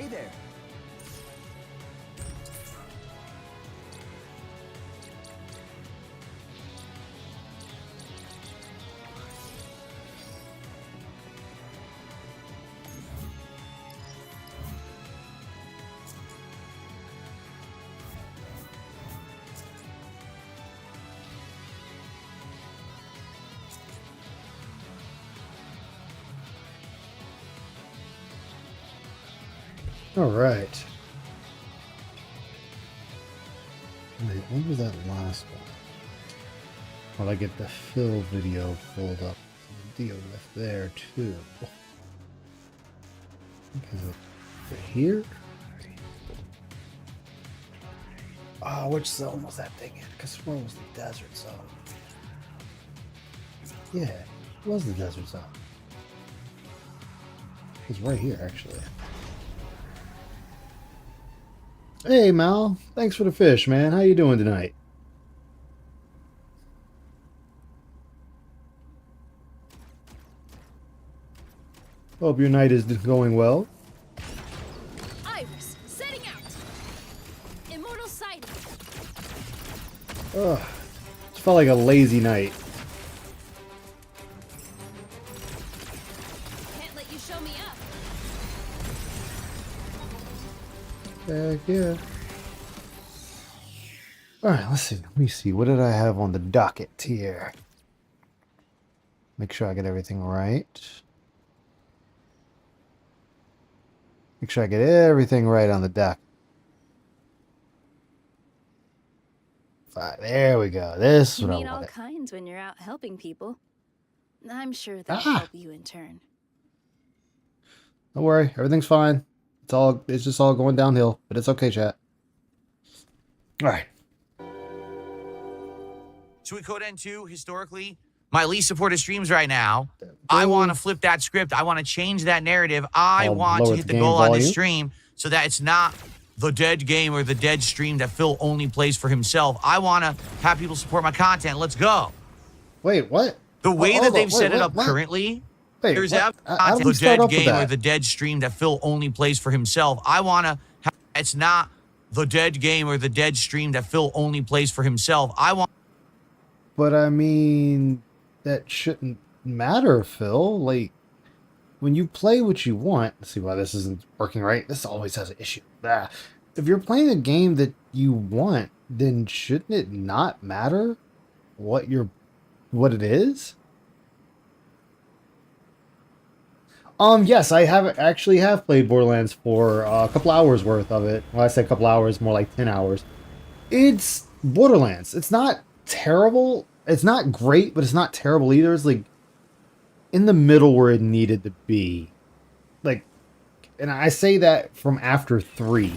Hey there. All right. Wait, when was that last one? While I get the fill video pulled up to deal with there too. Is it here? Oh, which zone was that thing in? Because where was the desert zone? Yeah, it was the desert zone. It was right here, actually. Hey, Mal. Thanks for the fish, man. How you doing tonight? Hope your night is going well. Iris, setting out. Immortal sighting. Ugh. It felt like a lazy night. Can't let you show me up. Heck yeah. Alright, let's see. Let me see. What did I have on the docket here? Make sure I get everything right. Make sure I get everything right on the dock. Fine, there we go. This is You what I meet all wanted. kinds when you're out helping people. I'm sure they'll help you in turn. Don't worry, everything's fine. It's just all going downhill, but it's okay, chat. Alright. Suikoden 2, historically, my least supported streams right now. I want to flip that script. I want to change that narrative. I want to hit the goal on this stream so that it's not the dead game or the dead stream that Phil only plays for himself. I want to have people support my content. Let's go. Wait, what? The way that they've set it up currently, there's the dead game or the dead stream that Phil only plays for himself. I want to have, it's not the dead game or the dead stream that Phil only plays for himself. I want. But I mean, that shouldn't matter, Phil. Like, when you play what you want, let's see why this isn't working right. This always has an issue. If you're playing a game that you want, then shouldn't it not matter what it is? Yes, I actually have played Borderlands for a couple hours worth of it. Well, I say a couple hours, more like 10 hours. It's Borderlands. It's not terrible. It's not great, but it's not terrible either. It's like in the middle where it needed to be. Like, and I say that from after 3.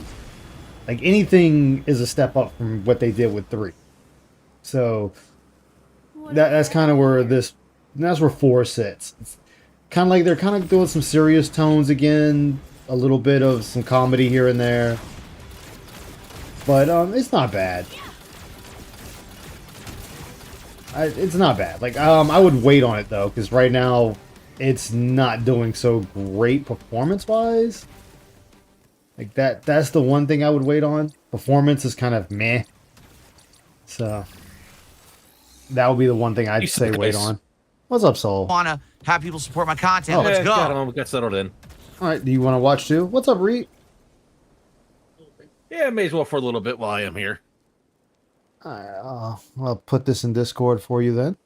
Like, anything is a step up from what they did with 3. So that's kind of where that's where 4 sits. It's kind of like they're kind of doing some serious tones again, a little bit of some comedy here and there. But it's not bad. It's not bad. Like, I would wait on it though, because right now it's not doing so great performance-wise. Like that's the one thing I would wait on. Performance is kind of meh. So that would be the one thing I'd say wait on. What's up, Soul? I want to have people support my content. Let's go. We got settled in. All right, do you want to watch too? What's up, Reed? Yeah, may as well for a little bit while I am here. I'll put this in Discord for you then.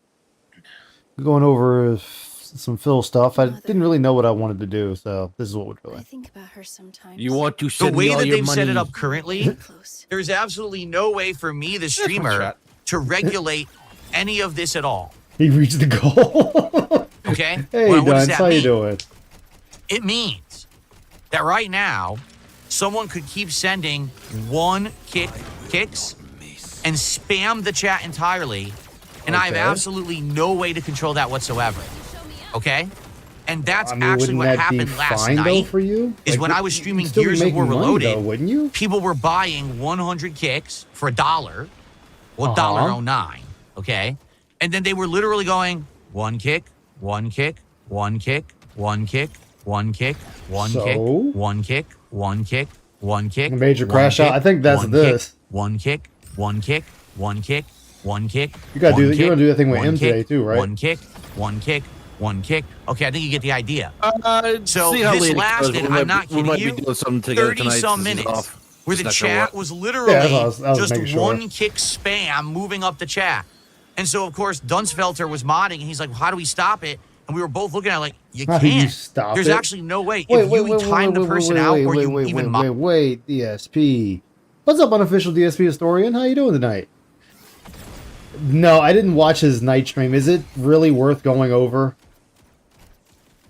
We're going over some Phil stuff. I didn't really know what I wanted to do, so this is what we're doing. I think about her sometimes. You want to The send way me all that your they've money? set it up currently, there's absolutely no way for me, the streamer, to regulate any of this at all. He reached the goal. Okay? Hey, what does Dunce, that how you mean? doing? It means that right now, someone could keep sending one kicks and spam the chat entirely, and I have absolutely no way to control that whatsoever. Okay? And that's actually what happened last night. For you? Is Like, when I was streaming you'd still be Gears of making War money, Reloaded, though, wouldn't you? people were buying 100 kicks for $1, well, $1.09, okay? And then they were literally going, one kick, one kick, one kick, one kick, one kick, one kick, one kick, one kick, one kick. Major one crash kick, out. I think that's one this. Kick, one kick, one kick, one kick, one kick. You gotta one do that. kick, You're gonna do that thing with one him kick, today too, right? One kick, one kick, one kick. Okay, I think you get the idea. So see how this late it goes. lasted, I'm not We kidding might you, be doing something together tonight. 30-some since he's minutes. off. Where He's the not sure chat what. was literally I was just making sure. one kick spam moving up the chat. And so, of course, Dunsfelter was modding, and he's like, how do we stop it? And we were both looking at it like, you How do you can't. stop There's it? actually no way. If you time the person out or you even mod. Wait, DSP. What's up, unofficial DSP historian? How you doing tonight? No, I didn't watch his night stream. Is it really worth going over?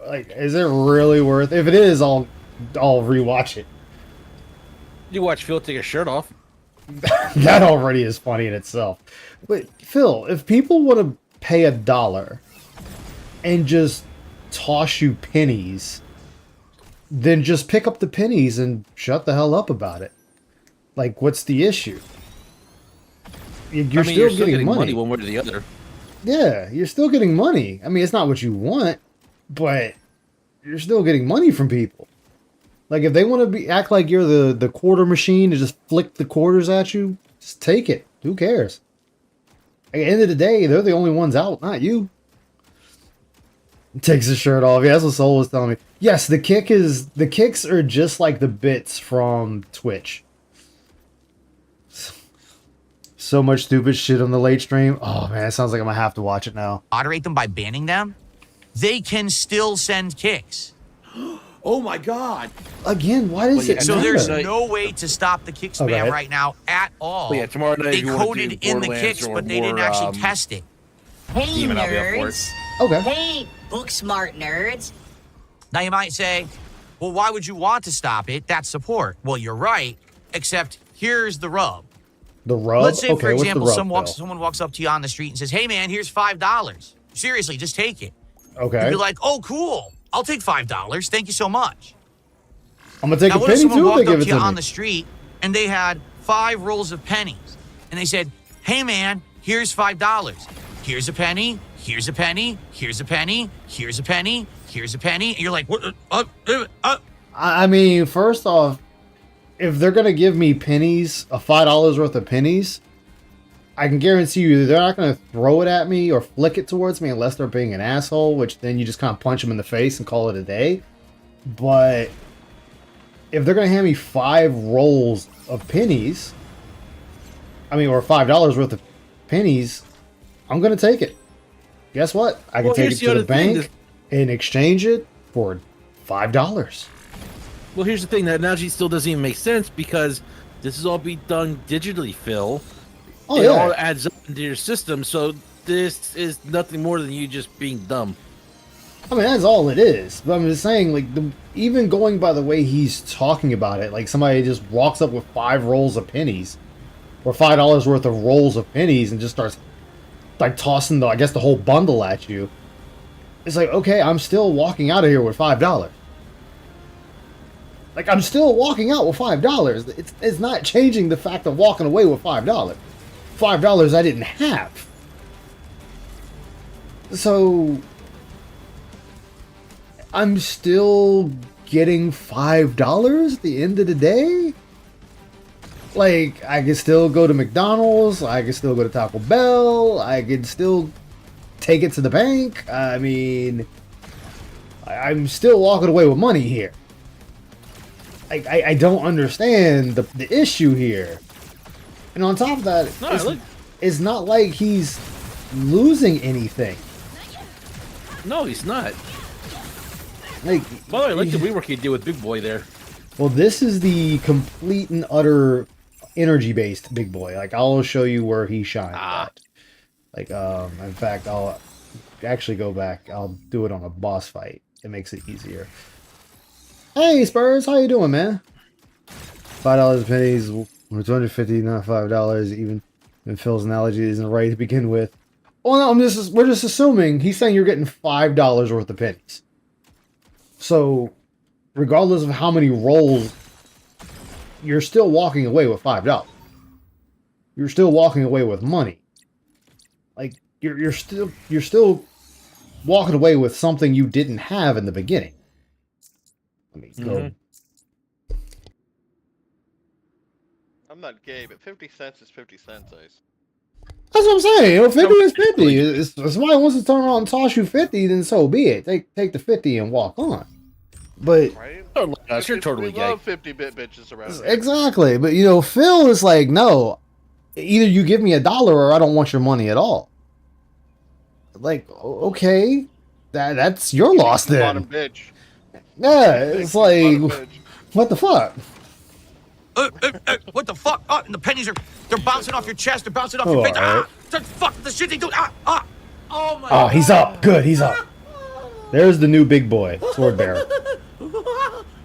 Like, is it really worth? If it is, I'll rewatch it. You watch Phil take his shirt off. That already is funny in itself. But Phil, if people want to pay $1 and just toss you pennies, then just pick up the pennies and shut the hell up about it. Like, what's the issue? You're still getting money one way or the other. Yeah, you're still getting money. I mean, it's not what you want, but you're still getting money from people. Like, if they want to act like you're the quarter machine and just flick the quarters at you, just take it. Who cares? At the end of the day, they're the only ones out, not you. Takes his shirt off. Yeah, that's what Soul was telling me. Yes, the kicks are just like the bits from Twitch. So much stupid shit on the late stream. Oh man, it sounds like I'm gonna have to watch it now. Moderate them by banning them, they can still send kicks. Oh my God! Again, why does it So matter? there's no way to stop the kick spam right now at all. Well, yeah, tomorrow night they if you wanna coded do in the Borderlands kicks, or but they more, didn't actually test it. Hey, Demon, I'll be up for it. nerds. Okay. Hey, book smart nerds. Now you might say, well, why would you want to stop it? That's support. Well, you're right, except here's the rub. The rub? Let's say, okay, for example, what's the rub, someone walks up to you on the street and says, hey, man, here's $5. Seriously, just take it. Okay. You'd be like, oh, cool. I'll take $5. Thank you so much. I'm going to take Now, a what if penny someone too if walked they up give to it you to on me. the street and they had 5 rolls of pennies and they said, hey, man, here's $5. Here's a penny. Here's a penny. Here's a penny. Here's a penny. Here's a penny. And you're like, what? I mean, first off, if they're going to give me pennies, a $5 worth of pennies, I can guarantee you they're not going to throw it at me or flick it towards me unless they're being an asshole, which then you just kind of punch them in the face and call it a day. But if they're going to hand me 5 rolls of pennies, I mean, or $5 worth of pennies, I'm going to take it. Guess what? I can take it to the bank and exchange it for $5. Well, here's the thing. That analogy still doesn't even make sense because this is all be done digitally, Phil. Oh, it all yeah. adds up into your system, so this is nothing more than you just being dumb. I mean, that's all it is. But I'm just saying, like, even going by the way he's talking about it, like somebody just walks up with 5 rolls of pennies or $5 worth of rolls of pennies and just starts like tossing the whole bundle at you. It's like, okay, I'm still walking out of here with $5. Like, I'm still walking out with $5. It's not changing the fact of walking away with $5. $5 I didn't have. So I'm still getting $5 at the end of the day? Like, I can still go to McDonald's, I can still go to Taco Bell, I can still take it to the bank. I mean, I'm still walking away with money here. I don't understand the issue here. And on top of that, it's not like he's losing anything. No, he's not. Like, By the way, I like the rework you did with Big Boy there. well, this is the complete and utter energy-based Big Boy. Like, I'll show you where he shines at. Like, in fact, I'll actually go back. I'll do it on a boss fight. It makes it easier. Hey, Spurs, how you doing, man? $5 pennies, or $250, not $5. Even Phil's analogy isn't right to begin with. Oh no, we're just assuming he's saying you're getting $5 worth of pennies. So, regardless of how many rolls, you're still walking away with $5. You're still walking away with money. Like, you're still walking away with something you didn't have in the beginning. Let me go I'm not gay, but 50 cents is 50 cents, Ice. That's what I'm saying. You know, 50 is 50. If somebody wants to turn around and toss you 50, then so be it. Take the 50 and walk on. But Right? You're totally we gay. love 50-bit bitches around here. exactly. But you know, Phil is like, no, either you give me $1 or I don't want your money at all. Like, okay, that's your loss Bottom then. bitch. Yeah, it's Bottom like, bitch. what the fuck? What the fuck? And the pennies they're bouncing off your chest. They're bouncing off Oh, your face. alright. The fuck the shit they do. Oh my Oh, he's up. Good, he's up. There's the new big boy, sword bearer. I'm the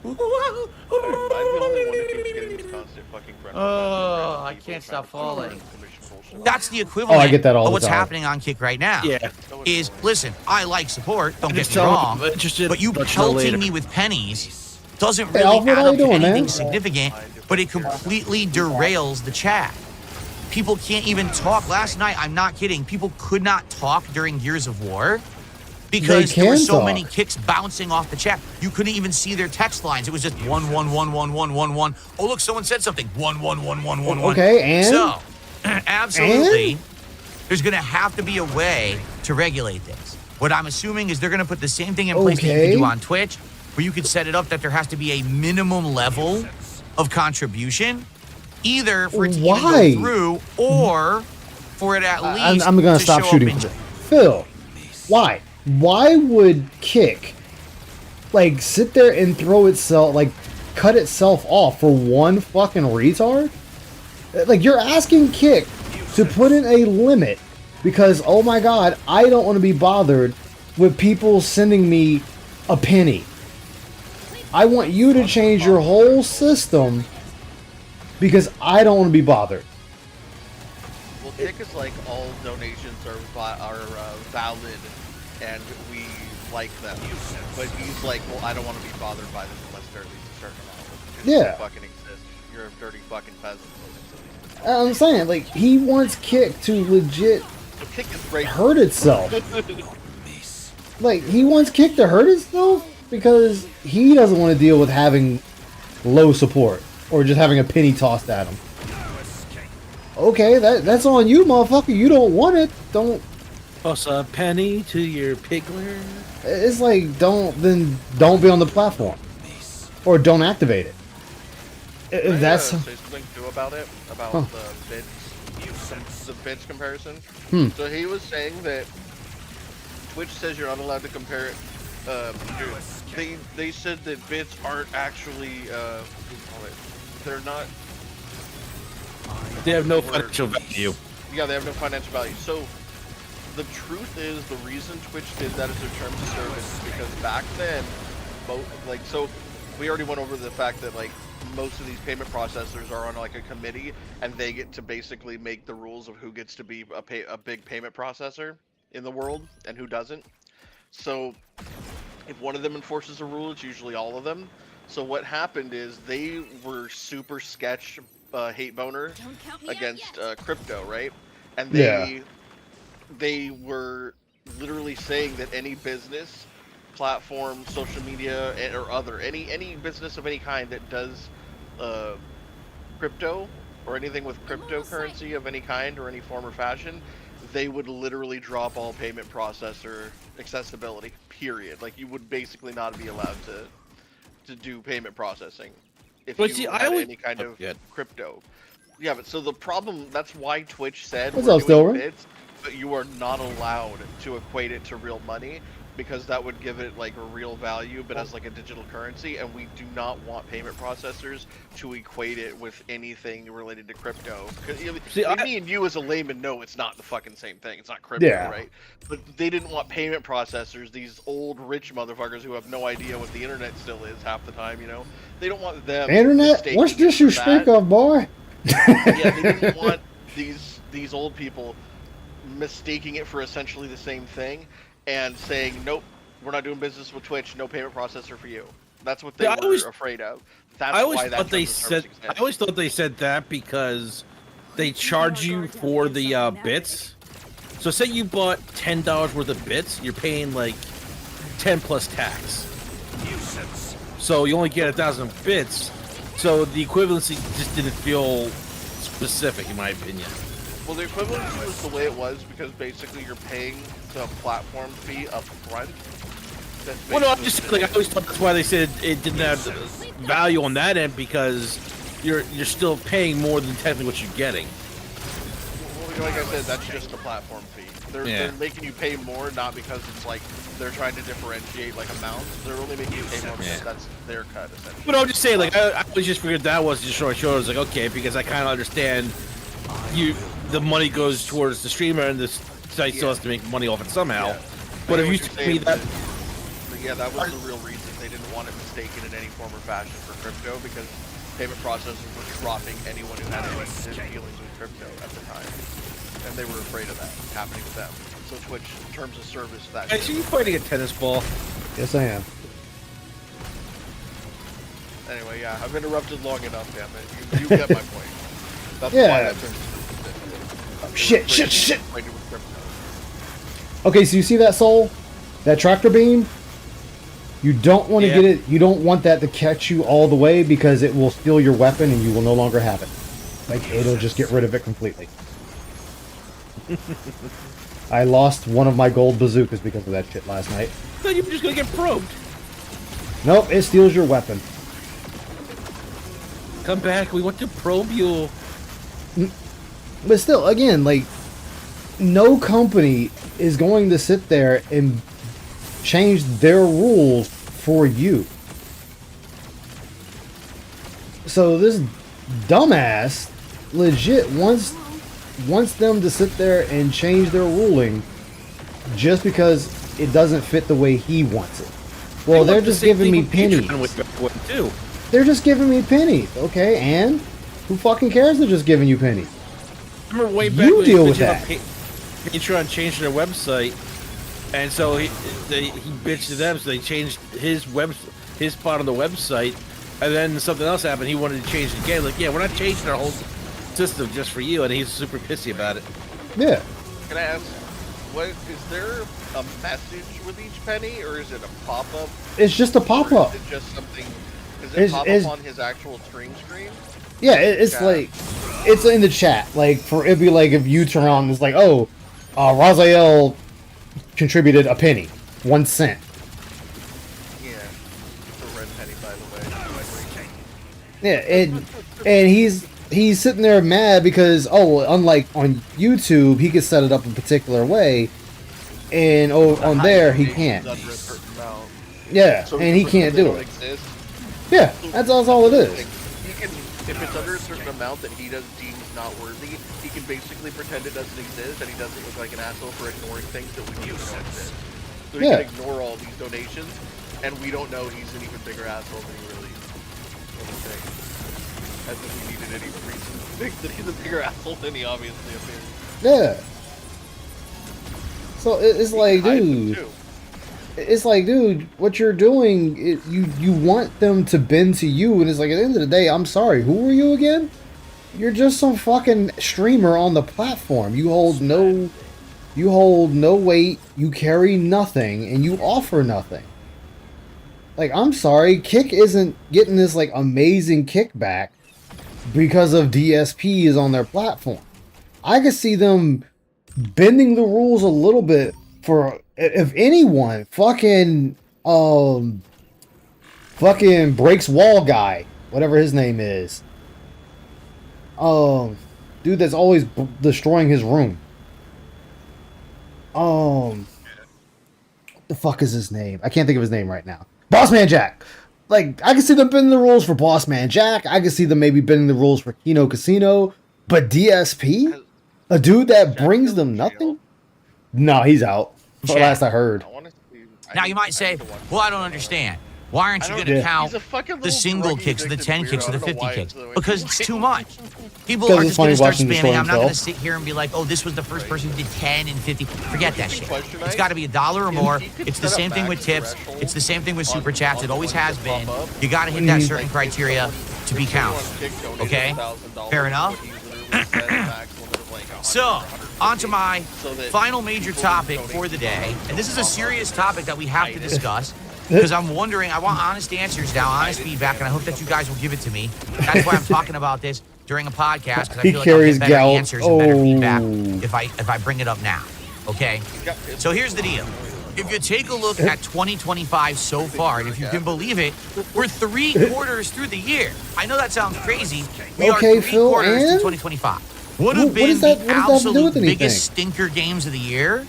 only one who keeps getting these constant fucking friend Oh, I requests. can't stop falling. Bullshit. That's the equivalent I get that all of the what's time. happening on Kick right now. Yeah. Is, listen, I like support, don't get Just me tell 'em wrong, I'm interested, but you let you know later. pelting me with pennies doesn't Hey, really Alfred, add how you up to doing, anything man? significant, but it completely derails the chat. People can't even talk. Last night, I'm not kidding, people could not talk during Gears of War because They there were can so talk. many kicks bouncing off the chat. You couldn't even see their text lines. It was just 1111111. Oh, look, someone said something. 1111111. Okay, and? So, absolutely, there's going to have to be a way to regulate this. What I'm assuming is they're going to put the same thing in place that you Okay. can do on Twitch, where you could set it up that there has to be a minimum level of contribution, either for it to even Why? go through or for it at least I'm gonna to stop show shooting. up in Phil, why? Why would Kick like sit there and throw itself, like cut itself off for one fucking retard? Like, you're asking Kick to put in a limit because, oh my god, I don't want to be bothered with people sending me a penny. I want you to change your whole system because I don't want to be bothered. Well, Kick is like all donations are valid, and we like them. But he's like, well, I don't want to be bothered by them unless they're at least a certain amount. Because Yeah. you fucking exist. You're a dirty fucking peasant. I'm saying, like, he wants Kick to legit Kick is great. hurt itself. Like, he wants Kick to hurt itself because he doesn't want to deal with having low support or just having a penny tossed at him. Okay, that's on you, motherfucker. You don't want it. Don't. Toss a penny to your pigler. It's like, don't be on the platform or don't activate it. If that's say something too about it, about Huh. the bids, the bids comparison. Hmm. So he was saying that Twitch says you're not allowed to compare it. They said that bids aren't actually what do you call it? They're not. They have no financial value. Yeah, they have no financial value. So the truth is, the reason Twitch did that as their terms of service is because back then, so we already went over the fact that like most of these payment processors are on like a committee, and they get to basically make the rules of who gets to be a big payment processor in the world and who doesn't. So if one of them enforces a rule, it's usually all of them. So what happened is they were super sketch hate boner Don't count me out against yet. crypto, right? And Yeah. they were literally saying that any business, platform, social media, or other any business of any kind that does crypto or anything with cryptocurrency of any kind or any form or fashion, they would literally drop all payment processor accessibility. Period. Like, you would basically not be allowed to do payment processing if But you see, I had always- any kind Oh, of good. crypto. Yeah, but so the problem, that's why Twitch said What's we're up, doing Silver? bids, but you are not allowed to equate it to real money, because that would give it like a real value, but as like a digital currency, and we do not want payment processors to equate it with anything related to crypto. Because See, me and you as a layman know it's not the fucking same thing. It's not crypto, Yeah. right? But they didn't want payment processors, these old rich motherfuckers who have no idea what the internet still is half the time, you know? They don't want them internet. mistaking What's it this for you that. speak of, boy? Yeah, they didn't want these old people mistaking it for essentially the same thing and saying, nope, we're not doing business with Twitch, no payment processor for you. That's what they Yeah, I were always- afraid of. That's I always why that thought they terms of said. service I exists. always thought they said that because they charge you for the bits. So say you bought $10 worth of bits, you're paying like 10 plus tax. So you only get 1,000 bits. So the equivalency just didn't feel specific, in my opinion. Well, the equivalency was the way it was because basically you're paying the platform fee up front. That's Well, no, I'm basically just like I always thought that's why they said it didn't have value on that end because you're still paying more than technically what you're getting. Well, like I said, that's just the platform fee. They're making you pay more, not because it's like they're trying to differentiate like amounts. They're only making you pay more because that's their cut essentially. But I'm just saying, like I always just figured that was just short. I was like, okay, because I kind of understand the money goes towards the streamer and the site still has to make money off it somehow. Yeah. But if I know you what tell me you're that. saying, yeah, that was the real reason they didn't want it mistaken in any form or fashion for crypto because payment processors were dropping anyone who had any dealings with crypto at the time, and they were afraid of that happening with them. So Twitch, in terms of service, that. Hey, so you fighting a tennis ball? Yes, I am. Anyway, yeah, I've interrupted long enough, damn it. You get my point. That's Yeah. why that turned Shit. Okay, so you see that soul? That tractor beam? You don't want to get it. You don't want that to catch you all the way because it will steal your weapon and you will no longer have it. Like, it'll just get rid of it completely. I lost one of my gold bazookas because of that shit last night. I thought you were just gonna get probed. Nope, it steals your weapon. Come back, we want to probe you. But still, again, like, no company is going to sit there and change their rules for you. So this dumbass legit wants them to sit there and change their ruling just because it doesn't fit the way he wants it. Well, they're just giving me pennies. They're just giving me pennies, okay? And who fucking cares? They're just giving you pennies. Remember way back You when deal with that. Patreon changed their website, and so he bitched to them, so they changed his spot on the website, and then something else happened. He wanted to change it again. Like, yeah, we're not changing our whole system just for you, and he's super pissy about it. Yeah. Can I ask, what is there a message with each penny, or is it a pop-up? It's just a pop-up. Is it just something? Does it pop up on his actual stream screen? Yeah, it's like, it's in the chat. Like, it'd be like if you turn on, it's like, oh, Raziel contributed a penny, 1 cent. Yeah, the red penny, by the way. Yeah, and he's sitting there mad because, oh, unlike on YouTube, he can set it up a particular way, and on there he can't. Yeah, So and he can't do it. Exist. Yeah, that's all it is. He can, if it's under a certain amount that he deems not worthy, he can basically pretend it doesn't exist, and he doesn't look like an asshole for ignoring things that we do know exist. So he can ignore all these donations, and we don't know he's an even bigger asshole than he really thinks. As if we needed any reason to think that he's a bigger asshole than he obviously appears. Yeah. So it's like, dude. It's like, dude, what you're doing, you want them to bend to you, and it's like, at the end of the day, I'm sorry, who are you again? You're just some fucking streamer on the platform. You hold no weight, you carry nothing, and you offer nothing. Like, I'm sorry, Kick isn't getting this, like, amazing kickback because of DSP is on their platform. I could see them bending the rules a little bit for, if anyone, fucking breaks wall guy, whatever his name is. Dude that's always destroying his room. What the fuck is his name? I can't think of his name right now. Bossman Jack. Like, I can see them bending the rules for Bossman Jack. I can see them maybe bending the rules for Kino Casino. But DSP? A dude that brings them nothing? No, he's out. Last I heard. Now you might say, well, I don't understand. Why aren't you going to count the single kicks, the 10 kicks, or the 50 kicks? Because it's too much. People are just going to start spamming. I'm not going to sit here and be like, oh, this was the first person who did 10 and 50. Forget that shit. It's got to be $1 or more. It's the same thing with tips. It's the same thing with super chats. It always has been. You got to hit that certain criteria to be counted. Okay? Fair enough? So, on to my final major topic for the day. And this is a serious topic that we have to discuss. Because I'm wondering, I want honest answers now, honest feedback, and I hope that you guys will give it to me. That's why I'm talking about this. during a podcast because I He feel like I'll carries get better gout. answers and better feedback Oh. if I bring it up now. Okay? So here's the deal. If you take a look at 2025 so far, and if you can believe it, we're 3 quarters through the year. I know that sounds crazy. We Okay, are 3 Phil, quarters through and? 2025. Would What have been does that- the what does that have to do absolute with anything? biggest stinker games of the year.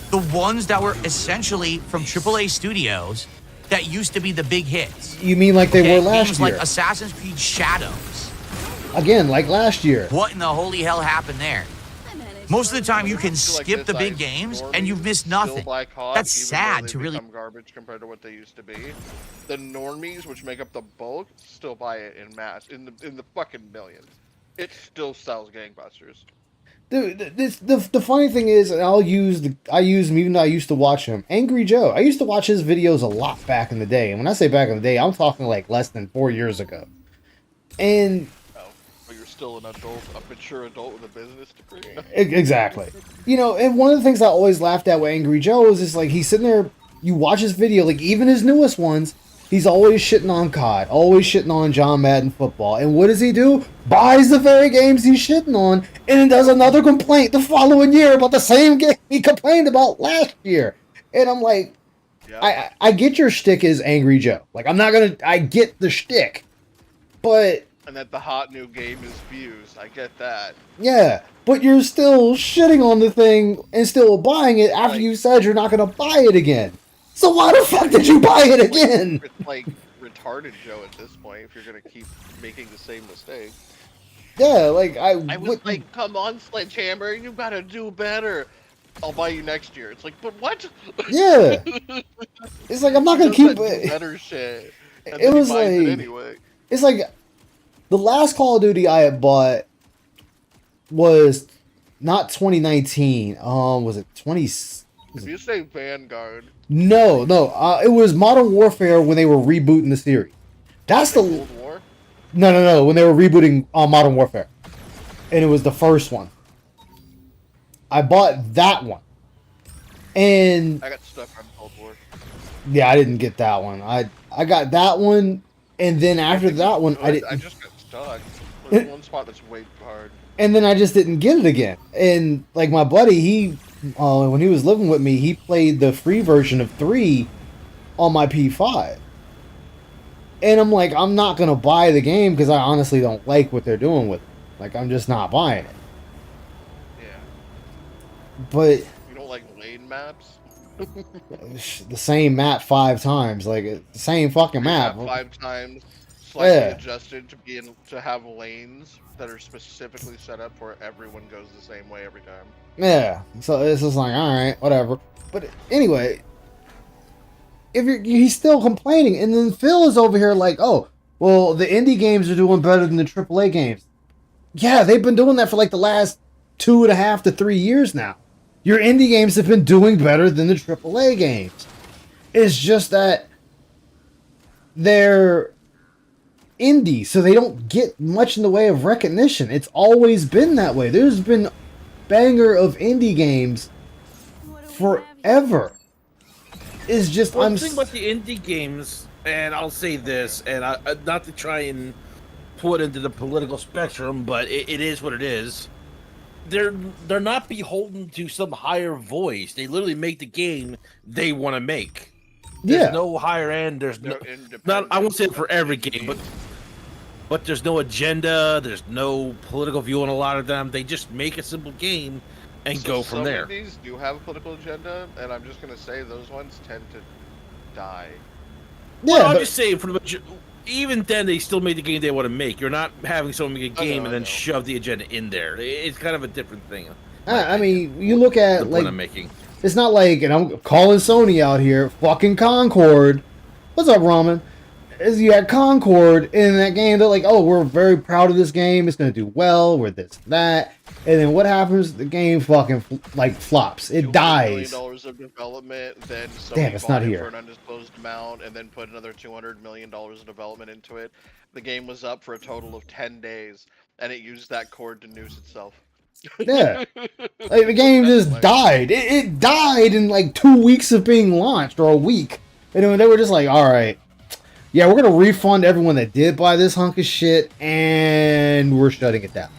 The ones that were essentially from AAA studios that used to be the big hits. You mean like they Okay? were last Games year? like Assassin's Creed Shadows. Again, like last year. What in the holy hell happened there? I managed. Most of the time, you can Feel like skip the this, big like, games normies and you've missed still nothing. buy COD, That's even though sad they to really. become garbage compared to what they used to be. The normies, which make up the bulk, still buy it in mass in the fucking millions. It still sells gangbusters. Dude, the funny thing is, and I use him even though I used to watch him. Angry Joe. I used to watch his videos a lot back in the day, and when I say back in the day, I'm talking like less than 4 years ago. And Oh, but you're still an adult, a mature adult with a business degree. exactly, you know. And one of the things I always laughed at with Angry Joe is just like he's sitting there. You watch his video, like even his newest ones. He's always shitting on COD, always shitting on John Madden football. And what does he do? Buys the very games he's shitting on, and then does another complaint the following year about the same game he complained about last year. And I'm like, Yeah. I get your shtick is Angry Joe. Like, I get the shtick. But, And that the hot new game is views. I get that. yeah, but you're still shitting on the thing and still buying it after Like- you said you're not going to buy it again. So why the fuck did you buy it again? It's like retarded Joe at this point if you're gonna keep making the same mistake. Yeah, like, I was like, come on, Sledgehammer, you gotta do better. I'll buy you next year. It's like, but what? yeah. It's like, I'm not going to Does keep that do it. better shit. And It then he was buys it like- anyway. It's like the last Call of Duty I had bought was not 2019. Was it 20? If you say Vanguard, No. It was Modern Warfare when they were rebooting the series. That's the Cold War, no. When they were rebooting Modern Warfare, and it was the first one. I bought that one, and I got stuck on Cold War. yeah, I didn't get that one. I got that one, and then after that one, I didn't. I just got stuck. There's one spot that's way too hard. And then I just didn't get it again. And like my buddy, he when he was living with me, he played the free version of 3 on my P5. And I'm like, I'm not gonna buy the game because I honestly don't like what they're doing with it. Like, I'm just not buying it. Yeah. But You don't like lane maps? the same map 5 times, like it's the same fucking map. 5 times, slightly Yeah. adjusted to have lanes that are specifically set up where everyone goes the same way every time. Yeah, so it's just like, all right, whatever. But anyway, he's still complaining, and then Phil is over here like, oh, well, the indie games are doing better than the AAA games. Yeah, they've been doing that for like the last 2.5 to 3 years now. Your indie games have been doing better than the AAA games. It's just that they're indie, so they don't get much in the way of recognition. It's always been that way. There's been banger of indie games What do we have forever. It's just Well, I'm the thing about the indie games, and I'll say this, and not to try and put into the political spectrum, but it is what it is. They're not beholden to some higher voice. They literally make the game they want to make. There's yeah. no higher end. There's no, They're independent. not. I won't say it for every game, but there's no agenda. There's no political view on a lot of them. They just make a simple game and So go from some there. of these do have a political agenda, and I'm just gonna say those ones tend to die. Well, Yeah, I'm but- just saying, for the even then, they still made the game they want to make. You're not having someone make a I game know, and I then know. shove the agenda in there. It's kind of a different thing. I mean, you look The at point like I'm making. it's not like, and I'm calling Sony out here, fucking Concord. What's up, Ramen? Is you had Concord in that game, they're like, oh, we're very proud of this game, it's gonna do well, we're this, that, and then what happens? The game fucking like flops. It $200 dies. million of development, then Sony Damn, it's bought not it here. for an undisclosed amount, and then put another $200 million of development into it. The game was up for a total of 10 days, and it used that cord to noose itself. Yeah. Like, the game just died. It died in like 2 weeks of being launched, or a week. And then they were just like, all right, yeah, we're gonna refund everyone that did buy this hunk of shit, and we're shutting it down.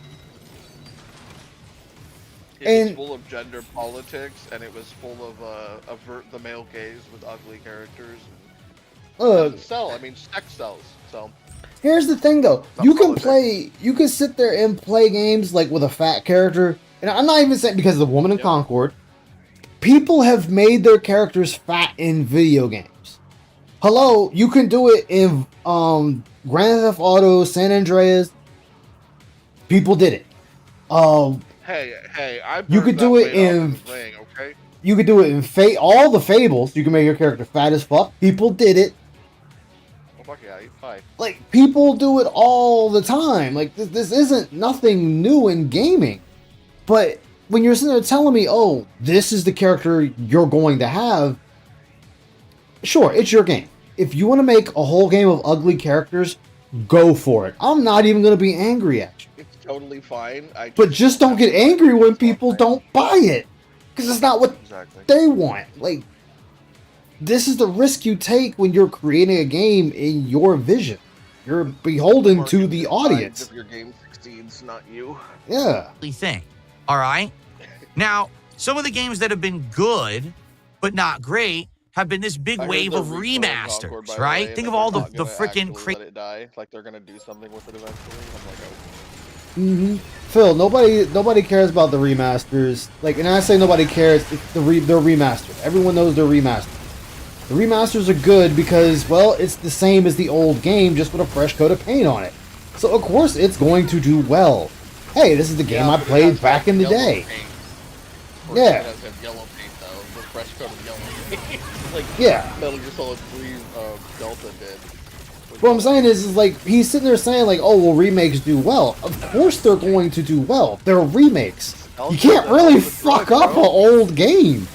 It was And- full of gender politics, and it was full of avert the male gaze with ugly characters. Doesn't sell. I mean, sex sells. So Here's the thing, though. Not You can politics. you can sit there and play games like with a fat character, and I'm not even saying because of the Woman in Yep. Concord. People have made their characters fat in video games. Hello, you can do it in Grand Theft Auto, San Andreas. People did it. hey, I You burned could that do it weight off in- the ring, okay? You could do it in all the Fables. You can make your character fat as fuck. People did it. Oh fuck yeah, eat pie. Like, people do it all the time. Like, this isn't nothing new in gaming. But when you're sitting there telling me, oh, this is the character you're going to have, sure, it's your game. If you want to make a whole game of ugly characters, go for it. I'm not even going to be angry at you. It's totally fine. But just don't get angry when people don't buy it. Because it's not what Exactly. they want. Like, this is the risk you take when you're creating a game in your vision. You're beholden to Market the decides audience. If your game succeeds, not you. Yeah. thing. All right. Now, some of the games that have been good, but not great, have been this big I heard wave they're of restoring Concord, remasters, by the right? way, Think and of all they're the not gonna freaking actually crazy. let it die. Like they're gonna do something with it eventually. I'm like, oh. Phil, nobody cares about the remasters. Like, and I say nobody cares. It's they're remastered. Everyone knows they're remastered. The remasters are good because, well, it's the same as the old game, just with a fresh coat of paint on it. So of course it's going to do well. Hey, this is the game I but it played has back in the yellow day. paint. Yeah. It does have yellow paint though, with fresh coat of yellow paint. like Yeah. Metal Gear Solid 3 Delta did. What I'm saying is like, he's sitting there saying like, oh, well, remakes do well. Of course they're going to do well. They're remakes. You can't really fuck up an old game.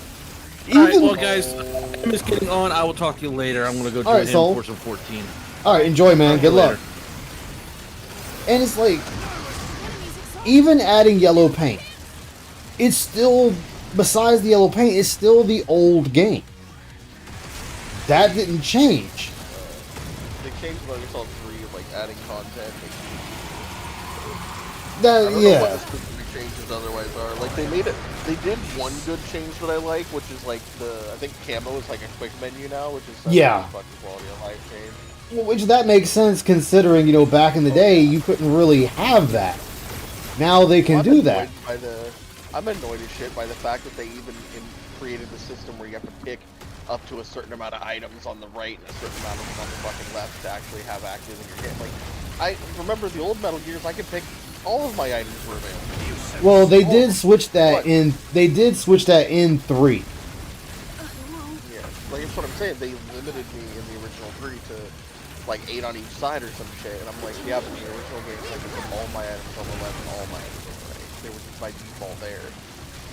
Alright, Even, well, guys, time is getting on. I will talk to you later. I'm gonna go join Alright, him Soul. for some 14. all right, enjoy, man. Talk Good to you luck. later. And it's like, even adding yellow paint, it's still, besides the yellow paint, it's still the old game. That didn't change. They changed Metal Gear Solid 3, like adding content. I That, don't know what the yeah. specific changes otherwise are. Like they made it. They did one good change that I like, which is like I think camo is like a quick menu now, which is Yeah. fucking quality of life change. Well, which that makes sense considering, you know, back in the day, you couldn't really have that. Now they can I'm do that. I'm annoyed as shit by the fact that they even created the system where you have to pick up to a certain amount of items on the right and a certain amount of them on the fucking left to actually have active in your game. Like, I remember the old Metal Gears, I could pick all of my items were available. Well, they did switch that What? in. They did switch that in 3. Yeah, like that's what I'm saying. They limited me in the original 3 to like 8 on each side or some shit, and I'm like, yeah, but in the original game, like, I put all my items on the left and all my items on the right. They were just by default there.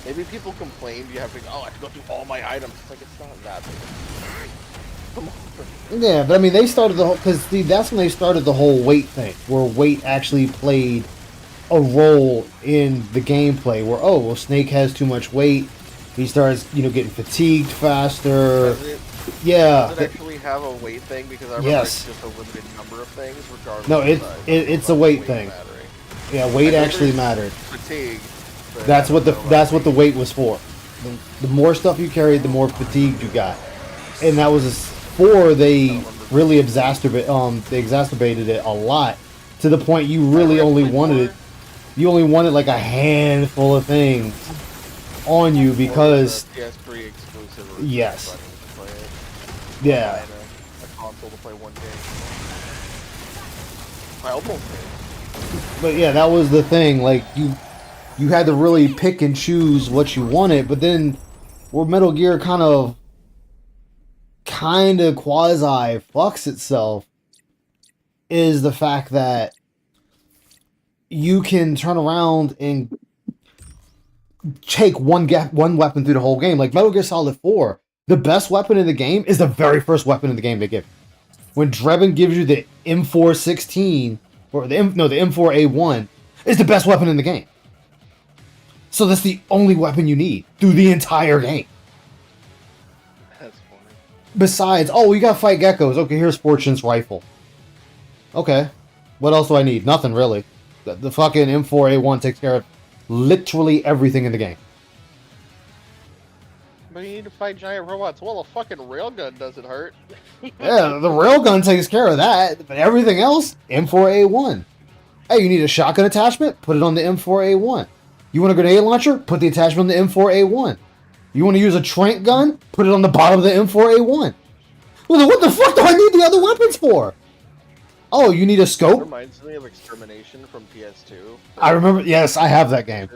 Maybe people complained you have to, oh, I have to go through all my items. It's like, it's not that big. Come on. Yeah, but I mean, they started the whole, because that's when they started the whole weight thing, where weight actually played a role in the gameplay. Where, oh, well, Snake has too much weight. He starts, you know, getting fatigued faster. Yeah. Does it actually have a weight thing? Because I remember Yes. it's just a limited number of things, regardless. No, of it- size. it's a About weight thing. mattering. Yeah, I weight know actually there's mattered. Fatigue. but That's I what don't know about that's what the weight was for. The more stuff you carried, the more fatigued you got, and that was before they really exacerbated it a lot to the point you really only wanted it. You only wanted like a handful of things on you because PS3 exclusive. Yes. button to play it. yeah, Buying a console to play one game. I almost did. but yeah, that was the thing. Like you had to really pick and choose what you wanted, but then where Metal Gear kind of quasi fucks itself is the fact that you can turn around and take one weapon through the whole game. Like Metal Gear Solid 4, the best weapon in the game is the very first weapon in the game they give you. When Drebin gives you the M416 or the M4A1 is the best weapon in the game. So that's the only weapon you need through the entire game. That's funny. besides, oh, we got to fight geckos. Okay, here's Fortune's rifle. Okay. What else do I need? Nothing, really. The fucking M4A1 takes care of literally everything in the game. But you need to fight giant robots. Well, a fucking railgun doesn't hurt. Yeah, the railgun takes care of that. But everything else, M4A1. Hey, you need a shotgun attachment? Put it on the M4A1. You want a grenade launcher? Put the attachment on the M4A1. You want to use a trank gun? Put it on the bottom of the M4A1. Well, then what the fuck do I need the other weapons for? Oh, you need a It scope? reminds me of Extermination from PS2. I remember, yes, I have that game.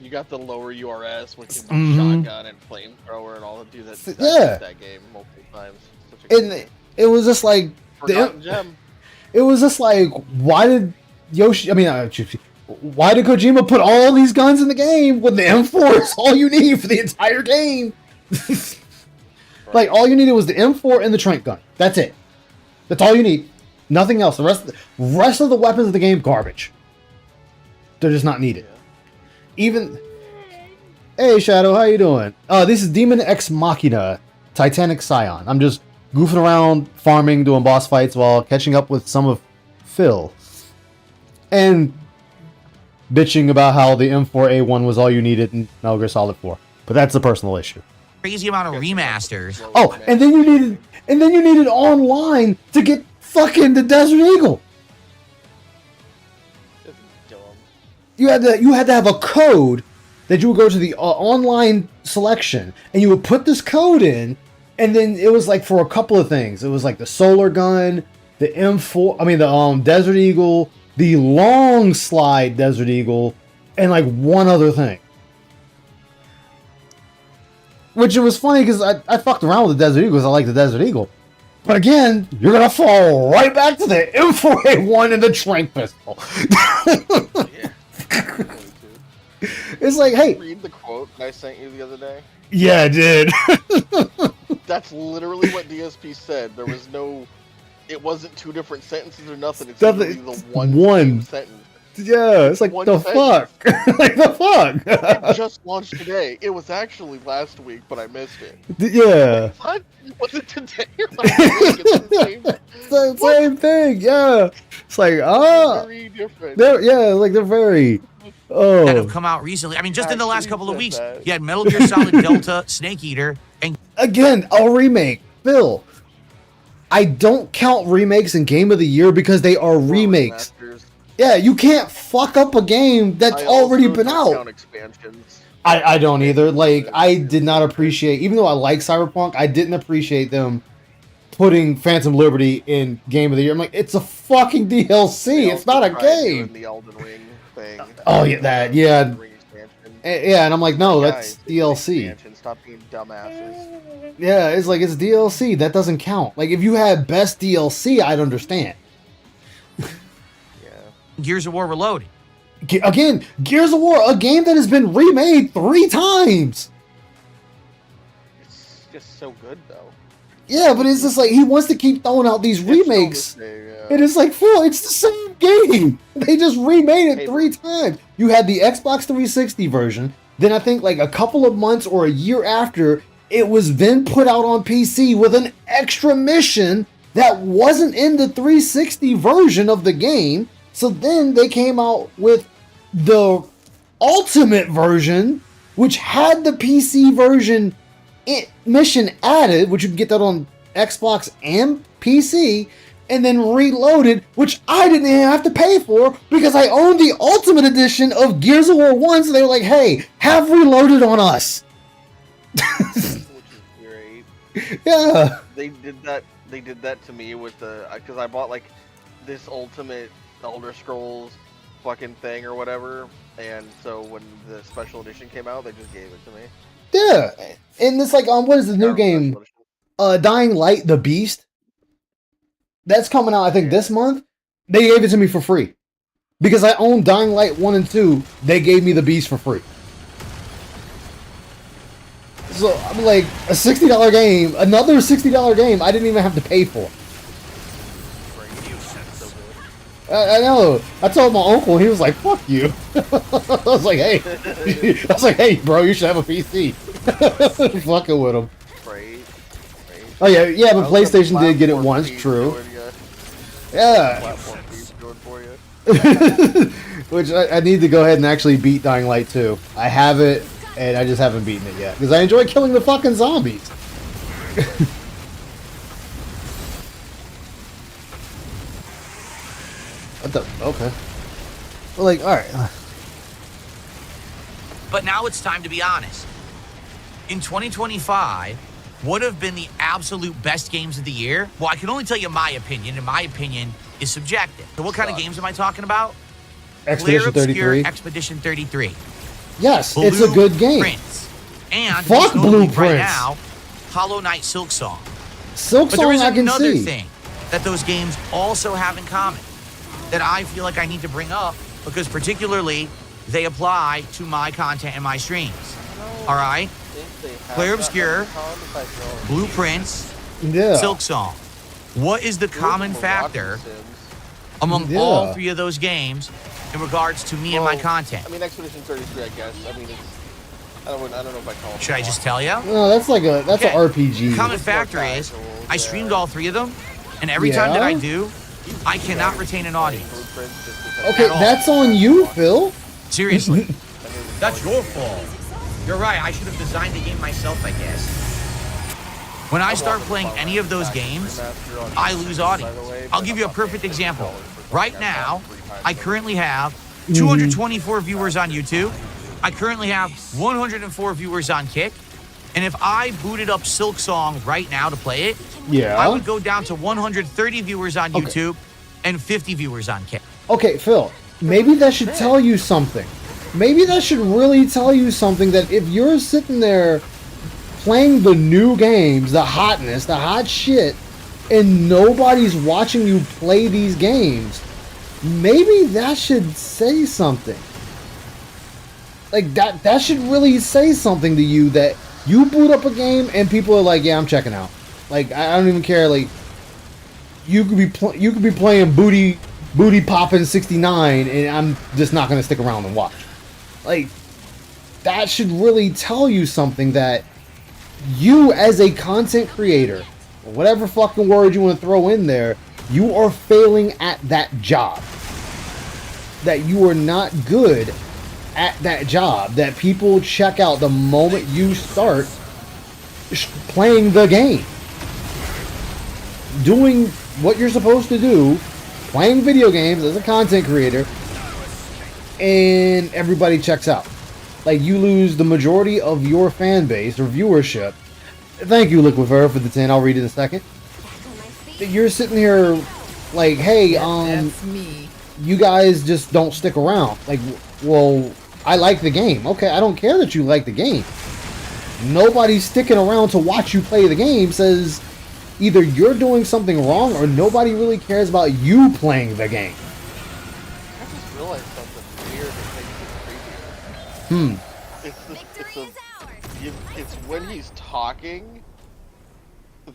You got the lower URS, which is Mhm. shotgun and flamethrower and all. Dude, that Yeah. that game multiple times. Such a good And game. it was just like, Forgotten gem. it was just like, why did why did Kojima put all these guns in the game when the M4 is all you need for the entire game? Like, all you needed was the M4 and the trank gun. That's it. That's all you need. Nothing else. The rest of the weapons of the game, garbage. They're just not needed. Even... Hey, Shadow, how you doing? This is Demon Ex Machina, Titanic Scion. I'm just goofing around, farming, doing boss fights while catching up with some of Phil. And bitching about how the M4A1 was all you needed in Metal Gear Solid 4. But that's a personal issue. Crazy amount of remasters. Oh, and then you needed online to get fucking the Desert Eagle. It's dumb. You had to have a code that you would go to the online selection, and you would put this code in, and then it was like for a couple of things. It was like the solar gun, the M4, the Desert Eagle, the long slide Desert Eagle, and like one other thing. Which it was funny because I fucked around with the Desert Eagle because I like the Desert Eagle. But again, you're gonna fall right back to the M4A1 and the trank pistol. It's like, hey, Read the quote I sent you the other day. yeah, I did. That's literally what DSP said. There was no. It wasn't two different sentences or nothing. It's Nothing, literally the it's one sentence. Yeah, it's like One the sentence. fuck, like the fuck. It just launched today. It was actually last week, but I missed it. Yeah, What? Was it today or last week? It's the same. it's the same thing. Yeah, it's like Very different. they're very. That have Oh, come out recently. I mean, just in the last Actually couple of said weeks, that. you had Metal Gear Solid Delta, Snake Eater, and again, a remake. Bill, I don't count remakes in Game of the Year because they are remakes. Remasters. Yeah, you can't fuck up a game that's I already also been don't out. count expansions. I don't either. Like, I did not appreciate, even though I like Cyberpunk, I didn't appreciate them putting Phantom Liberty in Game of the Year. I'm like, it's a fucking They DLC. It's also not a tried doing game. The Elden Ring thing. Oh, yeah, that, yeah. Elden Ring expansion. Yeah, and I'm like, no, Guys, that's it's an DLC. expansion. Stop being dumbasses. Yeah, it's like, it's DLC. That doesn't count. Like, if you had best DLC, I'd understand. Yeah. Gears of War Reloaded. Again, Gears of War, a game that has been remade 3 times. It's just so good though. Yeah, but it's just like, he wants to keep throwing out these It's still the remakes. same, yeah. And it's like, fool, it's the same game. They just remade it Hey, 3 times. You had the Xbox 360 version. Then I think like a couple of months or a year after, it was then put out on PC with an extra mission that wasn't in the 360 version of the game. So then they came out with the ultimate version, which had the PC version mission added, which you can get that on Xbox and PC, and then Reloaded, which I didn't even have to pay for because I owned the Ultimate Edition of Gears of War 1, so they were like, hey, have Reloaded on us. Which is great. Yeah. They did that. They did that to me with the because I bought like this Ultimate Elder Scrolls fucking thing or whatever, and so when the special edition came out, they just gave it to me. Yeah. And it's like, what is the new Terrible game? special edition. Dying Light, The Beast. That's coming out, I think, this month. They gave it to me for free. Because I own Dying Light 1 and 2, they gave me The Beast for free. So, I'm like, a $60 game, another $60 game I didn't even have to pay for. I know. I told my uncle, he was like, fuck you. I was like, hey, bro, you should have a PC. Fucking with him. Great. Oh yeah, yeah, but I was gonna PlayStation did get it platform once. feed True. doing ya. Yeah. Platform feed doing for you. Which I need to go ahead and actually beat Dying Light 2. I have it, and I just haven't beaten it yet because I enjoy killing the fucking zombies. What the? Okay. Well, like, all right. But now it's time to be honest. In 2025, what have been the absolute best games of the year? Well, I can only tell you my opinion, and my opinion is subjective. So what kind of games am I talking about? Expedition Clear Obscure 33. Expedition 33. Yes, it's a good game. Blueprints. And Fuck most notably Blueprints. right now, Hollow Knight Silk Song. Silk But there Song, is I can another see. thing that those games also have in common that I feel like I need to bring up because particularly they apply to my content and my streams. All right? Clear Obscure, Blueprints, Yeah. Silk Song. What is the common factor among Yeah. all three of those games in regards to me and my content? I mean, Expedition 33, I guess. I mean, it's. I don't know if I call it. Should I just tell you? No, that's like a Okay. an RPG. The common It's more factor is casual, I yeah. streamed all three of them, and every time that I Yeah? do, I cannot retain an audience. Blueprints just because- Okay, at all. that's on you, Phil. Seriously. That's your fault. You're right. I should have designed the game myself, I guess. When I start playing any of those games, I lose audience. I'll give you a perfect example. Right now, I currently have 224 viewers on YouTube. I currently have 104 viewers on Kick. And if I booted up Silk Song right now to play it, Yeah. I would go down to 130 viewers on Okay. YouTube and 50 viewers on Kick. Okay, Phil, maybe that should tell you something. Maybe that should really tell you something that if you're sitting there playing the new games, the hotness, the hot shit, and nobody's watching you play these games, maybe that should say something. Like that should really say something to you that you boot up a game and people are like, yeah, I'm checking out. Like I don't even care. Like you could be playing booty popping 69 and I'm just not gonna stick around and watch. Like that should really tell you something that you as a content creator, or whatever fucking word you want to throw in there, you are failing at that job. That you are not good at that job. That people check out the moment you start playing the game. Doing what you're supposed to do, playing video games as a content creator, and everybody checks out. Like you lose the majority of your fan base or viewership. Thank you, Liquifer, for the 10. I'll read it in a second. You're sitting here like, hey, That's me. you guys just don't stick around. Like, well, I like the game. Okay, I don't care that you like the game. Nobody's sticking around to watch you play the game says either you're doing something wrong or nobody really cares about you playing the game. I just realized something weird that makes it creepier. It's when he's talking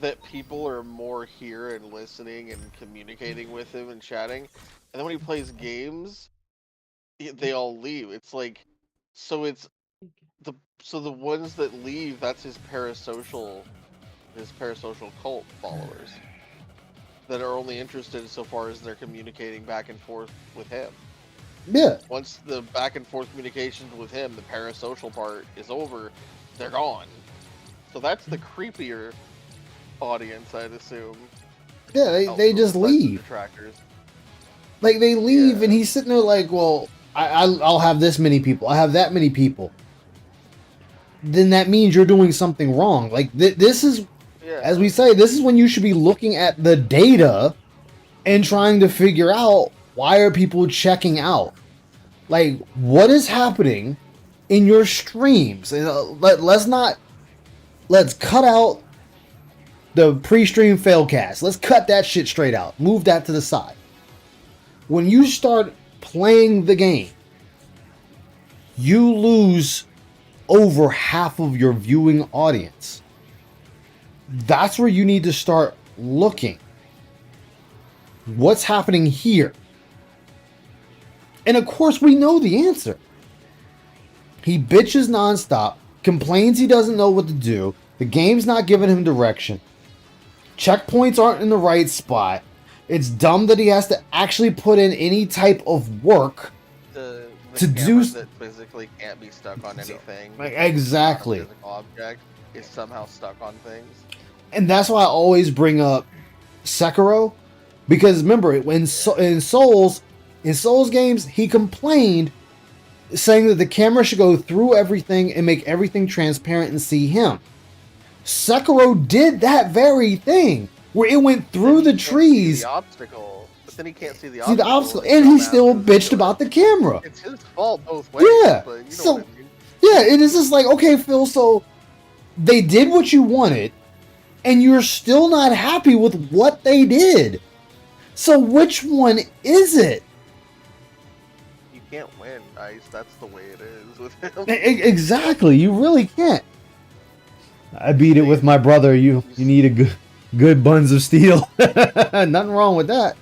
that people are more here and listening and communicating with him and chatting, and then when he plays games, they all leave. It's like, so the ones that leave, that's his parasocial cult followers that are only interested insofar as they're communicating back and forth with him. Yeah. Once the back and forth communications with him, the parasocial part is over, they're gone. So that's the creepier audience, I'd assume. Yeah, they just Besides the leave. detractors. Like they leave Yeah. and he's sitting there like, well, I'll have this many people. I have that many people. Then that means you're doing something wrong. Like this is, Yeah. as we say, this is when you should be looking at the data and trying to figure out why are people checking out. Like what is happening in your streams? And, let's cut out the pre-stream failcast. Let's cut that shit straight out. Move that to the side. When you start playing the game, you lose over half of your viewing audience. That's where you need to start looking. What's happening here? And of course, we know the answer. He bitches nonstop, complains he doesn't know what to do, the game's not giving him direction. checkpoints aren't in the right spot. It's dumb that he has to actually put in any type of work The to camera do that physically can't be stuck on anything. like, exactly. A physical object is somehow stuck on things. And that's why I always bring up Sekiro, because remember in Souls games, he complained saying that the camera should go through everything and make everything transparent and see him. Sekiro did that very thing, where it went through the trees. The obstacle, but then he can't see the See the obstacle. obstacle, and he still bitched about the camera. It's his fault both ways. Yeah, But you know so what I mean. yeah, it is just like, okay, Phil, so they did what you wanted, and you're still not happy with what they did. So which one is it? You can't win, Ice. That's the way it is with him. Exactly, you really can't. I beat it with my brother. You need a good buns of steel. Nothing wrong with that.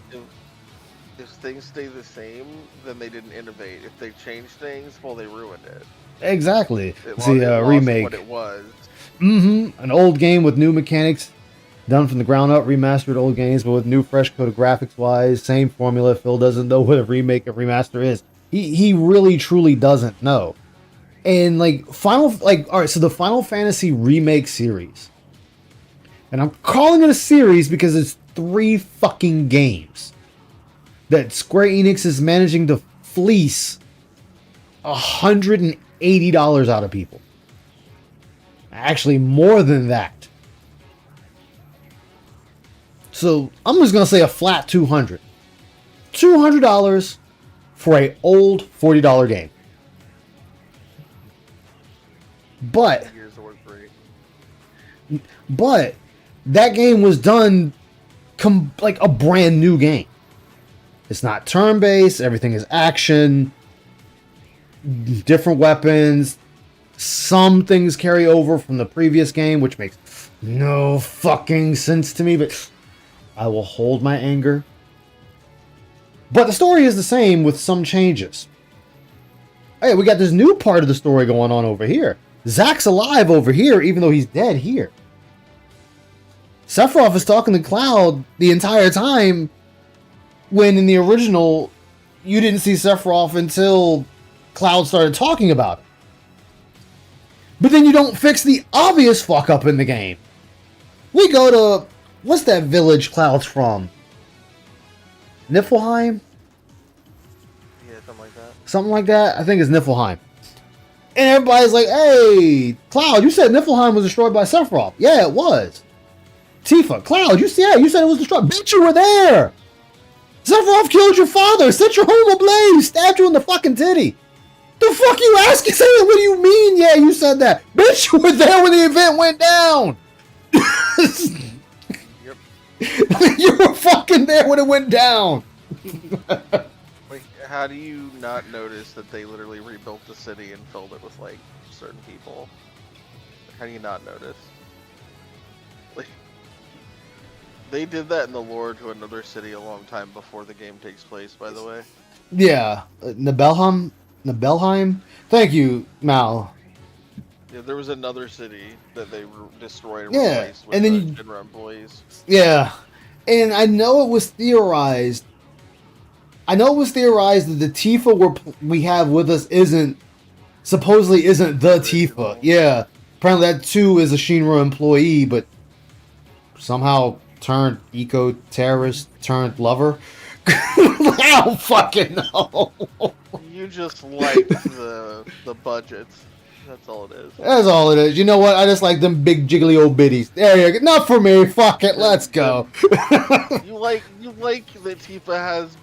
If things stay the same, then they didn't innovate. If they changed things, well, they ruined it. Exactly. It It's the lost remake. what it was. An old game with new mechanics, done from the ground up, remastered old games, but with new, fresh code of graphics wise. Same formula. Phil doesn't know what a remake and remaster is. He really truly doesn't know. And like alright, so the Final Fantasy remake series, and I'm calling it a series because it's 3 fucking games that Square Enix is managing to fleece $180 out of people. Actually, more than that. So I'm just gonna say a flat $200. $200 for a old $40 game. But that game was done like a brand new game. It's not turn-based. Everything is action. Different weapons. Some things carry over from the previous game, which makes no fucking sense to me, but I will hold my anger. But the story is the same with some changes. Hey, we got this new part of the story going on over here. Zack's alive over here, even though he's dead here. Sephiroth is talking to Cloud the entire time, when in the original, you didn't see Sephiroth until Cloud started talking about it. But then you don't fix the obvious fuck up in the game. We go to, what's that village Cloud's from? Niflheim? Yeah, something like that. Something like that? I think it's Niflheim. And everybody's like, hey, Cloud, you said Niflheim was destroyed by Sephiroth. Yeah, it was. Tifa, Cloud, you said it was destroyed. Bitch, you were there. Sephiroth killed your father, set your home ablaze, stabbed you in the fucking titty. The fuck you asking? What do you mean? Yeah, you said that. Bitch, you were there when the event went down. Yep. You were fucking there when it went down. Like, how do you not notice that they literally rebuilt the city and filled it with, like, certain people? How do you not notice? Like, they did that in the lore to another city a long time before the game takes place, by the way. Yeah, Nibelheim? Thank you, Mal. Yeah, there was another city that they destroyed and Yeah, replaced with and then Shinra employees. Yeah, and I know it was theorized. that the Tifa we have with us supposedly isn't the Tifa. Yeah, apparently that too is a Shinra employee, but somehow turned eco-terrorist turned lover. I don't fucking know. You just like the budgets. That's all it is. That's all it is. You know what? I just like them big jiggly old bitties. There you go. Not for me. Fuck it. Let's go. You like that Tifa has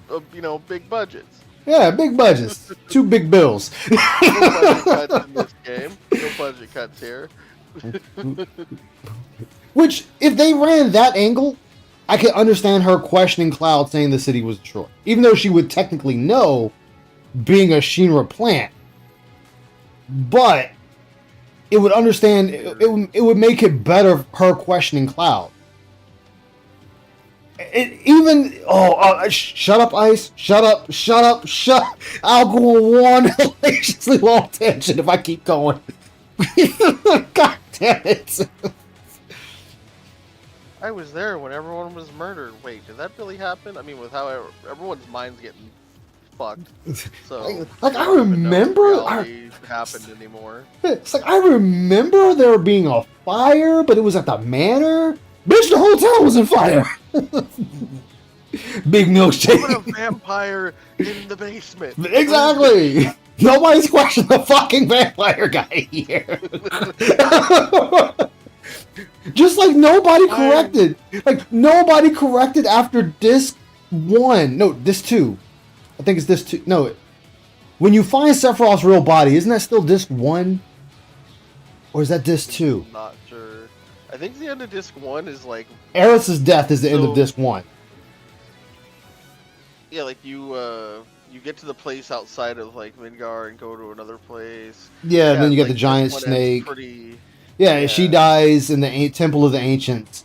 big budgets. Yeah, big budgets. 2 big bills. No budget cuts in this game. No budget cuts here. Which, if they ran that angle, I could understand her questioning Cloud saying the city was destroyed. Even though she would technically know, being a Shinra plant. But it would understand. It would make it better. Her questioning Cloud. Shut up, Ice. Shut up. I'll go on one hellaciously long tangent if I keep going. God damn it. I was there when everyone was murdered. Wait, did that really happen? I mean, with how everyone's mind's getting fucked. So like I don't even know if remember, reality happened anymore. it's like I remember there being a fire, but it was at the manor. Bitch, the whole town was in fire. Big milkshake. Put a vampire in the basement. Exactly. Nobody's questioning the fucking vampire guy here. Just like nobody corrected. Like nobody corrected after disc 1. No, disc 2. I think it's disc 2. No. When you find Sephiroth's real body, isn't that still disc 1? Or is that disc 2? Not sure. I think the end of disc 1 is like Eris's death is the end of disc 1. Yeah, like you get to the place outside of like Midgar and go to another place. Yeah, and then you get like, the giant this one snake. Pretty, Yeah, she dies in the Temple of the Ancients.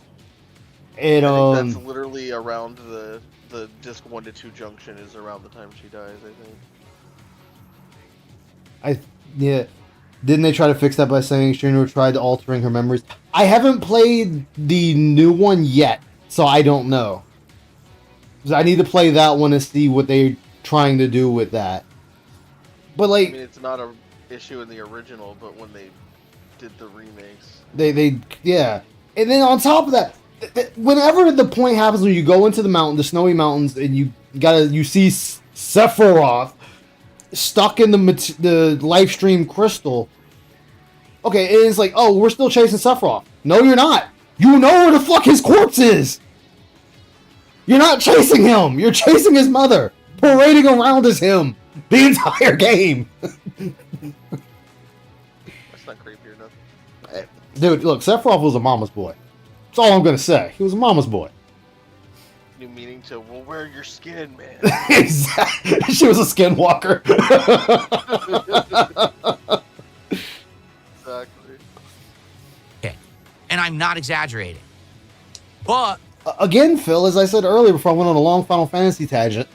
And I think that's literally around the disc 1 to 2 junction is around the time she dies. I think. Yeah. Didn't they try to fix that by saying Shinra tried altering her memories? I haven't played the new one yet, so I don't know. I need to play that one and see what they're trying to do with that. But like, I mean, it's not a issue in the original, but when they did the remakes, they yeah. And then on top of that, whenever the point happens when you go into the snowy mountains, and you see Sephiroth stuck in the life stream crystal. Okay, it's like, oh, we're still chasing Sephiroth. No, you're not. You know where the fuck his corpse is. You're not chasing him. You're chasing his mother, parading around as him the entire game. that's not creepy or nothing. Dude, look, Sephiroth was a mama's boy. That's all I'm gonna say. He was a mama's boy. New meaning to, well, wear your skin, man. Exactly. She was a skinwalker. Exactly. Okay. And I'm not exaggerating. But Again, Phil, as I said earlier before I went on a long Final Fantasy tangent,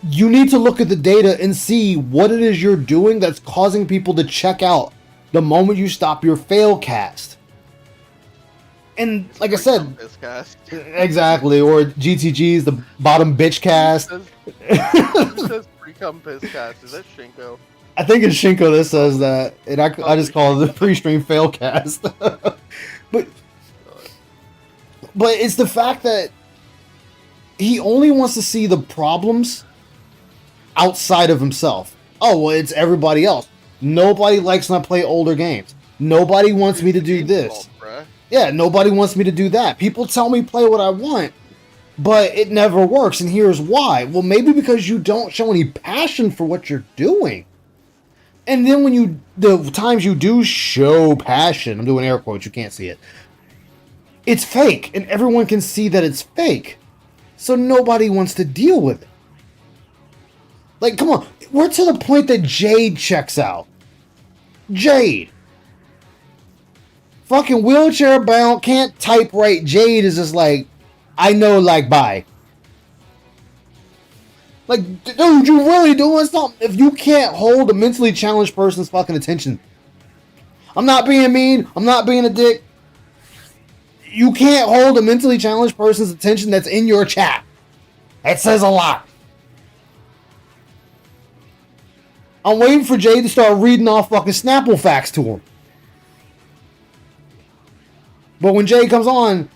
you need to look at the data and see what it is you're doing that's causing people to check out the moment you stop your fail cast. And like I said, exactly, or GTG's the bottom bitch cast. It says pre-cum piss cast. Is that Shinko? I think it's Shinko that says that, and I just call it the pre-stream fail cast. But it's the fact that he only wants to see the problems outside of himself. Oh, well, it's everybody else. Nobody likes when I play older games. Nobody wants me to do this. Yeah, nobody wants me to do that. People tell me play what I want, but it never works, and here's why. Well, maybe because you don't show any passion for what you're doing. And then the times you do show passion, I'm doing air quotes, you can't see it, it's fake, and everyone can see that it's fake. So nobody wants to deal with it. Like, come on, we're to the point that Jade checks out. Jade. Fucking wheelchair bound, can't type right. Jade is just like, I know, like, bye. Like, dude, you really doing something if you can't hold a mentally challenged person's fucking attention? I'm not being mean. I'm not being a dick. You can't hold a mentally challenged person's attention that's in your chat. That says a lot. I'm waiting for Jade to start reading off fucking Snapple facts to him. But when Jade comes on,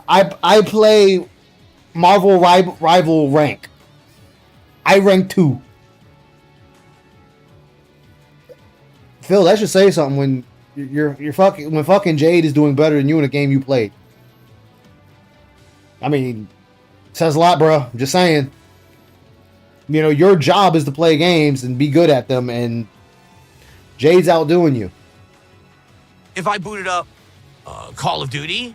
I play Marvel Rival rank. I rank 2. Phil, that should say something when you're fucking Jade is doing better than you in a game you played. I mean, says a lot, bro. I'm just saying. You know, your job is to play games and be good at them, and Jade's outdoing you. if I booted up Call of Duty,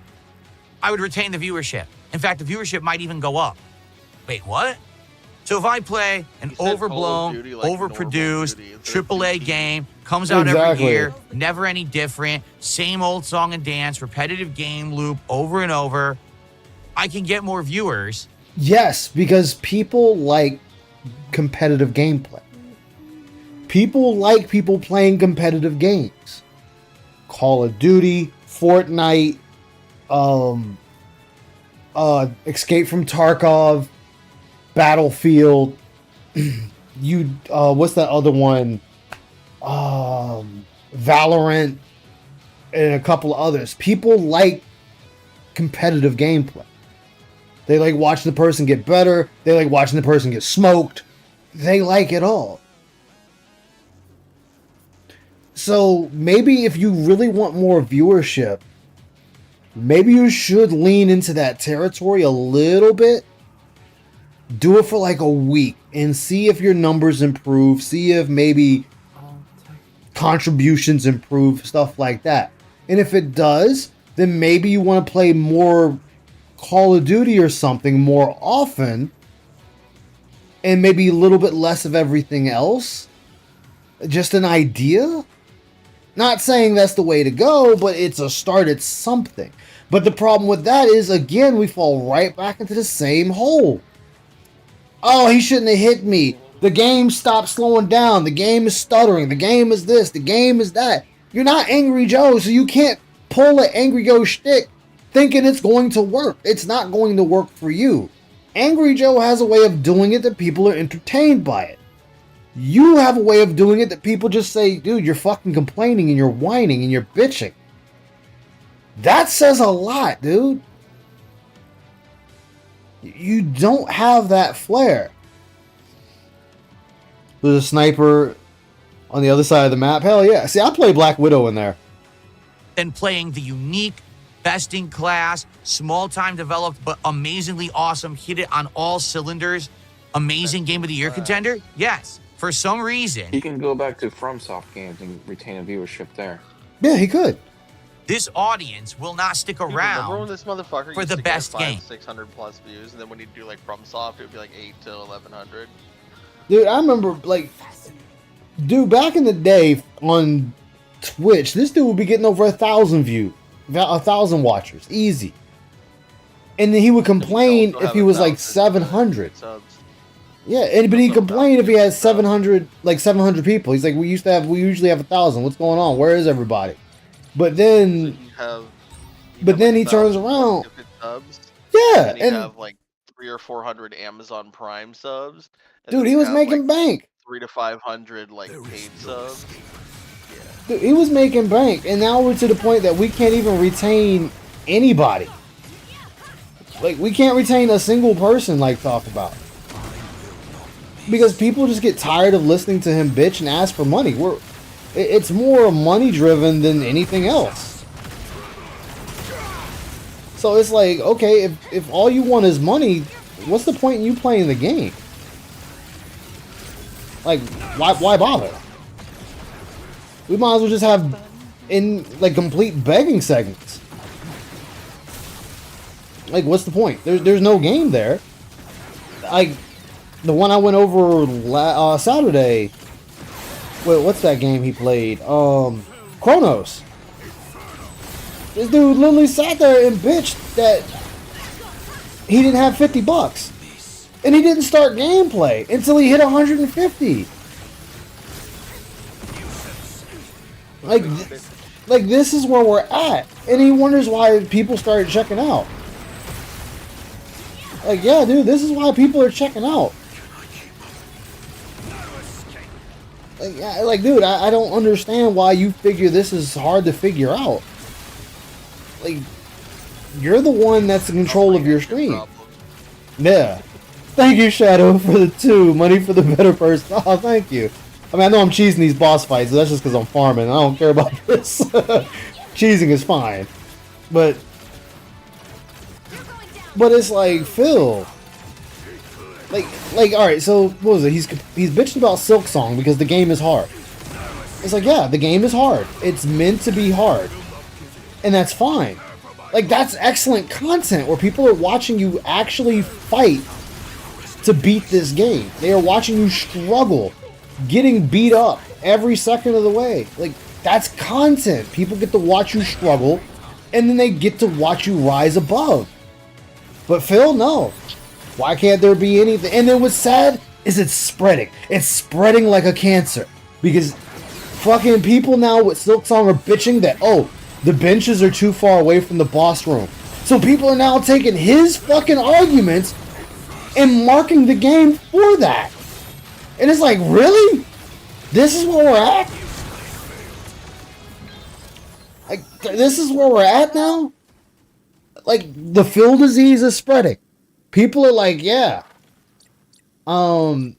I would retain the viewership. In fact, the viewership might even go up. Wait, what? So if I play an overblown, Duty, like overproduced AAA DSP. game, comes out every Exactly. year, never any different, same old song and dance, repetitive game loop over and over, I can get more viewers. Yes, because people like competitive gameplay. People like people playing competitive games. Call of Duty, Fortnite, Escape from Tarkov, Battlefield. You what's that other one? Valorant, and a couple of others. People like competitive gameplay. They like watching the person get better. They like watching the person get smoked. They like it all. So maybe if you really want more viewership, maybe you should lean into that territory a little bit. Do it for like a week and see if your numbers improve. See if maybe contributions improve, stuff like that. And if it does, then maybe you want to play more Call of Duty or something more often, and maybe a little bit less of everything else. Just an idea. Not saying that's the way to go, but it's a start at something. But the problem with that is, again, we fall right back into the same hole. Oh, he shouldn't have hit me. The game stopped slowing down. The game is stuttering. The game is this. The game is that. You're not Angry Joe, so you can't pull an Angry Joe shtick thinking it's going to work. It's not going to work for you. Angry Joe has a way of doing it that people are entertained by it. You have a way of doing it that people just say, dude, you're fucking complaining and you're whining and you're bitching. That says a lot, dude. You don't have that flair. There's a sniper on the other side of the map. Hell yeah. See, I play Black Widow in there. Than playing the unique, best-in-class, small-time developed, but amazingly awesome, hit it on all cylinders, amazing Game of the Year contender? Yes. For some reason, He can go back to FromSoft games and retain a viewership there. Yeah, he could. this audience will not stick Remember when around this motherfucker for used the to best get game. 600 plus views, and then when he'd do like FromSoft, it would be like 8 to 1100. Dude, I remember, like, dude, back in the day on Twitch, this dude would be getting over 1,000 views, 1,000 watchers, easy. And then he would complain if he was like 700. Subs. Yeah, but he'd complain if he had 700, like 700 people. He's like, we usually have 1,000. What's going on? Where is everybody? But then, then he turns around. Subs, Yeah, and you have like 300 or 400 Amazon Prime subs. And dude, then he you was have, making like, bank. 300 to 500 like paid subs. Dude, he was making bank, and now we're to the point that we can't even retain anybody. Like, we can't retain a single person, like, talk about. Because people just get tired of listening to him bitch and ask for money. It's more money driven than anything else. So it's like, okay, if all you want is money, what's the point in you playing the game? Like, why bother? We might as well just have complete begging segments. Like, what's the point? There's no game there. Like, the one I went over Saturday. Wait, what's that game he played? Chronos. This dude literally sat there and bitched that he didn't have $50. And he didn't start gameplay until he hit 150. Like this is where we're at. And he wonders why people started checking out. Like, yeah, dude, this is why people are checking out. Like, dude, I don't understand why you figure this is hard to figure out. Like, you're the one that's in control of your stream. Yeah. Thank you, Shadow, for the 2. Money for the better person. Oh, thank you. I mean, I know I'm cheesing these boss fights, so that's just because I'm farming. I don't care about this. Cheesing is fine. But it's like, Phil. Like, alright, so, what was it? He's bitching about Silk Song because the game is hard. It's like, yeah, the game is hard. It's meant to be hard. And that's fine. Like, that's excellent content where people are watching you actually fight to beat this game. They are watching you struggle, getting beat up every second of the way. Like, that's content. People get to watch you struggle, and then they get to watch you rise above. But Phil, no. Why can't there be anything? And then what's sad is it's spreading. It's spreading like a cancer. Because fucking people now with Silk Song are bitching that, oh, the benches are too far away from the boss room. So people are now taking his fucking arguments and marking the game for that. And it's like, really? This is where we're at? Like, this is where we're at now? Like, the Phil disease is spreading. People are like, yeah. I'm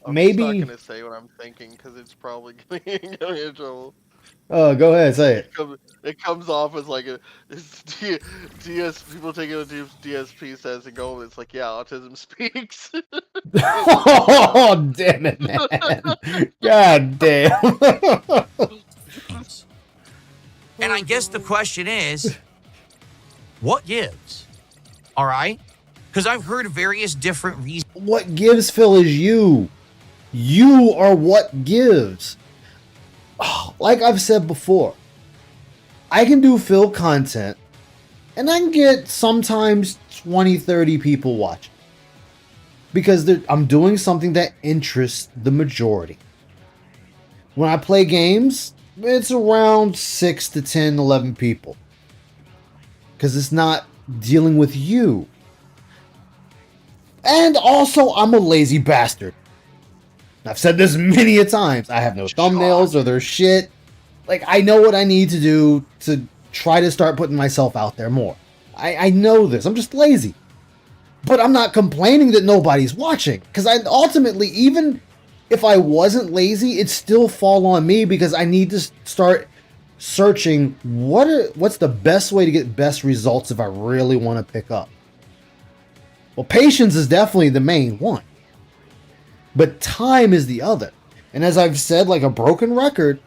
Maybe. just not gonna say what I'm thinking because it's probably gonna get me in trouble. Go ahead, say it. It comes off as like it's DS. People take it what DSP says and go. It's like, yeah, autism speaks. Oh, damn it, man. God damn. And I guess the question is, what gives? All right? Because I've heard various different reasons. What gives, Phil, is you. You are what gives. Like I've said before, I can do Phil content and I can get sometimes 20, 30 people watching. Because I'm doing something that interests the majority. When I play games, it's around 6 to 10, 11 people. Because it's not dealing with you. And also, I'm a lazy bastard. I've said this many a times. I have no thumbnails or their shit. Like, I know what I need to do to try to start putting myself out there more. I know this. I'm just lazy. But I'm not complaining that nobody's watching. Because ultimately, even if I wasn't lazy, it'd still fall on me because I need to start searching what's the best way to get best results if I really want to pick up. Well, patience is definitely the main one. But time is the other. And as I've said, like a broken record,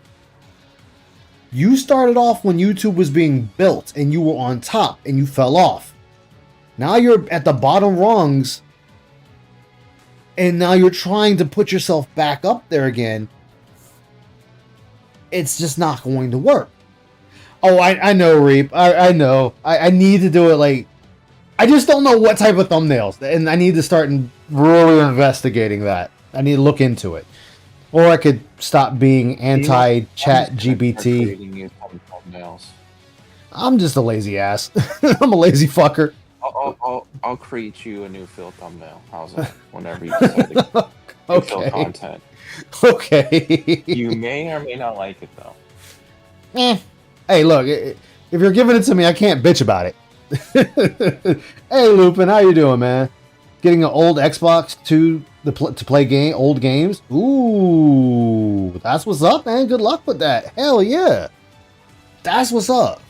you started off when YouTube was being built and you were on top and you fell off. Now you're at the bottom rungs and now you're trying to put yourself back up there again. It's just not going to work. Oh, I know, Reap. I know. I need to do it like... I just don't know what type of thumbnails. And I need to start really investigating that. I need to look into it. Or I could stop being anti-chat GPT. I'm just a lazy ass. I'm a lazy fucker. I'll create you a new Phil thumbnail. How's that? Whenever you decide to do Phil content. Okay. You may or may not like it though. Hey, look, if you're giving it to me, I can't bitch about it. Hey, Lupin, how you doing, man? Getting an old Xbox to play old games? Ooh, that's what's up, man. Good luck with that. Hell yeah. That's what's up.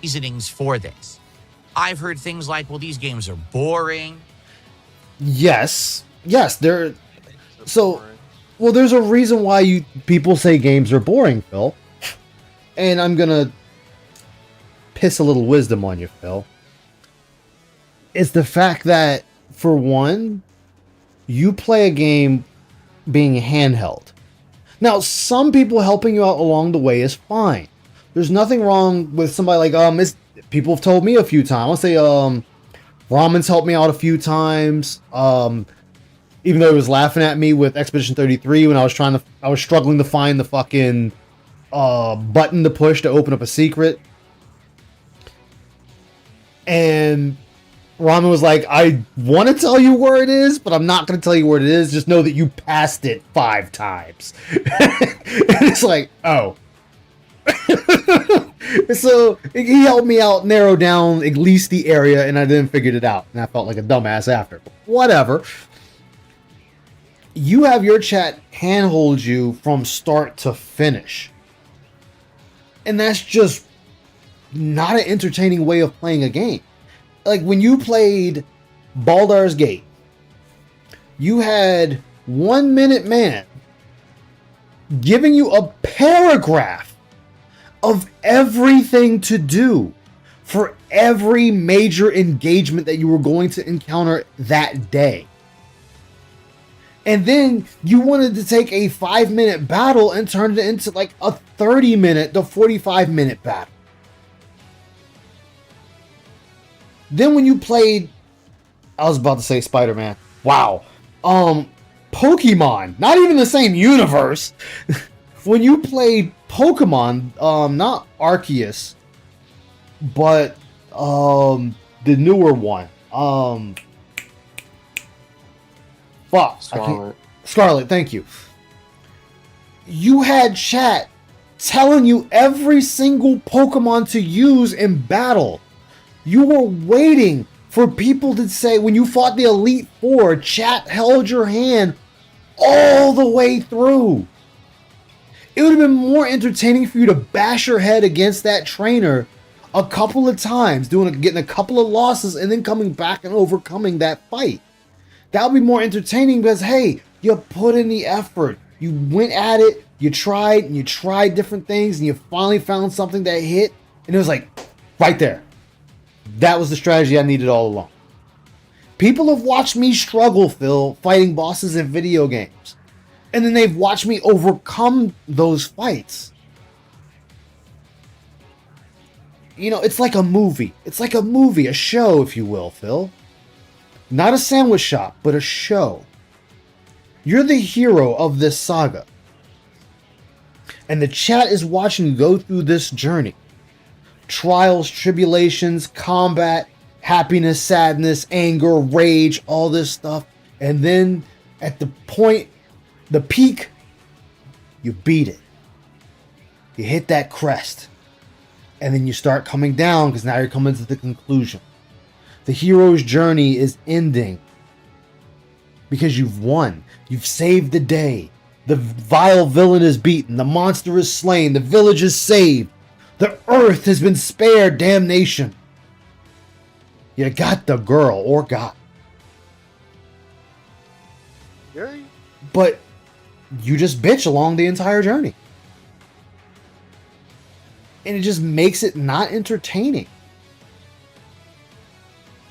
Reasonings for this. I've heard things like, well, these games are boring. Yes, they're... So, well, there's a reason why people say games are boring, Phil. And I'm gonna piss a little wisdom on you, Phil. It's the fact that, for one, you play a game being handheld. Now, some people helping you out along the way is fine. There's nothing wrong with somebody like, people have told me a few times. I'll say, Ramon's helped me out a few times. Even though he was laughing at me with Expedition 33 when I was struggling to find the fucking button to push to open up a secret. And Ramen was like, I want to tell you where it is, but I'm not going to tell you where it is. Just know that you passed it 5 times. And it's like, oh. So he helped me out narrow down at least the area, and I then figured it out. And I felt like a dumbass after. Whatever. You have your chat handhold you from start to finish. And that's just not an entertaining way of playing a game. Like when you played Baldur's Gate, you had 1 Minute Man giving you a paragraph of everything to do for every major engagement that you were going to encounter that day. And then you wanted to take a 5-minute battle and turn it into like a 30-minute to 45-minute battle. Then when you played, I was about to say Spider-Man. Wow. Pokemon, not even the same universe. When you played Pokemon, not Arceus, but the newer one. Fuck. Scarlet. Scarlet, thank you. You had chat telling you every single Pokemon to use in battle. You were waiting for people to say, when you fought the Elite Four, chat held your hand all the way through. It would have been more entertaining for you to bash your head against that trainer a couple of times, getting a couple of losses, and then coming back and overcoming that fight. That would be more entertaining because, hey, you put in the effort. You went at it, you tried, and you tried different things, and you finally found something that hit, and it was like, right there. That was the strategy I needed all along. People have watched me struggle, Phil, fighting bosses in video games. And then they've watched me overcome those fights. You know, it's like a movie. It's like a movie, a show, if you will, Phil. Not a sandwich shop, but a show. You're the hero of this saga. And the chat is watching you go through this journey. Trials, tribulations, combat, happiness, sadness, anger, rage, all this stuff. And then at the point, the peak, you beat it. You hit that crest. And then you start coming down because now you're coming to the conclusion. The hero's journey is ending because you've won. You've saved the day. The vile villain is beaten. The monster is slain. The village is saved. The earth has been spared damnation. You got the girl or guy. Yeah. But you just bitch along the entire journey. And it just makes it not entertaining.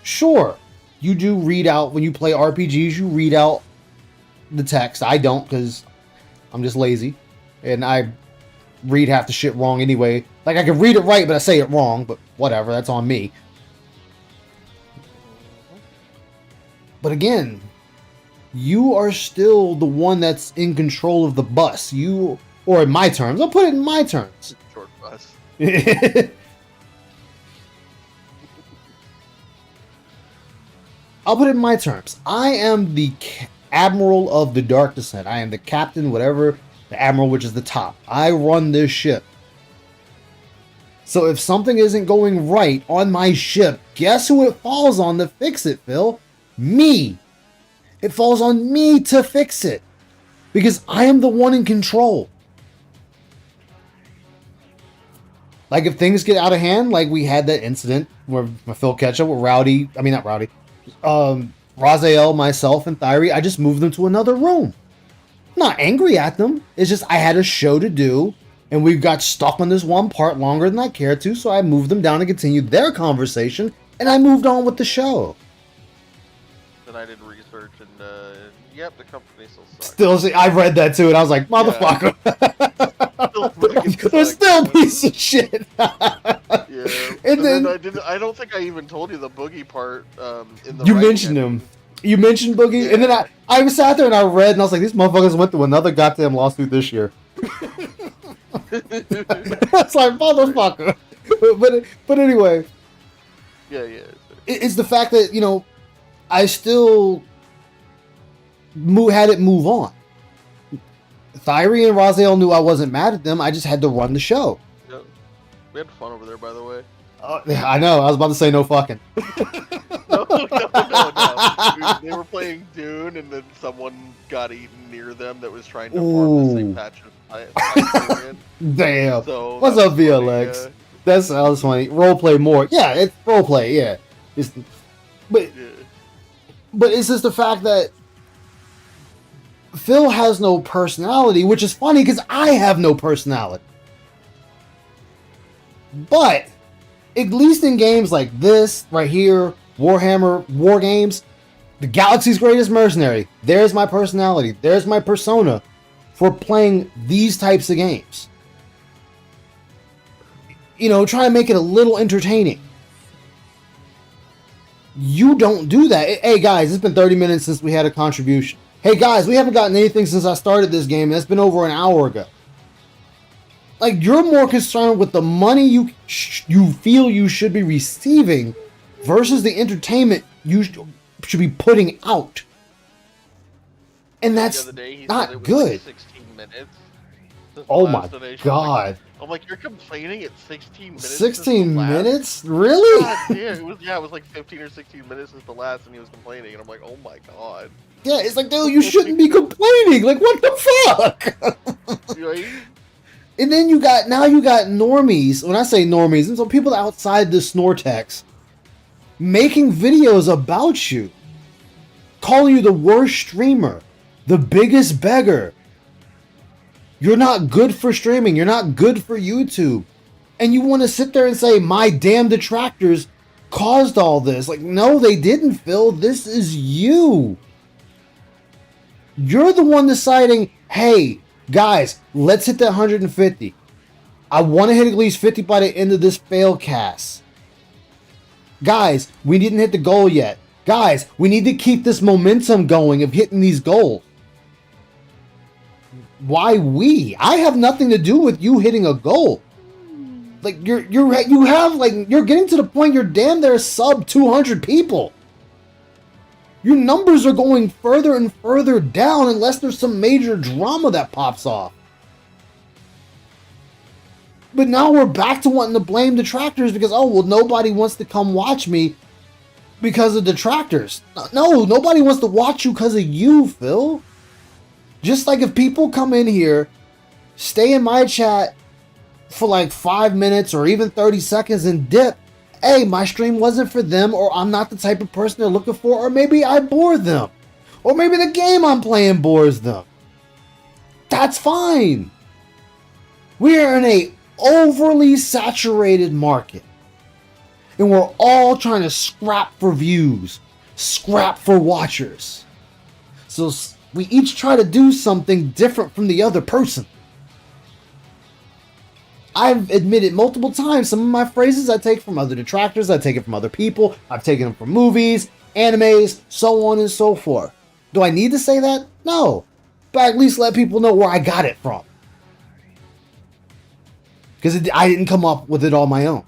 Sure, you do read out, when you play RPGs, you read out the text. I don't, because I'm just lazy. And I read half the shit wrong anyway. Like, I can read it right, but I say it wrong. But whatever, that's on me. But again, you are still the one that's in control of the bus. You, or in my terms, I'll put it in my terms. Short bus. I'll put it in my terms. I am the admiral of the Dark Descent. I am the captain, whatever, the admiral, which is the top. I run this ship. So if something isn't going right on my ship, guess who it falls on to fix it, Phil? Me. It falls on me to fix it. Because I am the one in control. Like if things get out of hand, like we had that incident where Phil Ketchup with Raziel, myself, and Thyri, I just moved them to another room. I'm not angry at them. It's just I had a show to do, and we got stuck on this one part longer than I cared to, so I moved them down and continued their conversation, and I moved on with the show. Then I did research, and yep, the company still sucks. Still, I read that too, and I was like, motherfucker. They're still a piece of shit. Yeah. And then I don't think I even told you the Boogie part. In the you mentioned him. You mentioned Boogie, yeah. and then I sat there and I read, and I was like, these motherfuckers went through another goddamn lawsuit this year. It's like, motherfucker. But anyway. Yeah. It's the fact that, you know, I still had it move on. Thyri and Raziel knew I wasn't mad at them. I just had to run the show. Yeah. We had fun over there, by the way. I know. I was about to say no fucking. No. They were playing Dune, and then someone got eaten near them that was trying to farm the same patch of Damn. So what's up, VLX? Funny, That sounds funny. Roleplay more. Yeah, it's roleplay. Yeah. But it's just the fact that Phil has no personality, which is funny because I have no personality. But at least in games like this, right here, Warhammer, War Games, the Galaxy's Greatest Mercenary, there's my personality. There's my persona for playing these types of games. You know, try and make it a little entertaining. You don't do that. Hey guys, it's been 30 minutes since we had a contribution. Hey guys, we haven't gotten anything since I started this game. That's been over an hour ago. Like, you're more concerned with the money you feel you should be receiving versus the entertainment you should be putting out. And that's the other day, he not said it was good. Like 16 minutes. since the Oh last my donation. god. I'm like, you're complaining at 16 minutes. 16 minutes? Really? God damn, it was like 15 or 16 minutes since the last, and he was complaining, and I'm like, oh my god. Yeah, it's like, dude, you shouldn't be complaining. Like, what the fuck? Right? And then you got normies. When I say normies, and so people outside the Snortex making videos about you, calling you the worst streamer, the biggest beggar. You're not good for streaming. You're not good for YouTube. And you want to sit there and say, my damn detractors caused all this. Like, no, they didn't, Phil. This is you. You're the one deciding, hey, guys, let's hit that 150. I want to hit at least 50 by the end of this fail cast. Guys, we didn't hit the goal yet. Guys, we need to keep this momentum going of hitting these goals. Why we? I have nothing to do with you hitting a goal. Like you're getting to the point you're damn near sub 200 people. Your numbers are going further and further down unless there's some major drama that pops off. But now we're back to wanting to blame detractors because, oh, well, nobody wants to come watch me because of detractors. No, nobody wants to watch you because of you, Phil. Just like if people come in here, stay in my chat for like 5 minutes or even 30 seconds and dip, hey, my stream wasn't for them, or I'm not the type of person they're looking for, or maybe I bore them. Or maybe the game I'm playing bores them. That's fine. We are in a overly saturated market. And we're all trying to scrap for views, scrap for watchers. So we each try to do something different from the other person. I've admitted multiple times some of my phrases I take from other detractors, I take it from other people, I've taken them from movies, animes, so on and so forth. Do I need to say that? No. But at least let people know where I got it from. Because I didn't come up with it on my own.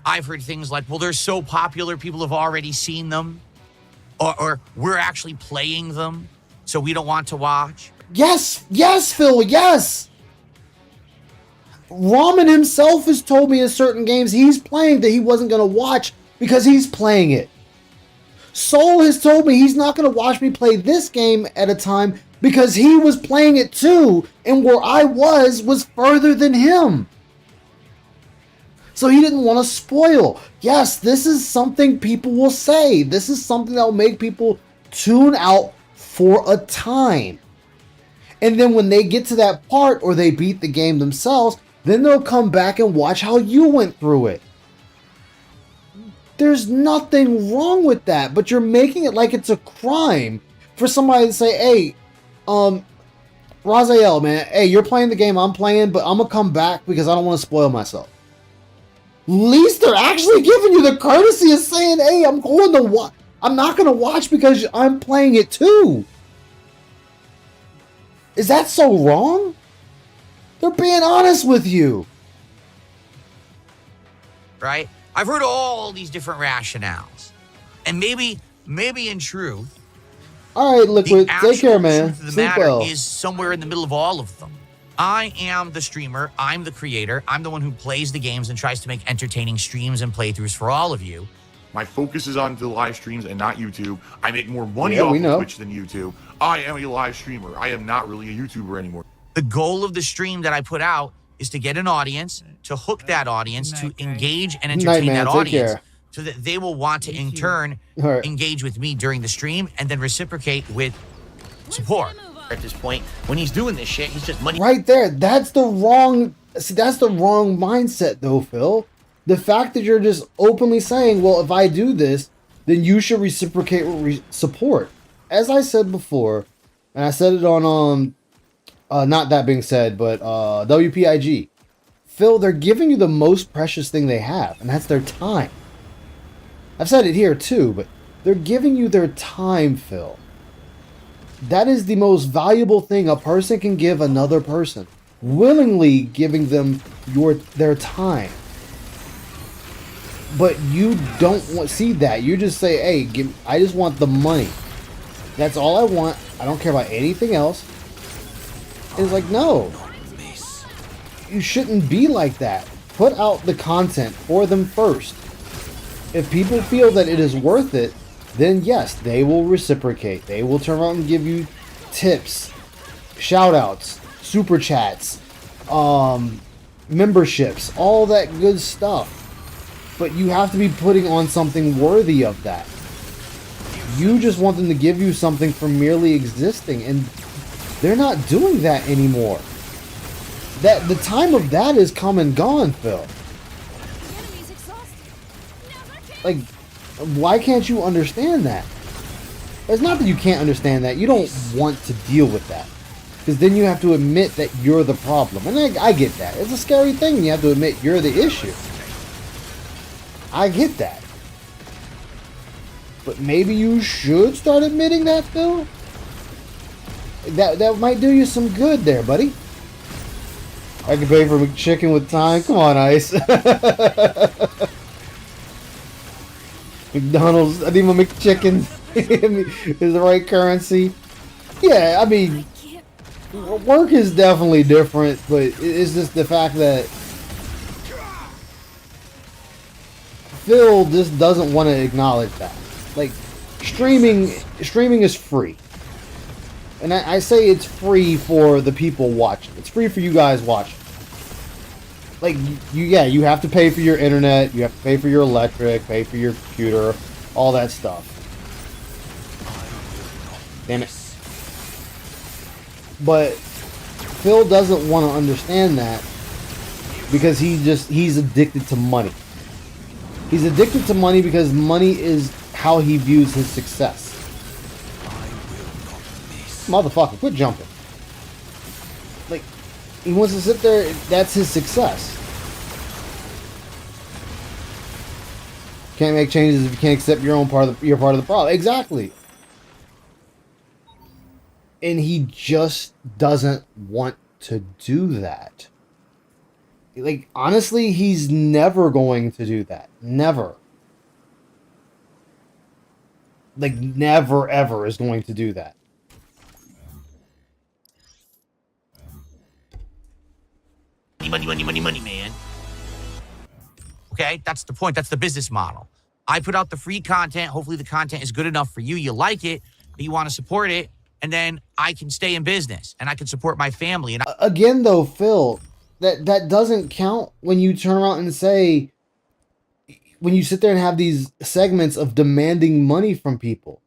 I've heard things like, well, they're so popular, people have already seen them. Or we're actually playing them, so we don't want to watch. Yes, Phil, yes. Ramen himself has told me in certain games he's playing that he wasn't going to watch because he's playing it. Soul has told me he's not going to watch me play this game at a time because he was playing it too, and where I was further than him. So he didn't want to spoil. Yes, this is something people will say. This is something that will make people tune out for a time. And then when they get to that part or they beat the game themselves, then they'll come back and watch how you went through it. There's nothing wrong with that, but you're making it like it's a crime for somebody to say, hey, Raziel, man, hey, you're playing the game I'm playing, but I'm going to come back because I don't want to spoil myself. At least they're actually giving you the courtesy of saying, hey, I'm not going to watch because I'm playing it too. Is that so wrong? They're being honest with you. Right? I've heard all these different rationales. And maybe in truth, all right, Liquid, take care, man. The truth of the Sleep matter well. is somewhere in the middle of all of them. I am the streamer. I'm the creator. I'm the one who plays the games and tries to make entertaining streams and playthroughs for all of you. My focus is on the live streams and not YouTube. I make more money Yeah, off we of know. Twitch than YouTube. I am a live streamer. I am not really a YouTuber anymore. The goal of the stream that I put out is to get an audience, to hook that audience, to engage and entertain man. that Take audience, care. so that they will want to, in turn, All right. engage with me during the stream and then reciprocate with support. At this point, when he's doing this shit, he's just money. Right there. That's the wrong mindset, though, Phil. The fact that you're just openly saying, well, if I do this, then you should reciprocate with support. As I said before, and I said it on, not that being said, but WPIG. Phil, they're giving you the most precious thing they have, and that's their time. I've said it here too, but they're giving you their time, Phil. That is the most valuable thing a person can give another person. Willingly giving them their time. But you don't see that. You just say, hey, I just want the money. That's all I want. I don't care about anything else. It's like, no. You shouldn't be like that. Put out the content for them first. If people feel that it is worth it, then yes, they will reciprocate. They will turn around and give you tips, shout-outs, super chats, memberships, all that good stuff. But you have to be putting on something worthy of that. You just want them to give you something for merely existing, and they're not doing that anymore. That the time of that is come and gone, Phil. Like, why can't you understand that? It's not that you can't understand that. You don't want to deal with that. Because then you have to admit that you're the problem. And I get that. It's a scary thing. You have to admit you're the issue. I get that. But maybe you should start admitting that, Phil? That might do you some good there, buddy. I can pay for McChicken with time. Come on, Ice. McDonald's. I need my McChicken. Is the right currency. Yeah, I mean, work is definitely different, but it's just the fact that Phil just doesn't want to acknowledge that. Like, streaming is free. And I say it's free for the people watching. It's free for you guys watching. Like, you have to pay for your internet, you have to pay for your electric, pay for your computer, all that stuff. Damn it. But Phil doesn't want to understand that because he's addicted to money. He's addicted to money because money is how he views his success. Motherfucker, quit jumping. Like, he wants to sit there, that's his success. Can't make changes if you can't accept your part of the problem. Exactly. And he just doesn't want to do that. Like, honestly, he's never going to do that. Never. Like, never ever is going to do that. Money, man. Okay, that's the point. That's the business model. I put out the free content. Hopefully the content is good enough for you. You like it, but you want to support it. And then I can stay in business and I can support my family. And again, though, Phil, that doesn't count when you turn around and say, when you sit there and have these segments of demanding money from people.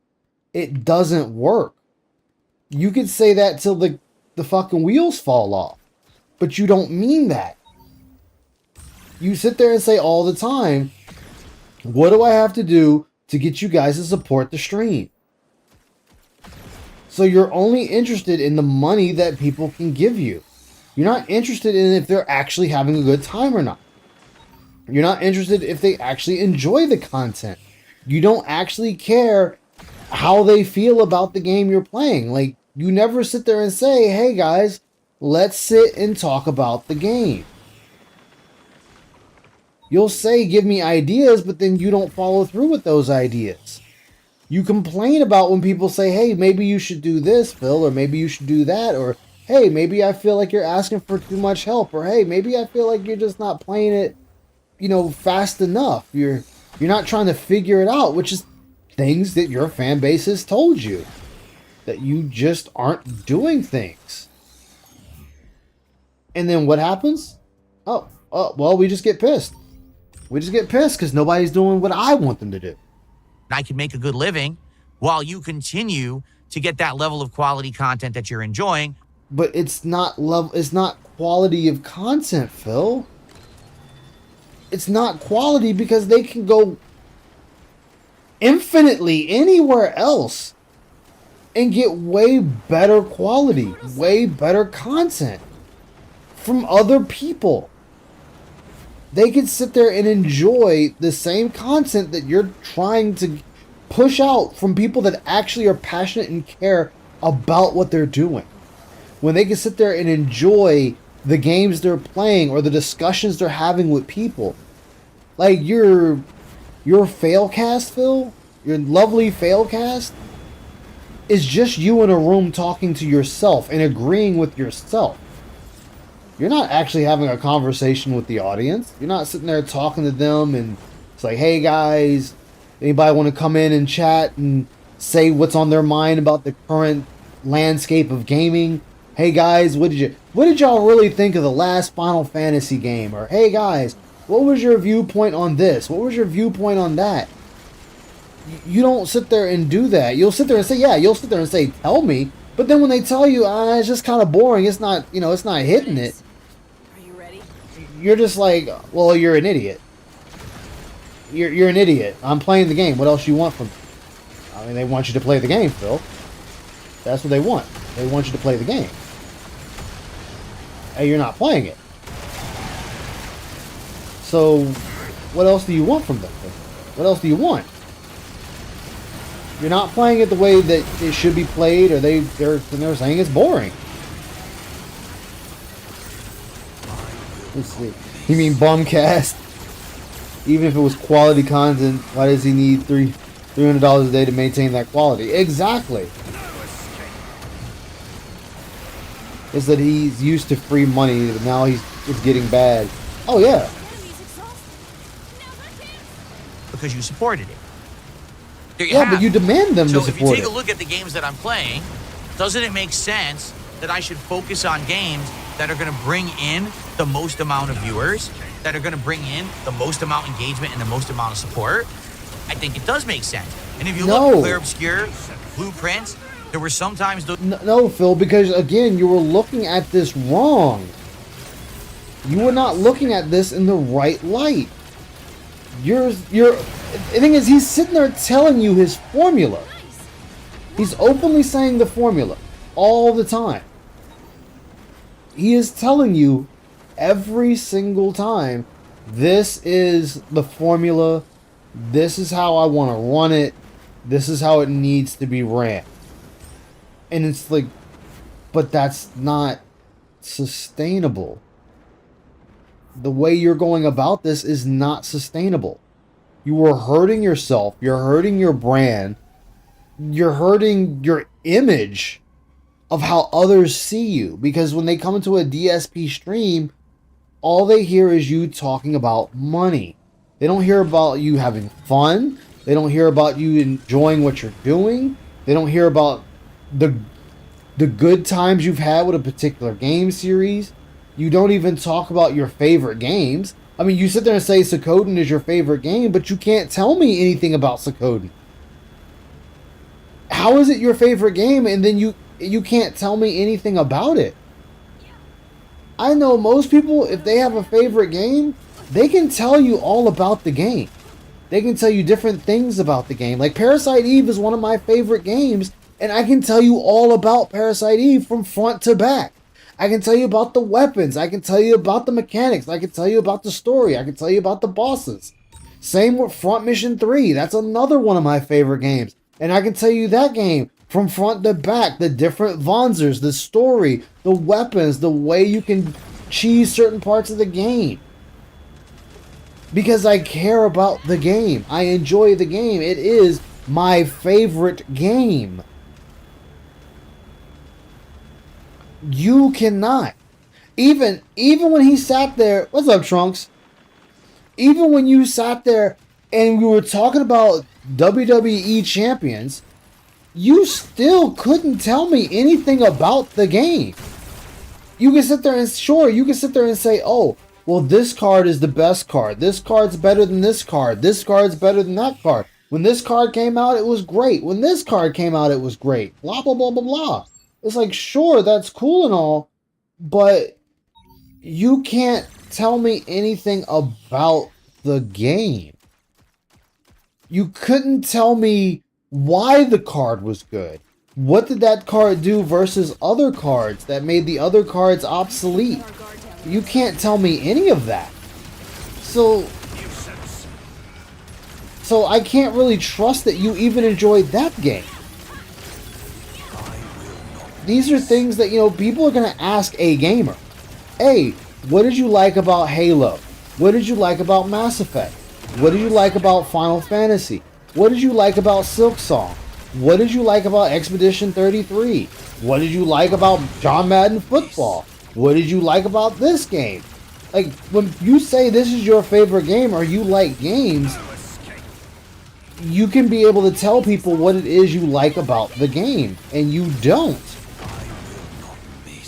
It doesn't work. You could say that till the fucking wheels fall off. But you don't mean that. You sit there and say all the time, what do I have to do to get you guys to support the stream? So you're only interested in the money that people can give you. You're not interested in if they're actually having a good time or not. You're not interested if they actually enjoy the content. You don't actually care how they feel about the game you're playing. Like, you never sit there and say, hey guys, let's sit and talk about the game. You'll say, give me ideas, but then you don't follow through with those ideas. You complain about when people say, hey, maybe you should do this, Phil, or maybe you should do that, or hey, maybe I feel like you're asking for too much help, or hey, maybe I feel like you're just not playing it, fast enough. You're not trying to figure it out, which is things that your fan base has told you. That you just aren't doing things. And then what happens? Oh, well, we just get pissed. We just get pissed because nobody's doing what I want them to do. I can make a good living while you continue to get that level of quality content that you're enjoying. But it's not quality of content, Phil. It's not quality because they can go infinitely anywhere else and get way better quality, way better content from other people. They can sit there and enjoy the same content that you're trying to push out from people that actually are passionate and care about what they're doing. When they can sit there and enjoy the games they're playing or the discussions they're having with people, Like your failcast, Phil, your lovely failcast, is just you in a room talking to yourself and agreeing with yourself. You're not actually having a conversation with the audience. You're not sitting there talking to them and it's like, hey guys, anybody want to come in and chat and say what's on their mind about the current landscape of gaming? Hey guys, what did y'all really think of the last Final Fantasy game? Or hey guys, what was your viewpoint on this? What was your viewpoint on that? You don't sit there and do that. You'll sit there and say, yeah, you'll sit there and say, tell me. But then when they tell you, it's just kind of boring. It's not, it's not hitting it. Are you ready? You're just like, well, you're an idiot. You're an idiot. I'm playing the game. What else you want from me? I mean, they want you to play the game, Phil. That's what they want. They want you to play the game. And you're not playing it. So, what else do you want from them? What else do you want? You're not playing it the way that it should be played, or they're saying it's boring. Let's see. You mean bumcast? Even if it was quality content, why does he need $300 a day to maintain that quality? Exactly. Is that he's used to free money, but now it's getting bad. Oh yeah. Because you supported it. Yeah, but you demand them to support it. So if you take a look at the games that I'm playing, doesn't it make sense that I should focus on games that are going to bring in the most amount of viewers, that are going to bring in the most amount of engagement and the most amount of support? I think it does make sense. And if you look at Clear Obscure, Blueprints, there were sometimes those... No, Phil, because again, you were looking at this wrong. You were not looking at this in the right light. The thing is, he's sitting there telling you his formula. He's openly saying the formula all the time. He is telling you every single time, this is the formula, this is how I want to run it, this is how it needs to be ran. And it's like, but that's not sustainable. The way you're going about this is not sustainable. You are hurting yourself, you're hurting your brand, you're hurting your image of how others see you. Because when they come into a DSP stream, all they hear is you talking about money. They don't hear about you having fun. They don't hear about you enjoying what you're doing. They don't hear about the good times you've had with a particular game series. You don't even talk about your favorite games. I mean, you sit there and say Suikoden is your favorite game, but you can't tell me anything about Suikoden. How is it your favorite game and then you can't tell me anything about it? I know most people, if they have a favorite game, they can tell you all about the game. They can tell you different things about the game. Like Parasite Eve is one of my favorite games, and I can tell you all about Parasite Eve from front to back. I can tell you about the weapons. I can tell you about the mechanics. I can tell you about the story. I can tell you about the bosses. Same with Front Mission 3. That's another one of my favorite games. And I can tell you that game from front to back. The different Vonzers, the story, the weapons, the way you can cheese certain parts of the game. Because I care about the game. I enjoy the game. It is my favorite game. You cannot. Even when he sat there, what's up, Trunks? Even when you sat there and we were talking about WWE champions, you still couldn't tell me anything about the game. You can sit there and you can sit there and say, oh, well, this card is the best card. This card's better than this card. This card's better than that card. When this card came out, it was great. When this card came out, it was great. Blah, blah, blah, blah, blah. It's like, sure, that's cool and all, but you can't tell me anything about the game. You couldn't tell me why the card was good. What did that card do versus other cards that made the other cards obsolete? You can't tell me any of that. So I can't really trust that you even enjoyed that game. These are things that, people are going to ask a gamer. Hey, what did you like about Halo? What did you like about Mass Effect? What did you like about Final Fantasy? What did you like about Silksong? What did you like about Expedition 33? What did you like about John Madden Football? What did you like about this game? Like, when you say this is your favorite game or you like games, you can be able to tell people what it is you like about the game, and you don't.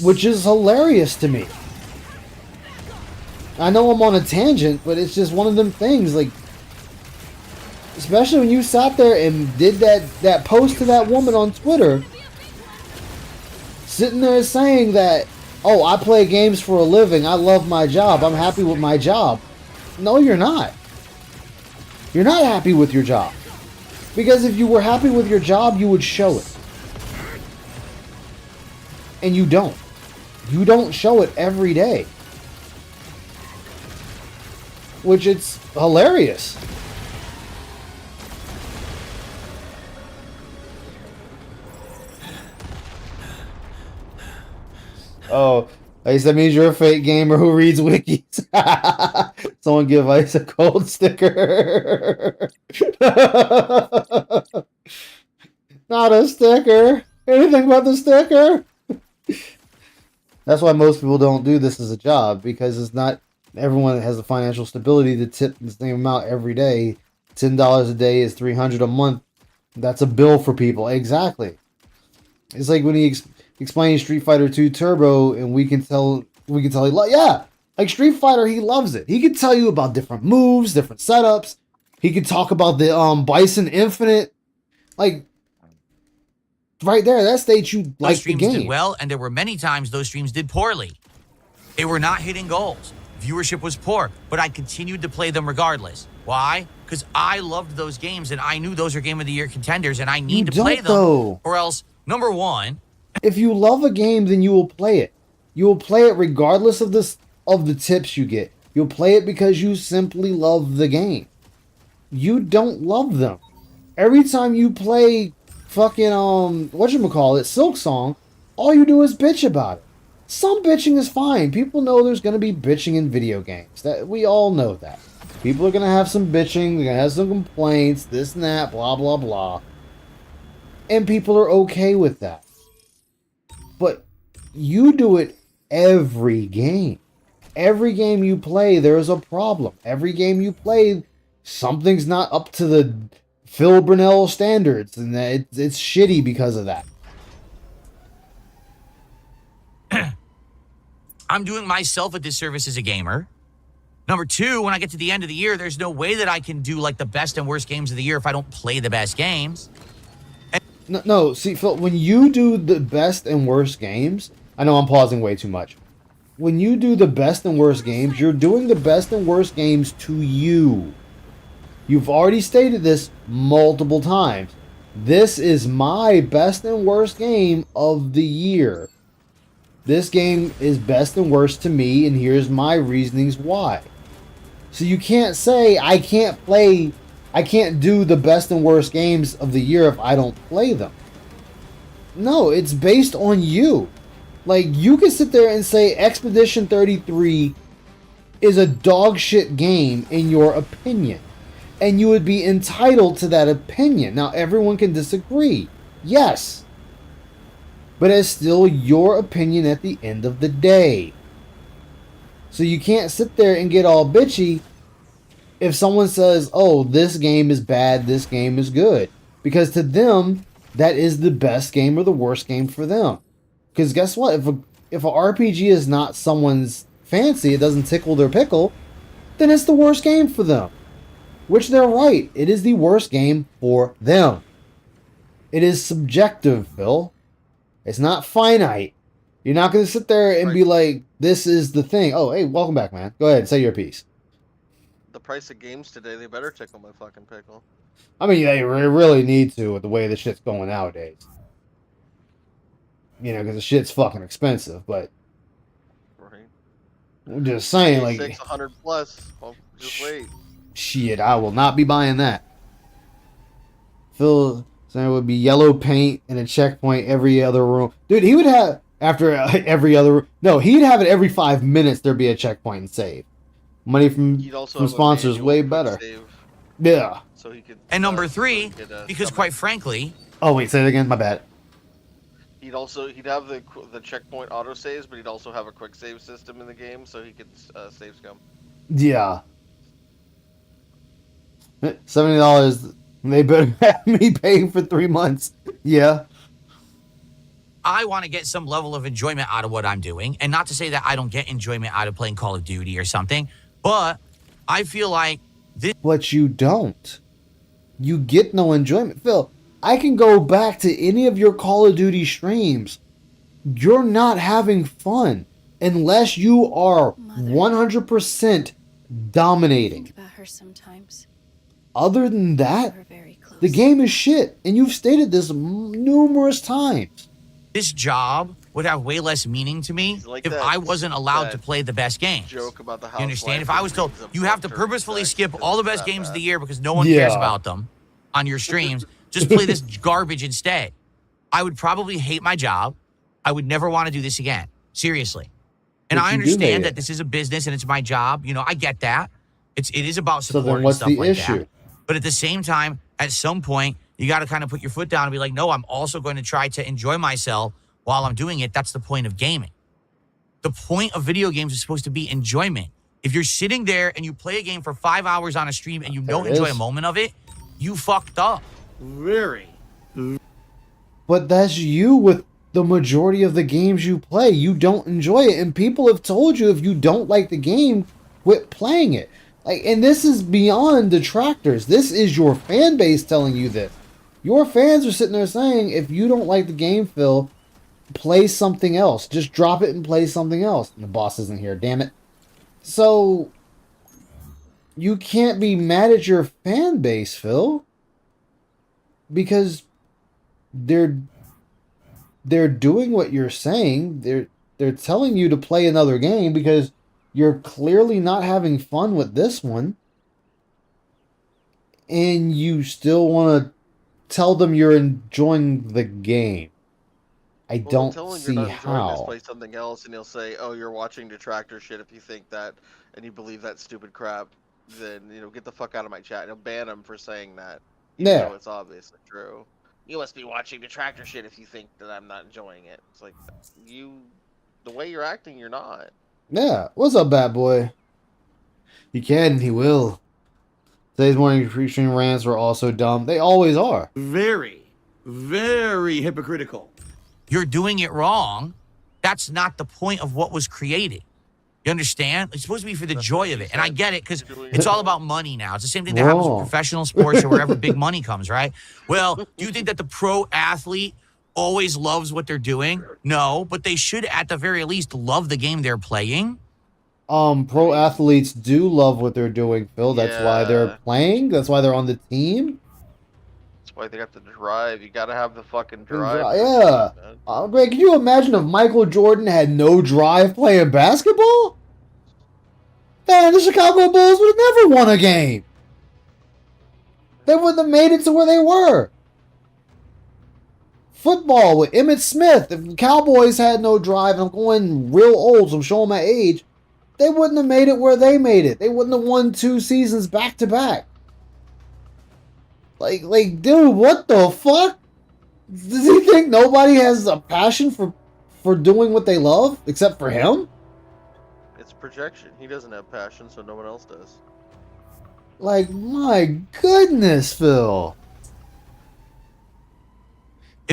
Which is hilarious to me. I know I'm on a tangent, but it's just one of them things, like, especially when you sat there and did that post to that woman on Twitter, sitting there saying that, oh, I play games for a living, I love my job, I'm happy with my job. No, you're not. You're not happy with your job. Because if you were happy with your job, you would show it. And you don't. You don't show it every day. Which it's hilarious. Oh, Ice, that means you're a fake gamer who reads wikis. Someone give Ice a cold sticker. Not a sticker. Anything but the sticker. That's why most people don't do this as a job, because it's not everyone that has the financial stability to tip the same amount every day. $10 a day is $300 a month. That's a bill for people. Exactly. It's like when he explaining Street Fighter 2 Turbo, and we can tell yeah, like Street Fighter, he loves it. He can tell you about different moves, different setups. He can talk about the Bison Infinite, like right there. That states you like the game. Those streams did well, and there were many times those streams did poorly. They were not hitting goals. Viewership was poor, but I continued to play them regardless. Why? Because I loved those games, and I knew those are Game of the Year contenders, and I need to play them, or else, number one, if you love a game, then you will play it. You will play it regardless of the tips you get. You'll play it because you simply love the game. You don't love them. Every time you play fucking whatchamacallit, Silksong, all you do is bitch about it. Some bitching is fine. People know there's gonna be bitching in video games. That we all know that. People are gonna have some bitching, they're gonna have some complaints, this and that, blah blah blah. And people are okay with that. But you do it every game. Every game you play, there's a problem. Every game you play, something's not up to the Phil Brunel standards, and it's shitty because of that. I'm doing myself a disservice as a gamer. Number two, when I get to the end of the year, there's no way that I can do like the best and worst games of the year if I don't play the best games. No, see, Phil, when you do the best and worst games, I know I'm pausing way too much. When you do the best and worst games, you're doing the best and worst games to you. You've already stated this multiple times. This is my best and worst game of the year. This game is best and worst to me, and here's my reasonings why. So you can't say I can't do the best and worst games of the year if I don't play them. No, it's based on you. Like, you can sit there and say Expedition 33 is a dog shit game in your opinion. And you would be entitled to that opinion. Now, everyone can disagree. Yes. But it's still your opinion at the end of the day. So you can't sit there and get all bitchy if someone says, oh, this game is bad, this game is good. Because to them, that is the best game or the worst game for them. Because guess what? If a RPG is not someone's fancy, it doesn't tickle their pickle, then it's the worst game for them. Which they're right. It is the worst game for them. It is subjective, Phil. It's not finite. You're not going to sit there and be like, this is the thing. Oh, hey, welcome back, man. Go ahead, say your piece. The price of games today, they better tickle my fucking pickle. I mean, they really need to with the way the shit's going nowadays. You know, because the shit's fucking expensive, but... Right. I'm just saying, like... 600 plus. Well, just wait. Shit, I will not be buying that. Phil saying it would be yellow paint and a checkpoint every other room. Dude, he would have... After every other... No, he'd have it every 5 minutes there'd be a checkpoint and save. Money from sponsors way better. Save. Yeah. So he could. And number so three, he could, because summon. quite frankly, Oh wait, say it again. My bad. He'd have the checkpoint autosaves, but he'd also have a quick save system in the game, so he could save scum. Yeah. $70. They better have me paying for 3 months. Yeah. I want to get some level of enjoyment out of what I'm doing. And not to say that I don't get enjoyment out of playing Call of Duty or something, but I feel like this. But you don't. You get no enjoyment. Phil, I can go back to any of your Call of Duty streams. You're not having fun unless you are 100% dominating. Think about her sometimes. Other than that, We're very close. the game is shit. And you've stated this numerous times. This job would have way less meaning to me Like if that- I wasn't allowed that to play the best games. Joke about the house. You understand? If I was told you have to purposefully skip all the best games of the year because no one Yeah. cares about them on your streams, just play this garbage instead, I would probably hate my job. I would never want to do this again. Seriously. And But I you do hate understand it. that this is a business and it's my job. You know, I get that. It is about So support then and what's stuff the like issue? that. But at the same time, at some point, you got to kind of put your foot down and be like, no, I'm also going to try to enjoy myself while I'm doing it. That's the point of gaming. The point of video games is supposed to be enjoyment. If you're sitting there and you play a game for 5 hours on a stream and you don't enjoy a moment of it, you fucked up. Very. But that's you with the majority of the games you play. You don't enjoy it. And people have told you if you don't like the game, quit playing it. And this is beyond detractors. This is your fan base telling you this. Your fans are sitting there saying, if you don't like the game, Phil, play something else. Just drop it and play something else. And the boss isn't here, damn it. So, you can't be mad at your fan base, Phil. Because they're doing what you're saying. They're telling you to play another game because you're clearly not having fun with this one. And you still want to tell them you're enjoying the game. I don't tell him see you're not enjoying this, how. play something else, and he'll say, "Oh, you're watching detractor shit." If you think that, and you believe that stupid crap, then get the fuck out of my chat. And he'll ban him for saying that. Yeah. So it's obviously true. You must be watching detractor shit if you think that I'm not enjoying it. It's like the way you're acting, you're not. Yeah. What's up, bad boy? He can, he will. Today's morning pre-stream rants were also dumb. They always are. Very, very hypocritical. You're doing it wrong. That's not the point of what was created. You understand? It's supposed to be for the joy of it. And I get it because it's all about money now. It's the same thing that happens with professional sports or wherever big money comes, right? Well, do you think that the pro athlete always loves what they're doing? No, but they should at the very least love the game they're playing. Pro athletes do love what they're doing, Phil. That's why they're playing. That's why they're on the team. That's why they got the drive. You gotta have the fucking drive. Yeah. Greg, can you imagine if Michael Jordan had no drive playing basketball? Man, the Chicago Bulls would have never won a game. They wouldn't have made it to where they were. Football with Emmitt Smith. If the Cowboys had no drive, and I'm going real old, so I'm showing my age, they wouldn't have made it where they made it. They wouldn't have won 2 seasons back to back. Like, dude, what the fuck? Does he think nobody has a passion for doing what they love except for him? It's projection. He doesn't have passion, so no one else does. Like, my goodness, Phil.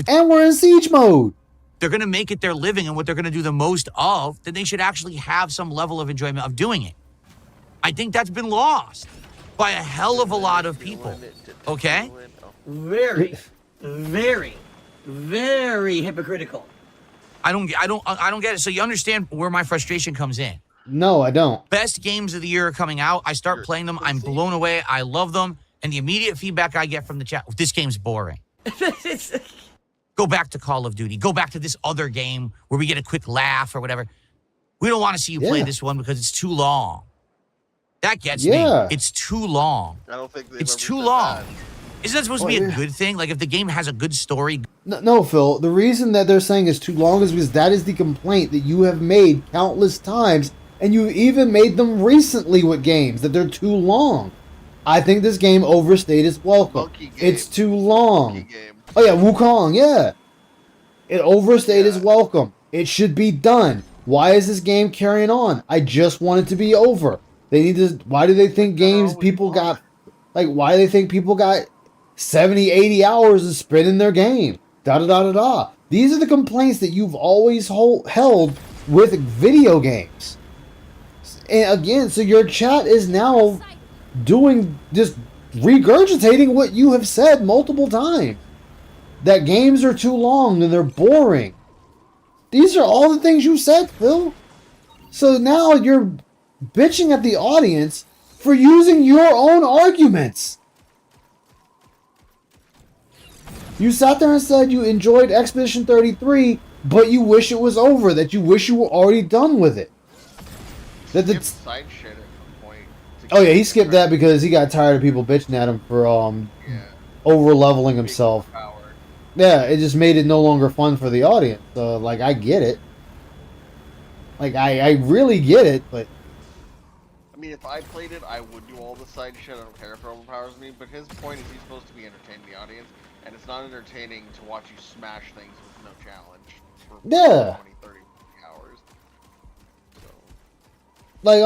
And we're in siege mode. They're going to make it their living and what they're going to do the most of, then they should actually have some level of enjoyment of doing it. I think that's been lost by a hell of a lot of people. Okay? Very, very, very hypocritical. I don't get it. So you understand where my frustration comes in. No, I don't. Best games of the year are coming out. I start playing them. I'm blown away. I love them. And the immediate feedback I get from the chat, this game's boring. Go back to Call of Duty. Go back to this other game where we get a quick laugh or whatever. We don't want to see you play this one because it's too long. That gets me. It's too long. I don't think it's too long. Isn't that supposed to be a good thing? Like if the game has a good story. No, Phil. The reason that they're saying it's too long is because that is the complaint that you have made countless times, and you even made them recently with games that they're too long. I think this game overstayed its welcome. Monkey game. It's too Monkey long. game. Oh yeah, Wukong, yeah. It overstayed its Yeah. welcome. It should be done. Why is this game carrying on? I just want it to be over. They need to. Why do they think games people got? Like, why do they think people got 70, 80 hours to spend in their game? Da da da da da. These are the complaints that you've always held with video games. And again, so your chat is now doing just regurgitating what you have said multiple times. That games are too long and they're boring. These are all the things you said, Phil. So now you're bitching at the audience for using your own arguments. You sat there and said you enjoyed Expedition 33, but you wish it was over, that you wish you were already done with it. That the Side shit at some point. Oh yeah, he skipped that because he got tired of people bitching at him for over leveling himself. Yeah, it just made it no longer fun for the audience. So like, I get it. Like I really get it, but I mean, if I played it, I would do all the side shit. I don't care if it overpowers me. But his point is he's supposed to be entertaining the audience, and it's not entertaining to watch you smash things with no challenge for 20, 30 hours. So. like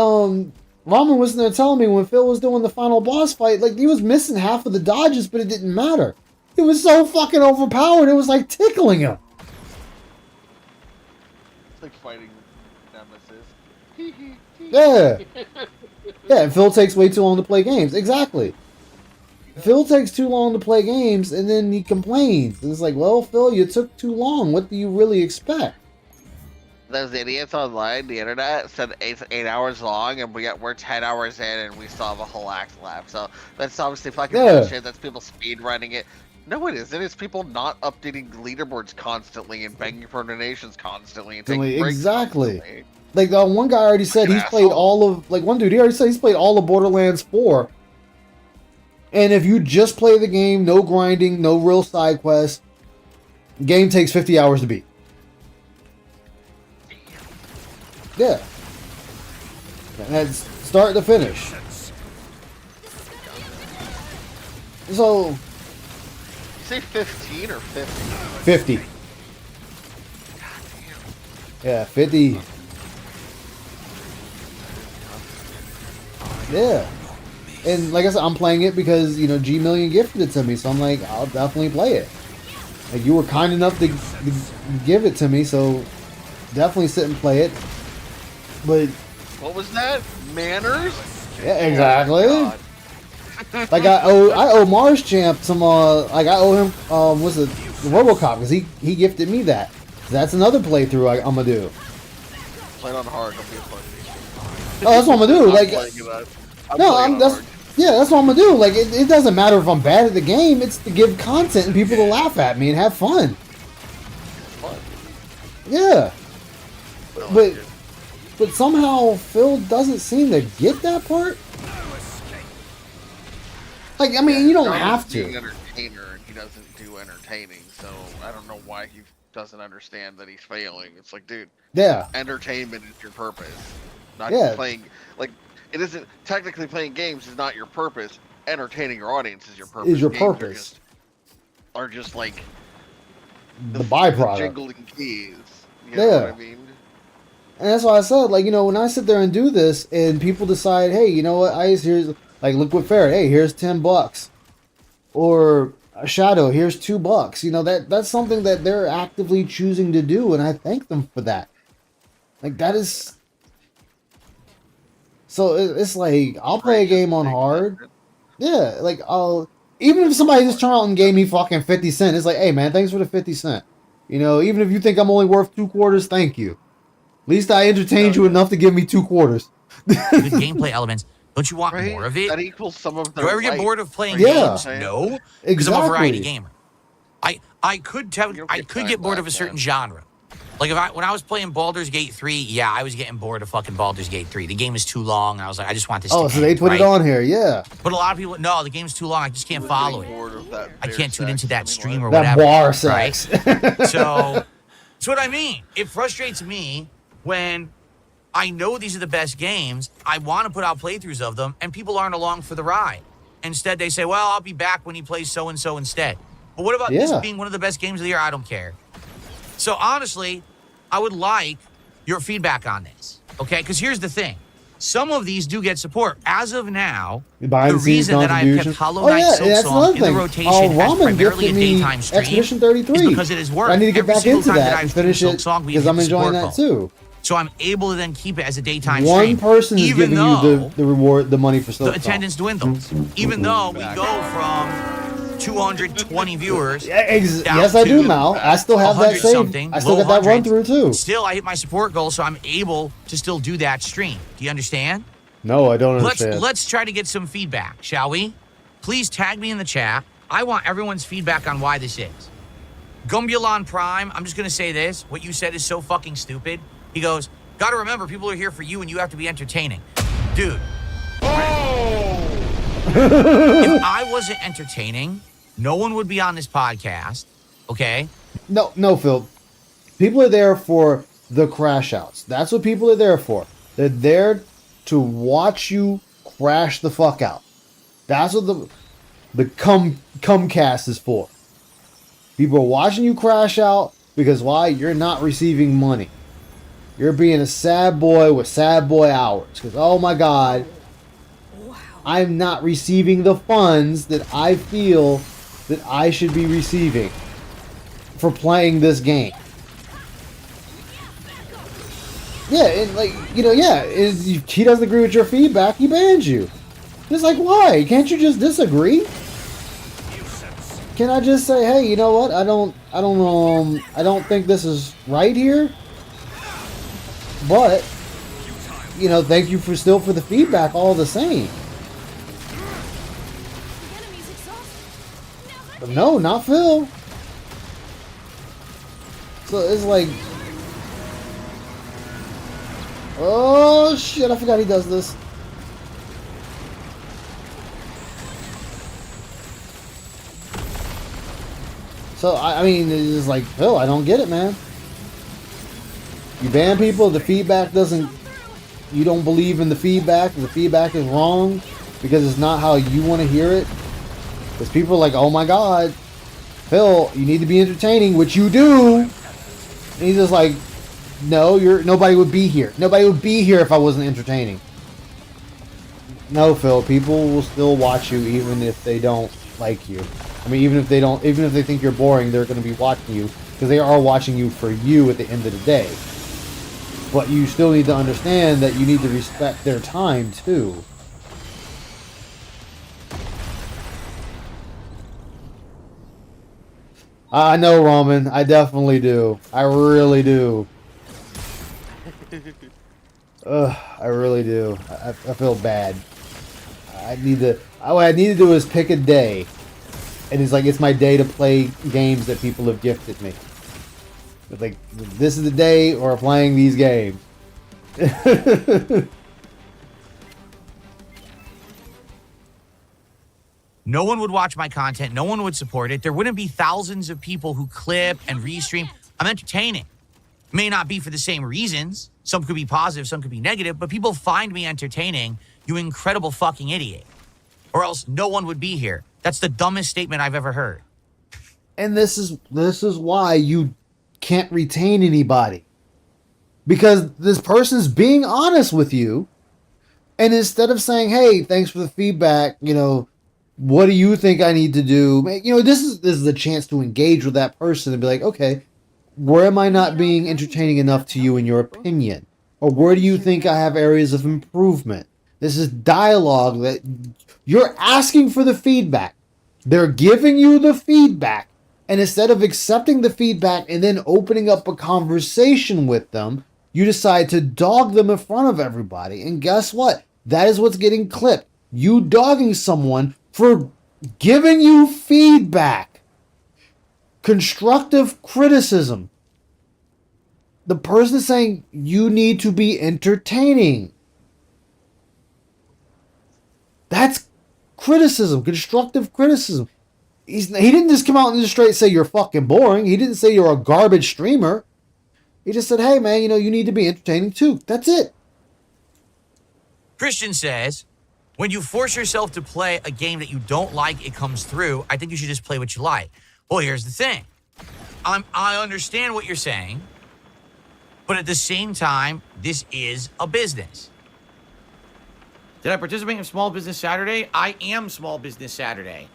Ramen was there telling me when Phil was doing the final boss fight, like he was missing half of the dodges, but it didn't matter. It was so fucking overpowered. It was like tickling him. It's like fighting Nemesis. Yeah. Yeah, and Phil takes way too long to play games. Exactly. Phil takes too long to play games, and then he complains. And it's like, well, Phil, you took too long. What do you really expect? Those idiots online, the internet, said 8 hours long, and we're 10 hours in, and we still have a whole act left. So that's obviously fucking bullshit. That's people speed running it. No, it isn't. It's people not updating leaderboards constantly and begging for donations constantly and taking breaks Exactly. constantly. Like one guy already said he's played all of, like one dude, he already said he's played all of Borderlands 4. And if you just play the game, no grinding, no real side quests, game takes 50 hours to beat. Yeah. And that's start to finish. So. You say 15 or 50? 50. Yeah, 50. Yeah. And like I said, I'm playing it because, you know, G Million gifted it to me, so I'm like, I'll definitely play it. Like, you were kind enough to give it to me, so definitely sit and play it. But what was that? Manners? Yeah, exactly. Oh, like I owe Mars Champ some like I owe him what's it, the RoboCop, because he gifted me that. That's another playthrough I'm gonna do. Play it on hard. Don't be funny. Oh, that's what I'm gonna do. Like, that's what I'm gonna do. Like, it doesn't matter if I'm bad at the game. It's to give content and people to laugh at me and have fun. Yeah. But somehow Phil doesn't seem to get that part. Like, I mean, you don't have to. He's an entertainer and he doesn't do entertaining, so I don't know why he doesn't understand that he's failing. It's like, dude, yeah, entertainment is your purpose, not playing. Like, it isn't technically playing games is not your purpose. Entertaining your audience is your purpose. Is your games purpose. Are just like the byproduct. The jingling keys. You know what I mean? And that's why I said, like, you know, when I sit there and do this, and people decide, hey, you know what, Ice, here's like Liquid Ferret, hey, here's $10, or Shadow, here's $2. You know, that's something that they're actively choosing to do, and I thank them for that. Like, that is. So it's like, I'll play a game on hard. Yeah, like, even if somebody just turned out and gave me fucking 50 cents, it's like, hey man, thanks for the 50 cents. You know, even if you think I'm only worth 2 quarters, thank you. At least I entertained you enough to give me 2 quarters. Good gameplay elements. Don't you want more of it? That equals some of the. Do I ever get bored of playing games? No, because I'm a variety gamer. I could get bored of a certain genre. Like when I was playing Baldur's Gate 3, yeah, I was getting bored of fucking Baldur's Gate 3. The game is too long. I was like, I just want this. Oh, so they put it on here, yeah. But a lot of people, no, the game's too long. I just can't follow it. I can't tune into that stream or that whatever. Bar sex. Right? So that's what I mean. It frustrates me when I know these are the best games. I want to put out playthroughs of them, and people aren't along for the ride. Instead, they say, well, I'll be back when he plays so-and-so instead. But what about this being one of the best games of the year? I don't care. So honestly, I would like your feedback on this, okay? Because here's the thing. Some of these do get support. As of now, the reason that I've kept Hollow Knight Silksong in the rotation as primarily a daytime stream Expedition 33. is because it has worked. I need to get Every back single into time that I've and finish streamed it Silksong, we've because hit I'm the enjoying support that goal. too. So I'm able to then keep it as a daytime One stream. person is even giving though you the reward, the money for Silksong. the attendance dwindles. Even though we go from 220 viewers. Yes, I do, Mal. I still have that saved. I still got that run through too. Still, I hit my support goal, so I'm able to still do that stream. Do you understand? No, I don't understand. Let's try to get some feedback, shall we? Please tag me in the chat. I want everyone's feedback on why this is. Gumbulon Prime, I'm just going to say this. What you said is so fucking stupid. He goes, gotta remember, people are here for you and you have to be entertaining. Dude. If I wasn't entertaining, no one would be on this podcast, okay? No, Phil. People are there for the crash outs. That's what people are there for. They're there to watch you crash the fuck out. That's what the cumcast is for. People are watching you crash out because why? You're not receiving money. You're being a sad boy with sad boy hours. Because, oh my God, I'm not receiving the funds that I feel that I should be receiving for playing this game. Yeah, and like, you know, he doesn't agree with your feedback, he bans you. It's like, why? Can't you just disagree? Can I just say, hey, you know what? I don't think this is right here. But, you know, thank you for the feedback all the same. But no, not Phil. So it's like, oh shit, I forgot he does this. So, I mean, it's like, Phil, I don't get it, man. You ban people, the feedback doesn't, you don't believe in the feedback is wrong because it's not how you want to hear it. Because people are like, oh my God, Phil, you need to be entertaining, which you do. And he's just like, no, nobody would be here. Nobody would be here if I wasn't entertaining. No, Phil, people will still watch you even if they don't like you. I mean, even if they think you're boring, they're going to be watching you because they are watching you for you at the end of the day. But you still need to understand that you need to respect their time too. I know, Ramen. I definitely do. I really do. I really do. I feel bad. What I need to do is pick a day. And it's like, it's my day to play games that people have gifted me. It's like, this is the day we're playing these games. No one would watch my content. No one would support it. There wouldn't be thousands of people who clip and restream. I'm entertaining. May not be for the same reasons. Some could be positive, some could be negative, but people find me entertaining, you incredible fucking idiot. Or else no one would be here. That's the dumbest statement I've ever heard. And this is why you can't retain anybody. Because this person's being honest with you. And instead of saying, hey, thanks for the feedback, you know, what do you think I need to do? You know, this is a chance to engage with that person and be like, okay, where am I not being entertaining enough to you in your opinion? Or where do you think I have areas of improvement? This is dialogue that you're asking for the feedback. They're giving you the feedback. And instead of accepting the feedback and then opening up a conversation with them, you decide to dog them in front of everybody. And guess what? That is what's getting clipped. You dogging someone for giving you feedback. Constructive criticism. The person is saying you need to be entertaining. That's criticism, constructive criticism. He didn't just come out and just straight say you're fucking boring. He didn't say you're a garbage streamer. He just said, hey man, you know, you need to be entertaining too. That's it. Christian says, When you force yourself to play a game that you don't like, it comes through. I think you should just play what you like. Well, here's the thing. I understand what you're saying, but at the same time, this is a business. Did I participate in Small Business Saturday? I am Small Business Saturday.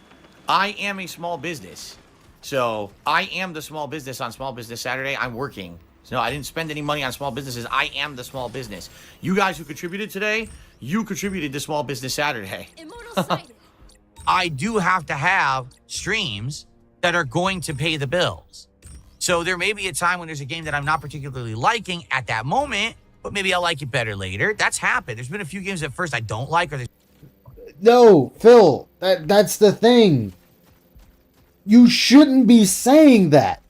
I am a small business. So I am the small business on Small Business Saturday. I'm working. So no, I didn't spend any money on small businesses. I am the small business. You guys who contributed today, you contributed to Small Business Saturday. I do have to have streams that are going to pay the bills. So there may be a time when there's a game that I'm not particularly liking at that moment, but maybe I'll like it better later. That's happened. There's been a few games at first I don't like. No, Phil, that's the thing. You shouldn't be saying that.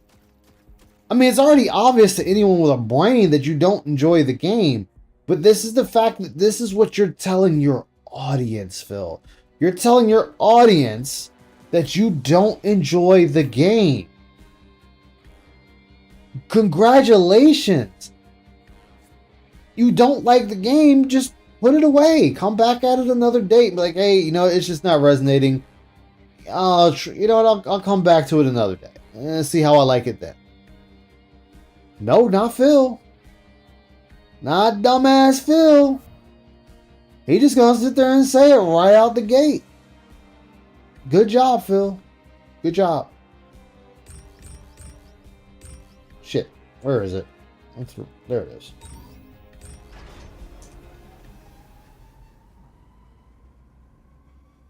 I mean, it's already obvious to anyone with a brain that you don't enjoy the game. But this is the fact that this is what you're telling your audience, Phil. You're telling your audience that you don't enjoy the game. Congratulations. You don't like the game, just put it away. Come back at it another date. Be like, hey, it's just not resonating. I'll come back to it another day and see how I like it then. No, not Phil. Not dumbass Phil. He just gonna sit there and say it right out the gate. Good job, Phil. Good job. Shit. Where is it? There it is.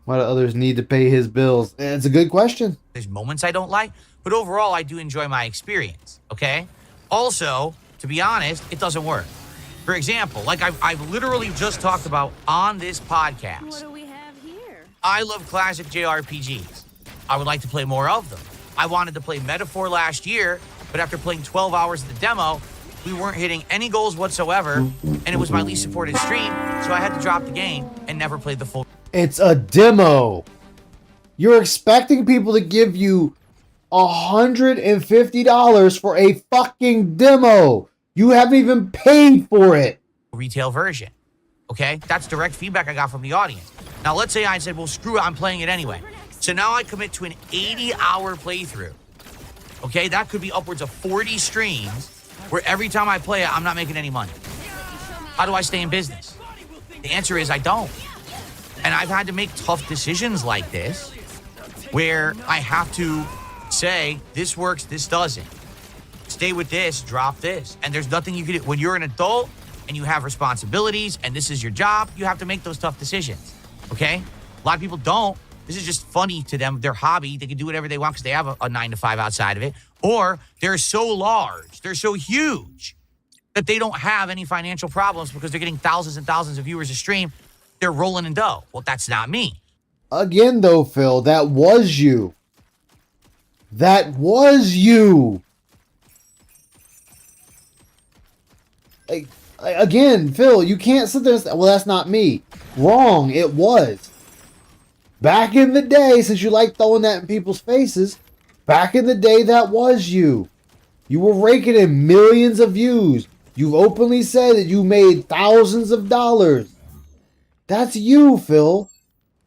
Why do others need to pay his bills? It's a good question. There's moments I don't like, but overall I do enjoy my experience, okay? Also, to be honest, it doesn't work. For example, like I've literally just talked about on this podcast. What do we have here? I love classic JRPGs. I would like to play more of them. I wanted to play Metaphor last year, but after playing 12 hours of the demo, we weren't hitting any goals whatsoever, and it was my least supported stream, so I had to drop the game and never played the full. It's a demo. You're expecting people to give you $150 for a fucking demo. You haven't even paid for it. Retail version. Okay? That's direct feedback I got from the audience. Now, let's say I said, well, screw it, I'm playing it anyway. So now I commit to an 80-hour playthrough. Okay? That could be upwards of 40 streams where every time I play it, I'm not making any money. How do I stay in business? The answer is I don't. And I've had to make tough decisions like this where I have to say, this works, this doesn't. Stay with this, drop this. And there's nothing you can do. When you're an adult and you have responsibilities and this is your job, you have to make those tough decisions, okay? A lot of people don't. This is just funny to them, their hobby. They can do whatever they want because they have a 9-to-5 outside of it. Or they're so large, they're so huge that they don't have any financial problems because they're getting thousands and thousands of viewers a stream. They're rolling in dough. Well, that's not me. Again, though, Phil, that was you. That was you. Again, Phil, you can't sit there and say, well, that's not me. Wrong, it was. Back in the day, since you like throwing that in people's faces, back in the day, that was you. You were raking in millions of views. You've openly said that you made thousands of dollars. That's you, Phil.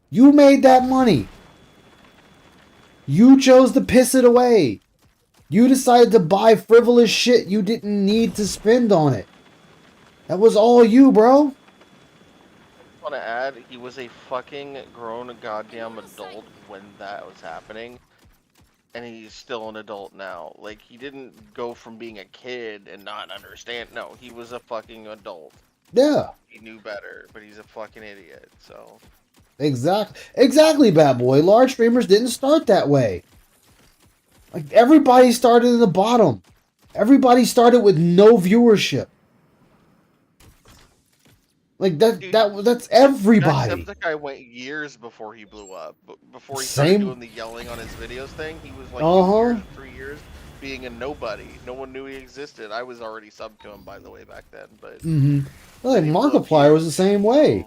You made that money. You chose to piss it away. You decided to buy frivolous shit you didn't need to spend on it. That was all you, bro. I want to add, he was a fucking grown goddamn adult when that was happening. And he's still an adult now. Like, he didn't go from being a kid and not understand. No, he was a fucking adult. Yeah. He knew better, but he's a fucking idiot, so. Exactly, bad boy. Large streamers didn't start that way. Like, everybody started in the bottom. Everybody started with no viewership. Like, that's everybody. Jacksepticeye went years before he blew up. Before he started doing the yelling on his videos thing, he was like 3 years being a nobody. No one knew he existed. I was already subbed to him, by the way, back then. But Well, like, Markiplier was the same way.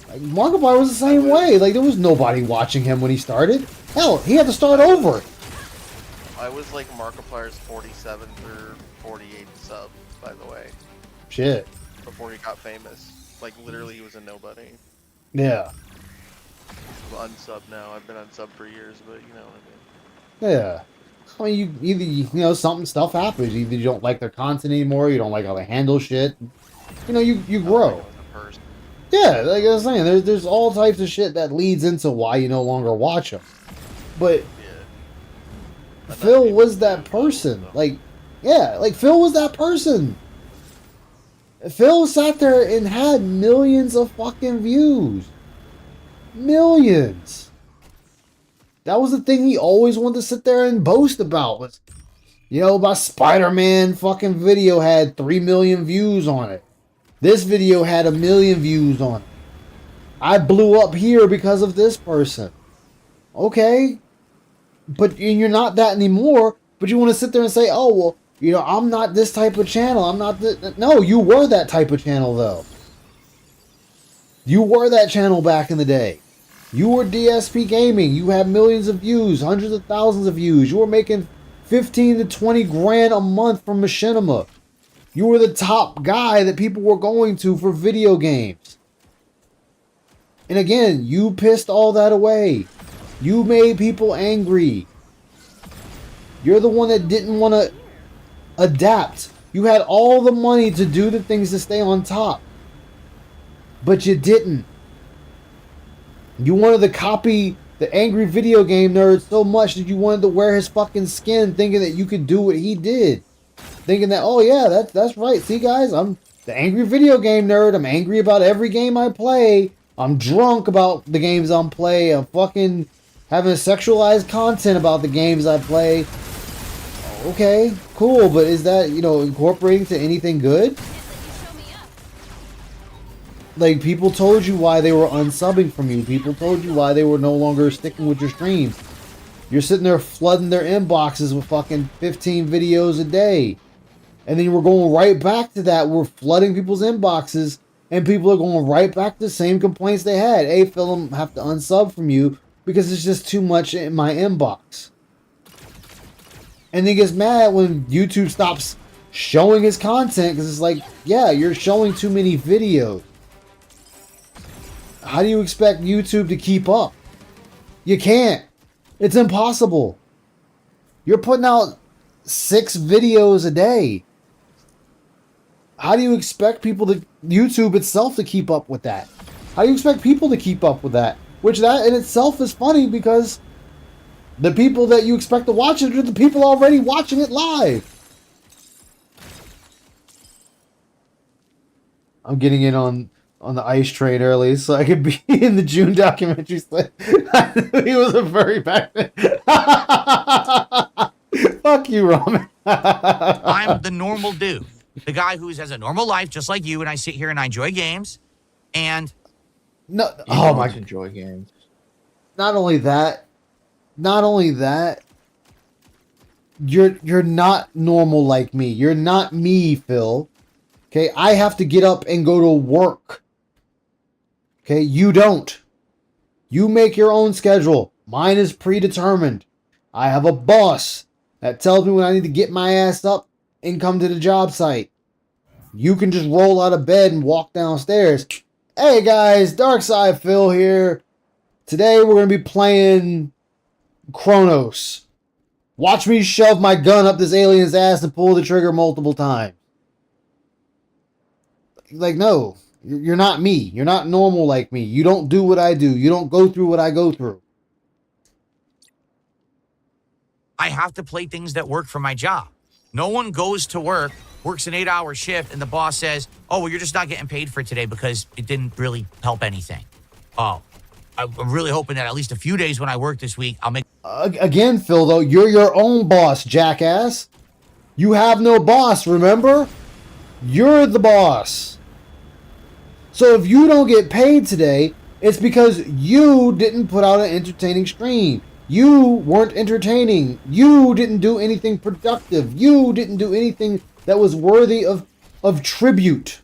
Like, Markiplier was the same way. Like, there was nobody watching him when he started. Hell, he had to start over. I was like Markiplier's 47 through 48 sub, by the way. Shit. Before he got famous. Like, literally, he was a nobody. Yeah. I'm unsub now. I've been unsub for years, but you know what I mean. Yeah. I mean, you either, you know, stuff happens. Either you don't like their content anymore, you don't like how they handle shit. You know, you grow. Like a person. Yeah, like I was saying, there's all types of shit that leads into why you no longer watch them. But Yeah. Phil was that person. Like, yeah, like Phil was that person. Phil sat there and had millions of fucking views. Millions. That was the thing he always wanted to sit there and boast about. Was, you know, my Spider-Man fucking video had 3 million views on it. This video had 1 million views on it. I blew up here because of this person. Okay. But you're not that anymore. But you want to sit there and say, oh, well, you know, I'm not this type of channel. I'm not this. No, you were that type of channel, though. You were that channel back in the day. You were DSP Gaming. You had millions of views, hundreds of thousands of views. You were making 15 to 20 grand a month from machinima. You were the top guy that people were going to for video games. And again, you pissed all that away. You made people angry. You're the one that didn't want to adapt. You had all the money to do the things to stay on top. But you didn't. You wanted to copy the angry video game nerd so much that you wanted to wear his fucking skin thinking that you could do what he did. Thinking that, oh yeah, that's right. See guys, I'm the angry video game nerd. I'm angry about every game I play. I'm drunk about the games I'm playing. I'm fucking having sexualized content about the games I play. Okay, cool, but is that, you know, incorporating to anything good? Like, people told you why they were unsubbing from you. People told you why they were no longer sticking with your streams. You're sitting there flooding their inboxes with fucking 15 videos a day. And then we're going right back to that. We're flooding people's inboxes, and people are going right back to the same complaints they had. Hey, Phil, I have to unsub from you because it's just too much in my inbox. And then gets mad when YouTube stops showing his content because it's like, yeah, you're showing too many videos. How do you expect YouTube to keep up? You can't. It's impossible. You're putting out 6 videos a day. How do you expect YouTube itself to keep up with that? How do you expect people to keep up with that? Which that in itself is funny because the people that you expect to watch it are the people already watching it live. I'm getting in on the ice train early so I could be in the June documentary. He was a furry back then. Fuck you, Ramen. I'm the normal dude. The guy who has a normal life just like you, and I sit here and I enjoy games. And no, You oh my! don't enjoy games. Not only that, you're not normal like me. You're not me, Phil. Okay, I have to get up and go to work. Okay, you don't. You make your own schedule. Mine is predetermined. I have a boss that tells me when I need to get my ass up and come to the job site. You can just roll out of bed and walk downstairs. Hey guys, Darkside Phil here. Today we're going to be playing Chronos. Watch me shove my gun up this alien's ass and pull the trigger multiple times. Like, no. You're not me. You're not normal like me. You don't do what I do. You don't go through what I go through. I have to play things that work for my job. No one goes to work, works an 8-hour shift, and the boss says, oh, well, you're just not getting paid for today because it didn't really help anything. Oh, I'm really hoping that at least a few days when I work this week, I'll make... Again, Phil, though, you're your own boss, jackass. You have no boss, remember? You're the boss. So if you don't get paid today, it's because you didn't put out an entertaining stream. You weren't entertaining. You didn't do anything productive. You didn't do anything that was worthy of tribute.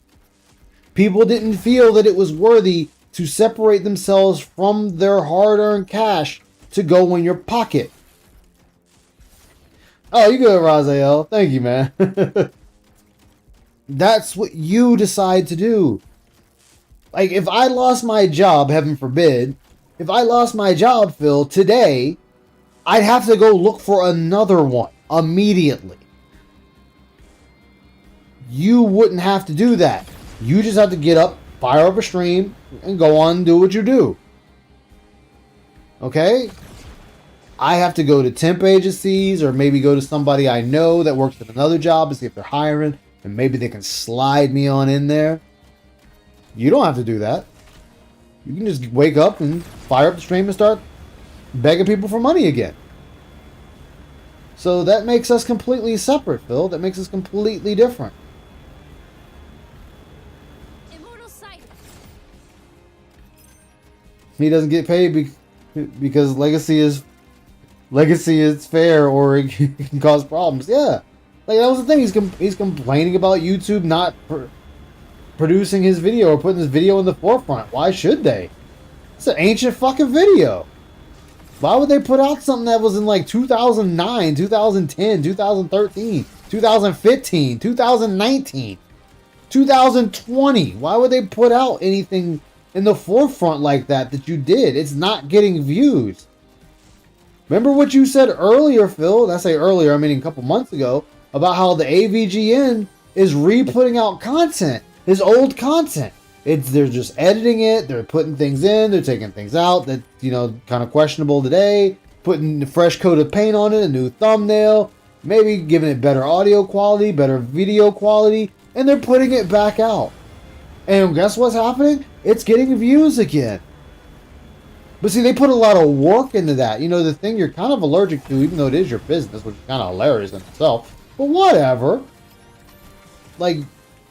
People didn't feel that it was worthy to separate themselves from their hard-earned cash to go in your pocket. Oh, you good, Raziel. Thank you, man. That's what you decide to do. Like, if I lost my job, heaven forbid, If I lost my job, Phil, today, I'd have to go look for another one immediately. You wouldn't have to do that. You just have to get up, fire up a stream, and go on and do what you do. Okay? I have to go to temp agencies or maybe go to somebody I know that works at another job and see if they're hiring, and maybe they can slide me on in there. You don't have to do that. You can just wake up and fire up the stream and start begging people for money again. So that makes us completely separate, Phil. That makes us completely different. He doesn't get paid because legacy is fair, or it can cause problems. Yeah, like that was the thing. He's complaining about YouTube not producing his video or putting his video in the forefront. Why should they? It's an ancient fucking video. Why would they put out something that was in like 2009, 2010, 2013, 2015, 2019, 2020? Why would they put out anything in the forefront like that you did? It's not getting views. Remember what you said earlier, Phil? And I say earlier, I mean a couple months ago, about how the AVGN is re-putting out content, his old content. They're just editing it, they're putting things in, they're taking things out that, kind of questionable today, putting a fresh coat of paint on it, a new thumbnail, maybe giving it better audio quality, better video quality, and they're putting it back out. And guess what's happening? It's getting views again. But see, they put a lot of work into that. The thing you're kind of allergic to, even though it is your business, which is kind of hilarious in itself. But whatever. Like,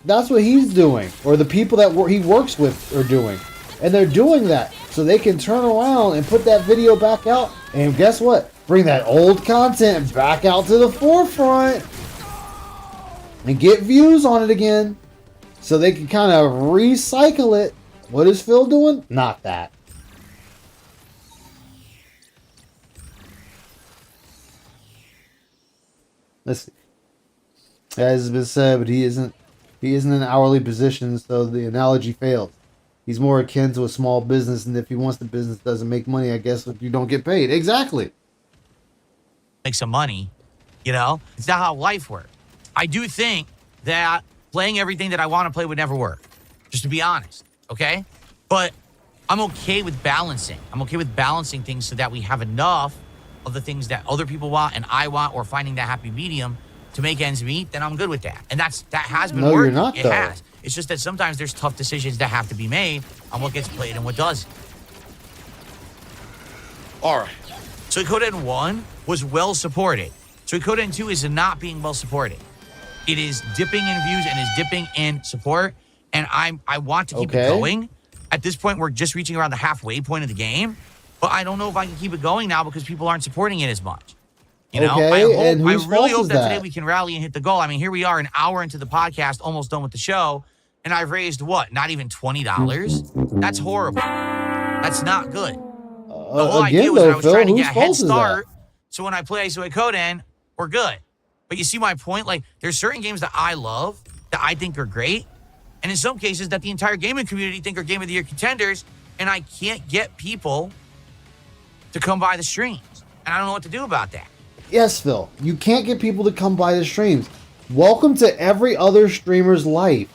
that's what he's doing. Or the people that he works with are doing. And they're doing that so they can turn around and put that video back out. And guess what? Bring that old content back out to the forefront. And get views on it again. So they can kind of recycle it. What is Phil doing? Not that. Let's see. As has been said, but he isn't in an hourly position, so the analogy fails. He's more akin to a small business, and if he wants the business doesn't make money, I guess you don't get paid. Exactly. Make some money, It's not how life works. I do think that playing everything that I want to play would never work, just to be honest, okay? But I'm okay with balancing. I'm okay with balancing things so that we have enough of the things that other people want and I want, or finding that happy medium to make ends meet. Then I'm good with that. And that has been working. You're not, it though. has. It's just that sometimes there's tough decisions that have to be made on what gets played and what doesn't. All right. Suikoden 1 was well supported. Suikoden 2 is not being well supported. It is dipping in views and is dipping in support. And I want to keep it going. At this point, we're just reaching around the halfway point of the game. But I don't know if I can keep it going now because people aren't supporting it as much. I really hope that today we can rally and hit the goal. I mean, here we are an hour into the podcast, almost done with the show. And I've raised what? Not even $20? That's horrible. That's not good. The whole idea was that I was trying to get a head start. So when I play Suikoden, we're good. But you see my point? Like, there's certain games that I love, that I think are great. And in some cases that the entire gaming community think are Game of the Year contenders. And I can't get people to come by the streams. And I don't know what to do about that. Yes, Phil. You can't get people to come by the streams. Welcome to every other streamer's life.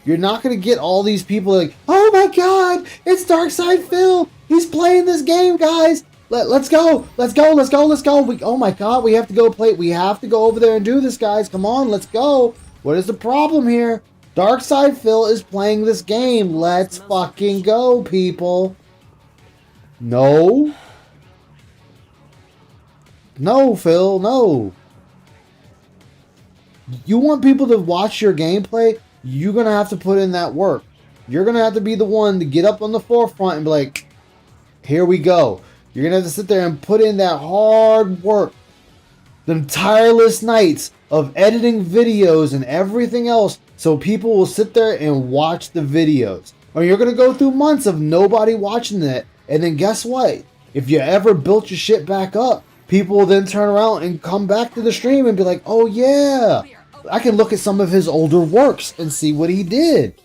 You're not going to get all these people like, oh my god, it's Darkside Phil. He's playing this game, guys. Let's go. Oh my god, we have to go play. We have to go over there and do this, guys. Come on, let's go. What is the problem here? Darkside Phil is playing this game. Let's fucking go, people. No. No, Phil, no. You want people to watch your gameplay? You're going to have to put in that work. You're going to have to be the one to get up on the forefront and be like, here we go. You're going to have to sit there and put in that hard work. Them tireless nights of editing videos and everything else so people will sit there and watch the videos. Or you're going to go through months of nobody watching it. And then guess what? If you ever built your shit back up, people will then turn around and come back to the stream and be like, oh yeah, I can look at some of his older works and see what he did.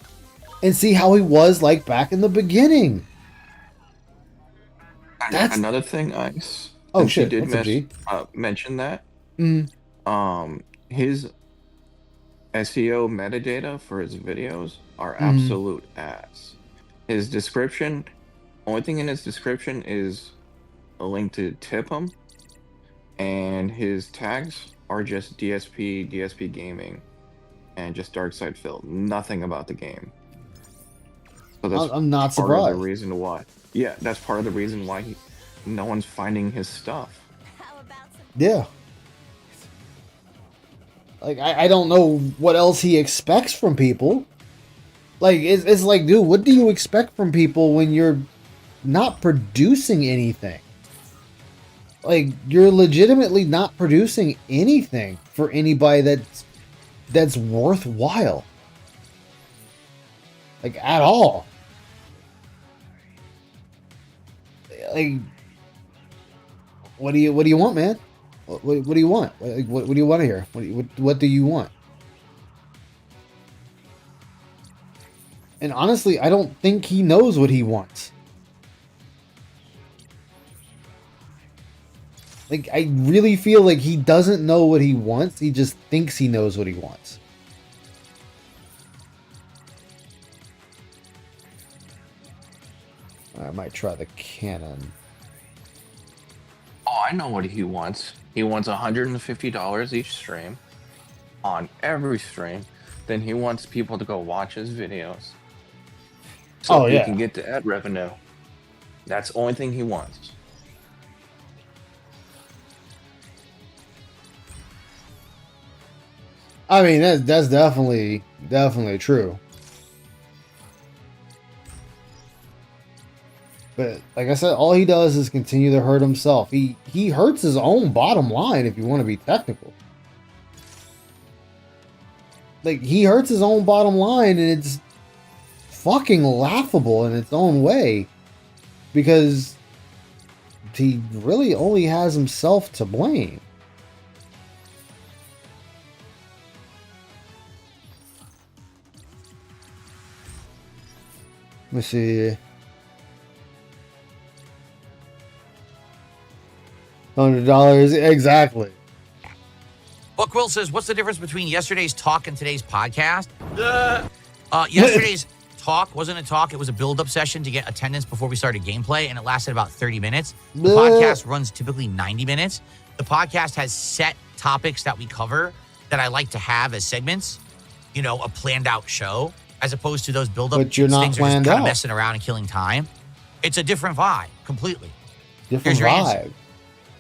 And see how he was like back in the beginning. That's Another thing, Ice. oh Since you shit. did What's up, G? mention that, Mm. his SEO metadata for his videos are Mm. absolute ass. His description, only thing in his description is a link to tip him, and his tags are just DSP, DSP gaming, and just Dark Side Phil. Nothing about the game. So that's I'm not part of the surprised. reason why. Yeah, that's part of the reason why no one's finding his stuff. Yeah. Like, I don't know what else he expects from people. Like, it's like, dude, what do you expect from people when you're not producing anything? Like, you're legitimately not producing anything for anybody that's worthwhile. Like, at all. Like, what do you want, man? What do you want? What do you want to hear? What do you want? And honestly, I don't think he knows what he wants. Like, I really feel like he doesn't know what he wants. He just thinks he knows what he wants. I might try the cannon. Oh, I know what he wants. He wants $150 each stream on every stream. Then he wants people to go watch his videos. So he can get the ad revenue. That's the only thing he wants. I mean, that's definitely true. But like I said, all he does is continue to hurt himself. He hurts his own bottom line, if you want to be technical. Like, he hurts his own bottom line, and it's fucking laughable in its own way, because he really only has himself to blame. Let me see. $100 exactly. Book Will says, what's the difference between yesterday's talk and today's podcast? Yesterday's talk wasn't a talk. It was a build-up session to get attendance before we started gameplay, and it lasted about 30 minutes. The podcast runs typically 90 minutes. The podcast has set topics that we cover that I like to have as segments, you know, a planned-out show, as opposed to those build-up But you're not things that are just planned kind of out. messing around and killing time. It's a different vibe, completely. Different Here's your answer. vibe.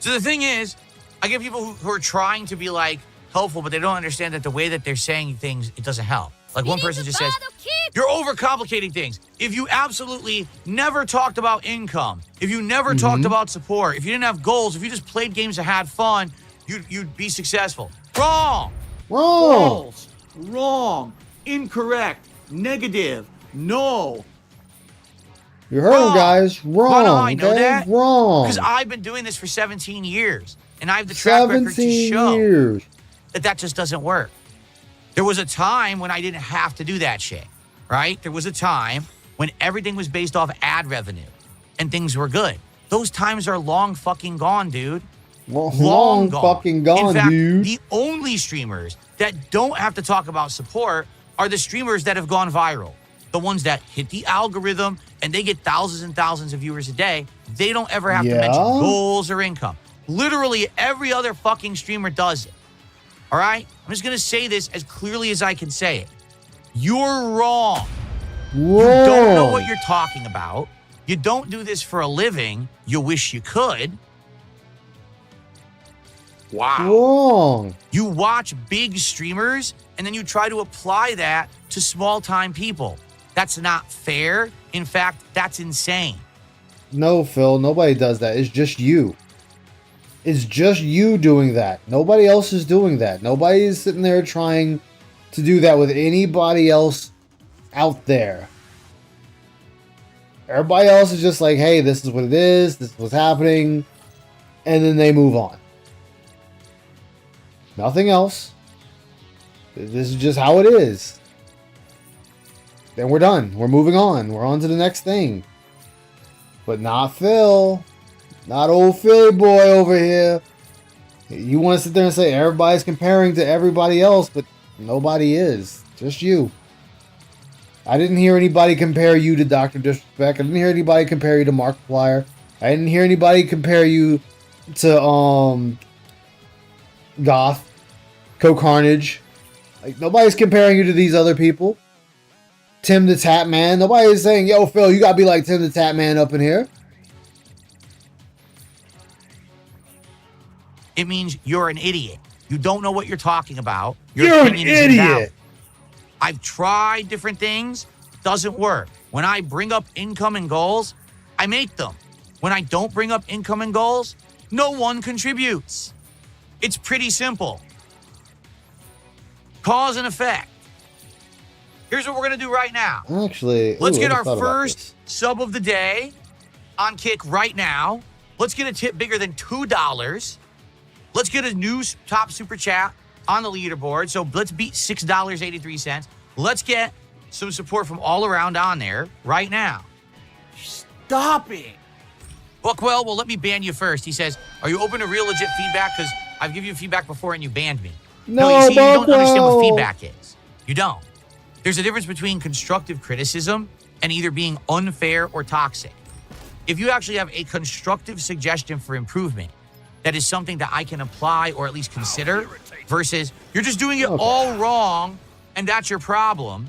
So the thing is, I get people who are trying to be like helpful, but they don't understand that the way that they're saying things, it doesn't help. Like one person just says, you're overcomplicating things. If you absolutely never talked about income, if you never talked about support, if you didn't have goals, if you just played games and had fun, you'd be successful. Wrong. False. Wrong. Incorrect. Negative. No. You heard him, guys. Wrong. Why do I know okay? that? Wrong. Because I've been doing this for 17 years, and I have the track record to 17 show years. that just doesn't work. There was a time when I didn't have to do that shit, right? There was a time when everything was based off ad revenue, and things were good. Those times are long fucking gone, dude. Long fucking gone, In fact, dude. the only streamers that don't have to talk about support are the streamers that have gone viral. The ones that hit the algorithm and they get thousands and thousands of viewers a day. They don't ever have to mention goals or income. Literally every other fucking streamer does it. All right? I'm just going to say this as clearly as I can say it. You're wrong. Whoa. You don't know what you're talking about. You don't do this for a living. You wish you could. Wow. Wrong. You watch big streamers and then you try to apply that to small-time people. That's not fair. In fact, that's insane. No, Phil. Nobody does that. It's just you. It's just you doing that. Nobody else is doing that. Nobody is sitting there trying to do that with anybody else out there. Everybody else is just like, hey, this is what it is. This is what's happening. And then they move on. Nothing else. This is just how it is. Then we're done. We're moving on. We're on to the next thing. But not Phil. Not old Philly boy over here. You want to sit there and say everybody's comparing to everybody else, but nobody is. Just you. I didn't hear anybody compare you to Dr. Disrespect. I didn't hear anybody compare you to Markiplier. I didn't hear anybody compare you to Goth, Co-Carnage. Like, nobody's comparing you to these other people. Tim the Tap Man. Nobody's saying, yo, Phil, you gotta be like Tim the Tap Man up in here. It means you're an idiot. You don't know what you're talking about. You're an opinion is invalid. idiot. I've tried different things. Doesn't work. When I bring up income and goals, I make them. When I don't bring up income and goals, no one contributes. It's pretty simple. Cause and effect. Here's what we're going to do right now. Actually, let's get I our first sub of the day on Kick right now. Let's get a tip bigger than $2. Let's get a new top super chat on the leaderboard. So let's beat $6.83. Let's get some support from all around on there right now. Stop it. Buckwell will let me ban you first. He says, are you open to real legit feedback? Because I've given you feedback before and you banned me. No, you see, you don't understand what Buckwell. feedback is. You don't. There's a difference between constructive criticism and either being unfair or toxic. If you actually have a constructive suggestion for improvement, that is something that I can apply or at least consider, versus you're just doing it all wrong and that's your problem,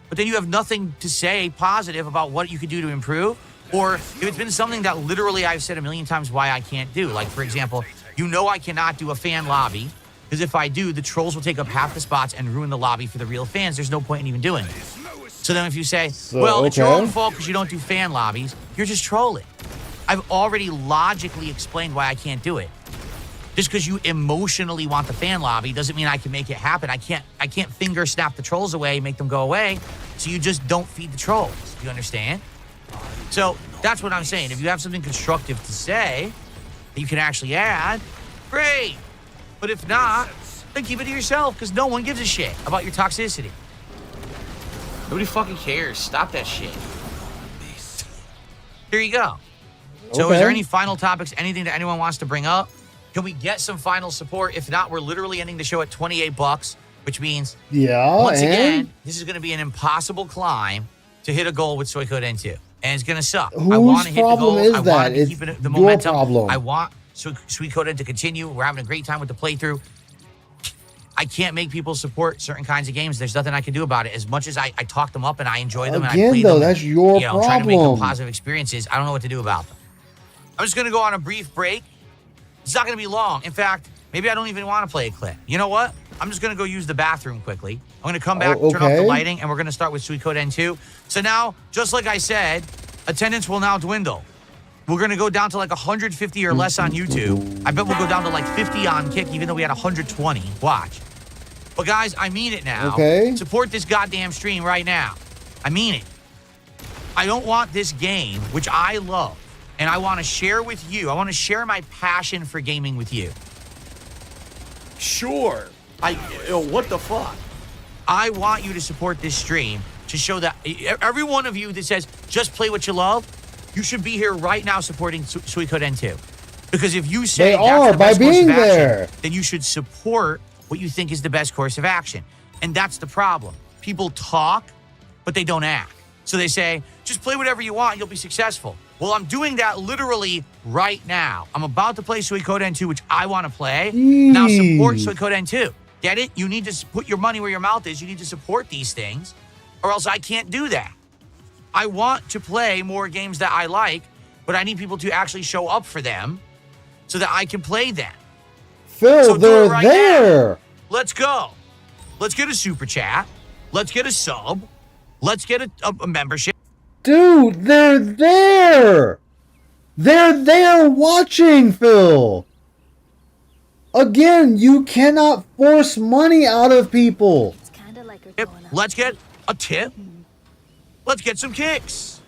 but then you have nothing to say positive about what you could do to improve. Or if it's been something that literally I've said a million times why I can't do. Like, for example, you know I cannot do a fan lobby because if I do, the trolls will take up half the spots and ruin the lobby for the real fans. There's no point in even doing it. So then if you say, well, it's your own fault because you don't do fan lobbies, you're just trolling. I've already logically explained why I can't do it. Just because you emotionally want the fan lobby doesn't mean I can make it happen. I can't finger snap the trolls away, make them go away. So you just don't feed the trolls. Do you understand? So that's what I'm saying. If you have something constructive to say that you can actually add, great. But if not, then keep it to yourself because no one gives a shit about your toxicity. Nobody fucking cares. Stop that shit. There you go. So is there any final topics, anything that anyone wants to bring up? Can we get some final support? If not, we're literally ending the show at $28, which means, once again, this is going to be an impossible climb to hit a goal with Suicode N2. And it's going to suck. I want to hit the goal. I want to keep the momentum. Problem. I want Suicode N to continue. We're having a great time with the playthrough. I can't make people support certain kinds of games. There's nothing I can do about it. As much as I talk them up and I enjoy them and I play them. That's your problem. Trying to make them positive experiences. I don't know what to do about them. I'm just going to go on a brief break. It's not going to be long. In fact, maybe I don't even want to play a clip. You know what? I'm just going to go use the bathroom quickly. I'm going to come back, turn off the lighting, and we're going to start with Suicode N2. So now, just like I said, attendance will now dwindle. We're going to go down to like 150 or less on YouTube. I bet we'll go down to like 50 on Kick, even though we had 120. Watch. But guys, I mean it now. Support this goddamn stream right now. I mean it. I don't want this game, which I love, and I want to share with you. I want to share my passion for gaming with you. Sure. What the fuck? I want you to support this stream to show that every one of you that says, just play what you love, you should be here right now supporting Suicode N2. Because if you say that's the best course of action, then you should support what you think is the best course of action. And that's the problem. People talk, but they don't act. So they say, just play whatever you want, you'll be successful. Well, I'm doing that literally right now. I'm about to play Suicode N2, which I want to play. Now support Suicode N2. Get it? You need to put your money where your mouth is. You need to support these things, or else I can't do that. I want to play more games that I like, but I need people to actually show up for them so that I can play them. Phil, so they're right there. Now. Let's go. Let's get a super chat. Let's get a sub. Let's get a membership. Dude, they're there. They're there watching, Phil. Again, you cannot force money out of people. It's kind of like Let's get a tip. Let's get some kicks.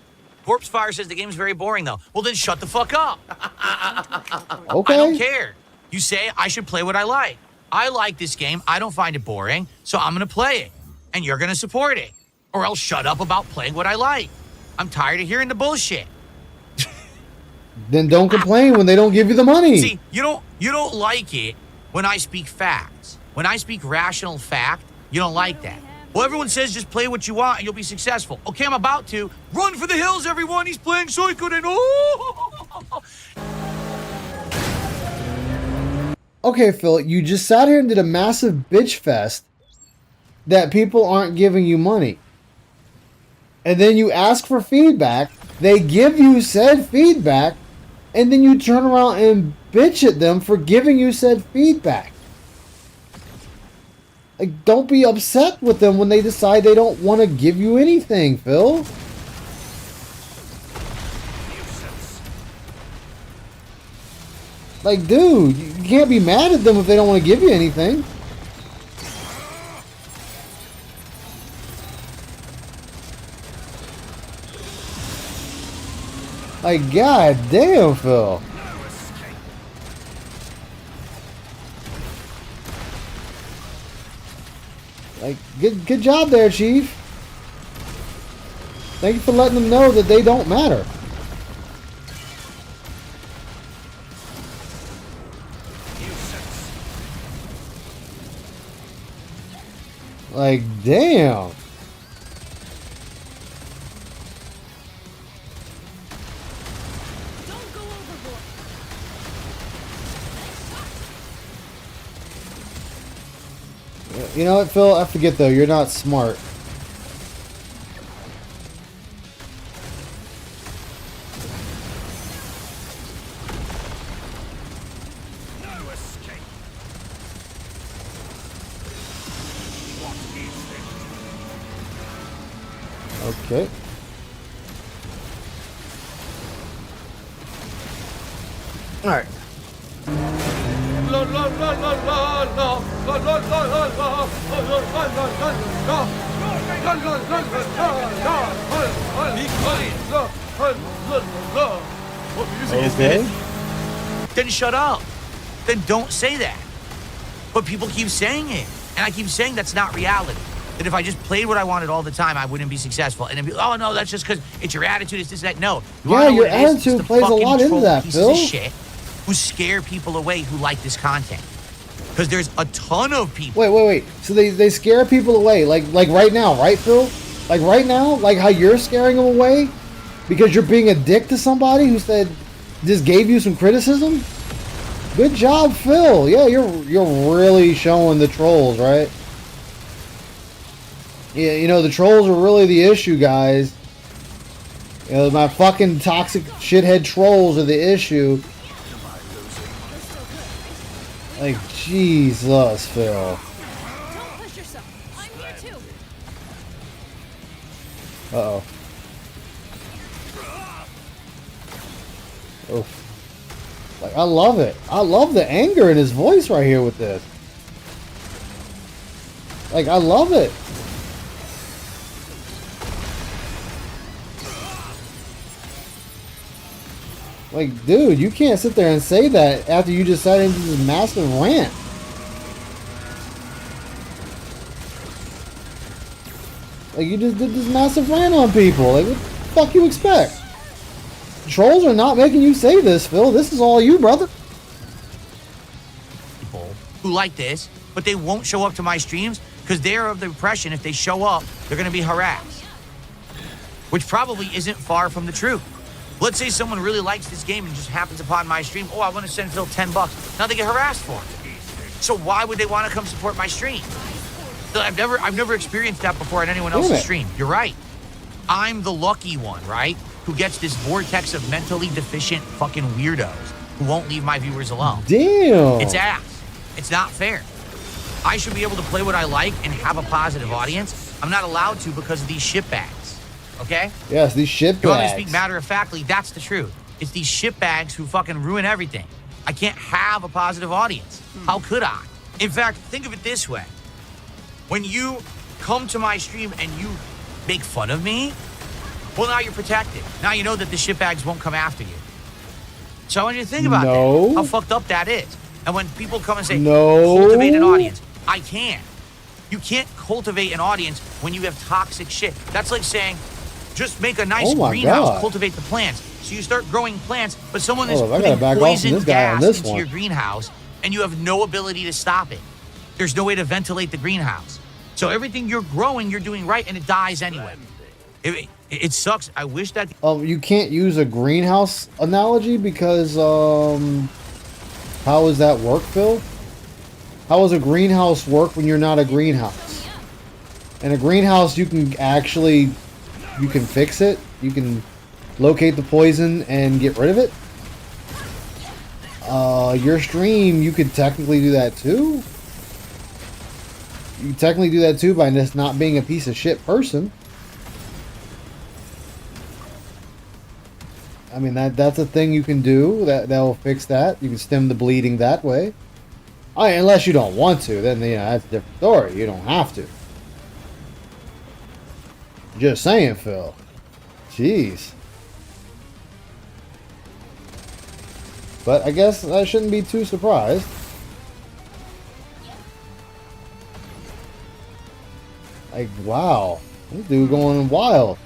Corpse Fire says the game's very boring, though. Well, then shut the fuck up. Okay. I don't care. You say I should play what I like. I like this game. I don't find it boring, so I'm going to play it. And you're going to support it. Or else shut up about playing what I like. I'm tired of hearing the bullshit. Then don't complain when they don't give you the money. See, you don't like it when I speak facts. When I speak rational fact, you don't like that. Well, everyone says just play what you want and you'll be successful. Okay, I'm about to. Run for the hills, everyone. He's playing Suikoden. Oh! Okay, Phil, you just sat here and did a massive bitch fest that people aren't giving you money. And then you ask for feedback, they give you said feedback, and then you turn around and bitch at them for giving you said feedback. Like, don't be upset with them when they decide they don't want to give you anything, Phil. Like, dude, you can't be mad at them if they don't want to give you anything. Like, god damn, Phil. Like, good job there, Chief. Thank you for letting them know that they don't matter. Like, damn. You know what, Phil? I forget, though. You're not smart. Okay. All right. Okay. Then shut up. Then don't say that. But people keep saying it. And I keep saying that's not reality. That if I just played what I wanted all the time, I wouldn't be successful. And it'd be, oh no, that's just because it's your attitude, it's this, that. No. Yeah, your attitude plays a lot into that, Phil. Of shit who scare people away who like this content. Because there's a ton of people. Wait. So they scare people away. Like right now, right, Phil? Like right now? Like how you're scaring them away? Because you're being a dick to somebody who said, just gave you some criticism? Good job, Phil. Yeah, you're really showing the trolls, right? Yeah, you know, the trolls are really the issue, guys. You know, my fucking toxic shithead trolls are the issue. Like, Jesus, Phil. Don't push yourself. I'm here too. Uh-oh. Oh. Like, I love it. I love the anger in his voice right here with this. Like, I love it. Like, dude, you can't sit there and say that after you just sat into this massive rant. Like, you just did this massive rant on people. Like, what the fuck you expect? Trolls are not making you say this, Phil. This is all you, brother. People who like this, but they won't show up to my streams because they're of the impression if they show up, they're going to be harassed. Which probably isn't far from the truth. Let's say someone really likes this game and just happens upon my stream. Oh, I want to send Phil $10. Now they get harassed for it. So why would they want to come support my stream? I've never experienced that before on anyone else's stream. You're right. I'm the lucky one, right? Who gets this vortex of mentally deficient fucking weirdos who won't leave my viewers alone. Damn. It's ass. It's not fair. I should be able to play what I like and have a positive audience. I'm not allowed to because of these shitbags. Okay? Yes, these shitbags. You want me to speak matter-of-factly? That's the truth. It's these shitbags who fucking ruin everything. I can't have a positive audience. How could I? In fact, think of it this way. When you come to my stream and you make fun of me, well, now you're protected. Now you know that the shitbags won't come after you. So I want you to think about that. How fucked up that is. And when people come and say, cultivate an audience, I can't. You can't cultivate an audience when you have toxic shit. That's like saying, Just make a nice Oh my greenhouse, God. cultivate the plants. So you start growing plants, but someone is Hold up, I gotta putting back off from poison this guy on gas this into one. your greenhouse, and you have no ability to stop it. There's no way to ventilate the greenhouse. So everything you're growing, you're doing right, and it dies anyway. It sucks. I wish that... You can't use a greenhouse analogy because, how does that work, Phil? How does a greenhouse work when you're not a greenhouse? In a greenhouse, you can actually, you can fix it. You can locate the poison and get rid of it. Your stream, you could technically do that too. You technically do that too by just not being a piece of shit person. I mean, that's a thing you can do. That'll fix that. You can stem the bleeding that way. Unless you don't want to, then that's a different story. You don't have to. Just saying, Phil. Jeez. But I guess I shouldn't be too surprised. Like, wow. This dude going wild.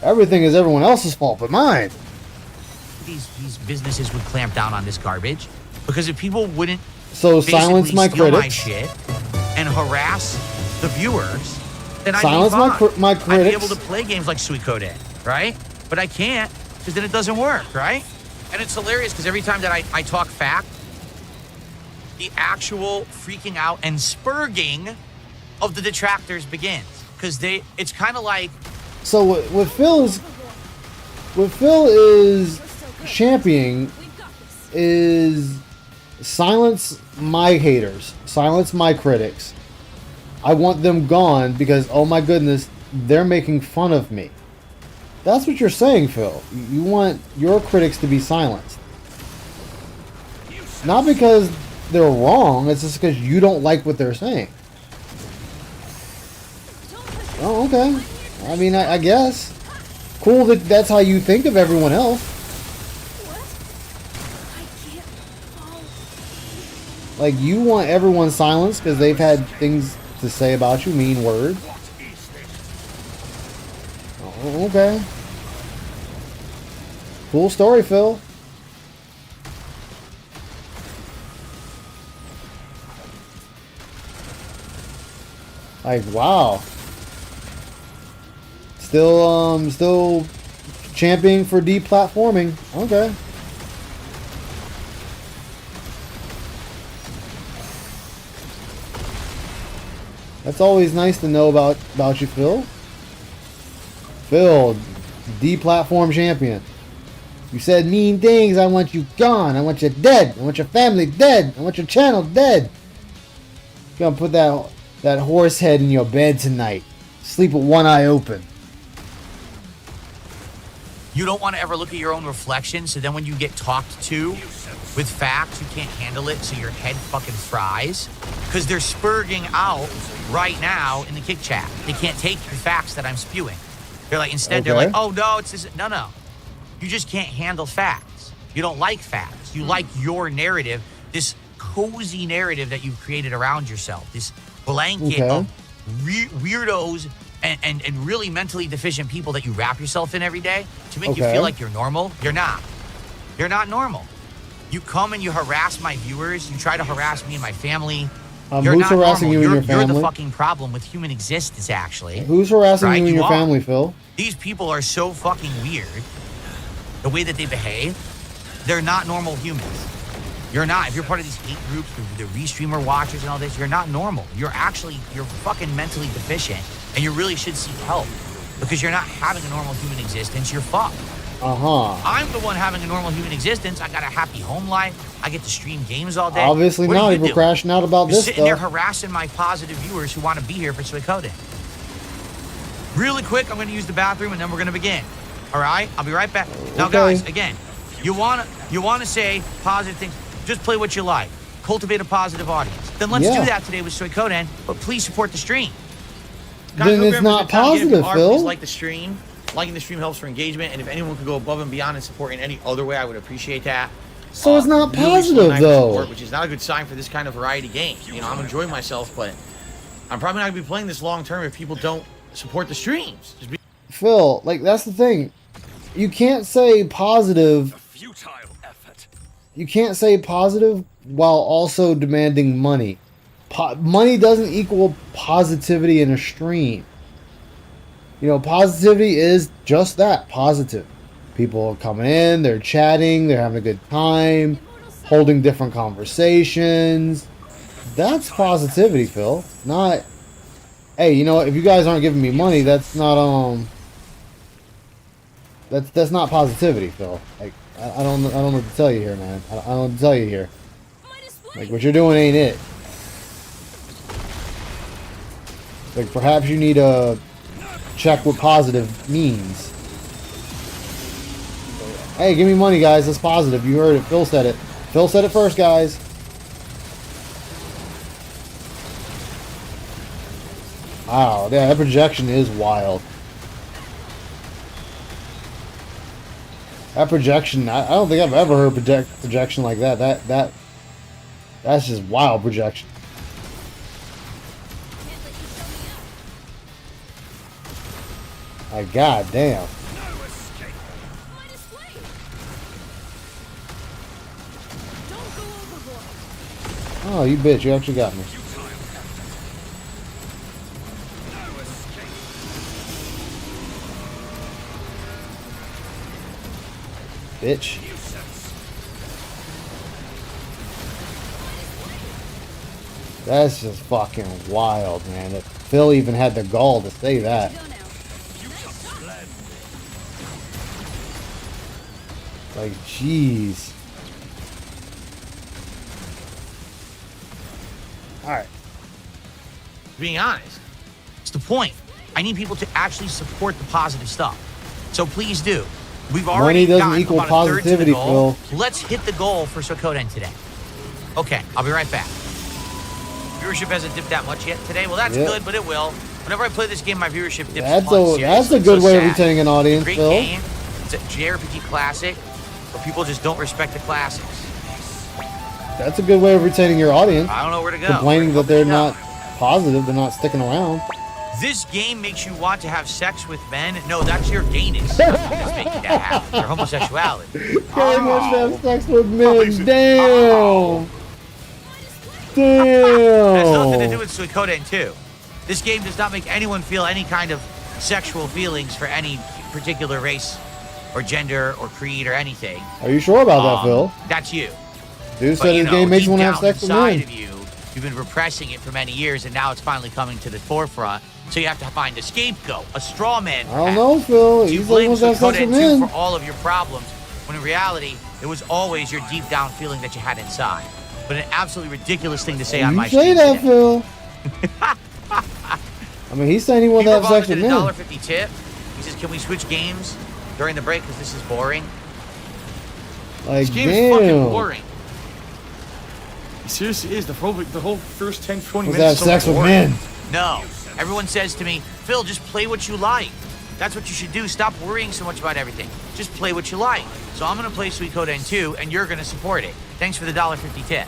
Everything is everyone else's fault but mine. These businesses would clamp down on this garbage, because if people wouldn't So silence my steal critics. my shit and harass the viewers, then Silence I'd be fine. my I'd be critics. able to play games like Suikoden, right? But I can't, because then it doesn't work, right? And it's hilarious because every time that I talk fact, the actual freaking out and spurging of the detractors begins, because it's kind of like... So what Phil is championing is silence my haters, silence my critics. I want them gone because, oh my goodness, they're making fun of me. That's what you're saying, Phil. You want your critics to be silenced. Not because they're wrong, it's just because you don't like what they're saying. Oh, okay. I mean, I guess. Cool that that's how you think of everyone else. Like, you want everyone silenced because they've had things to say about you, mean words. Oh, okay. Cool story, Phil. Like, wow. Still championing for deplatforming. Okay. That's always nice to know about you, Phil. Phil, deplatform champion. You said mean things. I want you gone. I want you dead. I want your family dead. I want your channel dead. Gonna put that horse head in your bed tonight. Sleep with one eye open. You don't want to ever look at your own reflection, so then when you get talked to with facts, you can't handle it, so your head fucking fries. Because they're spurging out right now in the kick chat. They can't take the facts that I'm spewing. They're like, instead, they're like, oh, no, it's this. No. You just can't handle facts. You don't like facts. You like your narrative, this cozy narrative that you've created around yourself, this blanket of weirdos and really mentally deficient people that you wrap yourself in every day to make you feel like you're normal. You're not. You're not normal. You come and you harass my viewers. You try to harass me and my family. You're who's not harassing normal. you and your family? You're the fucking problem with human existence, actually. Who's harassing you and your are. family, Phil? These people are so fucking weird. The way that they behave, they're not normal humans. You're not. If you're part of these hate groups, the restreamer watchers and all this, you're not normal. You're fucking mentally deficient, and you really should seek help because you're not having a normal human existence. You're fucked. I'm the one having a normal human existence. I got a happy home life. I get to stream games all day. Obviously not. You were crashing out about You're this sitting there stuff. harassing my positive viewers who want to be here for Suikoden. Really quick, I'm going to use the bathroom, and then we're going to begin. All right? I'll be right back. Now, guys, again, you want to say positive things. Just play what you like. Cultivate a positive audience. Then let's do that today with Suikoden, but please support the stream. Then it's not positive, Phil. Please like the stream. Liking the stream helps for engagement, and if anyone could go above and beyond and support in any other way, I would appreciate that. So it's not really positive, though. support, which is not a good sign for this kind of variety game. You know, I'm enjoying myself, but I'm probably not going to be playing this long term if people don't support the streams. Phil, like, that's the thing. You can't say positive. You can't say positive while also demanding money. Money doesn't equal positivity in a stream. You know, positivity is just that, positive. People are coming in, they're chatting, they're having a good time, holding different conversations. That's positivity, Phil. Not, hey, you know what, if you guys aren't giving me money, that's not that's not positivity, Phil. Like, I don't know what to tell you here, man. I don't know what to tell you here. Like, what you're doing ain't it. Like, perhaps you need to check what positive means. Hey, give me money, guys. That's positive. You heard it. Phil said it. Phil said it first, guys. Wow, yeah, that projection is wild. That projection, I don't think I've ever heard projection like that. That's just wild projection. Like, god damn. Oh, you bitch, you actually got me. Bitch. That's just fucking wild, man. That Phil even had the gall to say that. Like, jeez. Alright. Being honest, it's the point. I need people to actually support the positive stuff. So please do. We've already gotten about a third to the goal. Let's hit the goal for Suikoden today. Okay, I'll be right back. Viewership hasn't dipped that much yet today. Well, that's good, but it will. Whenever I play this game, my viewership dips. That's a good way of retaining an audience, Phil. Great game. It's a JRPG classic, but people just don't respect the classics. That's a good way of retaining your audience. I don't know where to go. Complaining that they're not positive, they're not sticking around. This game makes you want to have sex with men? No, that's your gayness that's making that happen. Your homosexuality. Guy wants to have sex with men. Damn. Damn. Has nothing to do with Suikoden 2. This game does not make anyone feel any kind of sexual feelings for any particular race or gender or creed or anything. Are you sure about that, Phil? That's you. Dude said his game makes you want to have sex with men. Of you, you've been repressing it for many years, and now it's finally coming to the forefront. So you have to find a scapegoat, a straw man. I don't know, Phil. You blame Suikoden 2 for all of your problems, when in reality, it was always your deep down feeling that you had inside. But an absolutely ridiculous thing to say on my stream. You say that, Phil. I mean, he's saying he wants to have sex with men. $1.50 tip. He says, "Can we switch games during the break? Because this is boring." Like, this game is fucking boring. It seriously is. The whole first 10, 20 minutes. Let's have sex with men. No. Everyone says to me, "Phil, just play what you like. That's what you should do. Stop worrying so much about everything. Just play what you like." So I'm going to play Suikoden 2, and you're going to support it. Thanks for the $1.50 tip.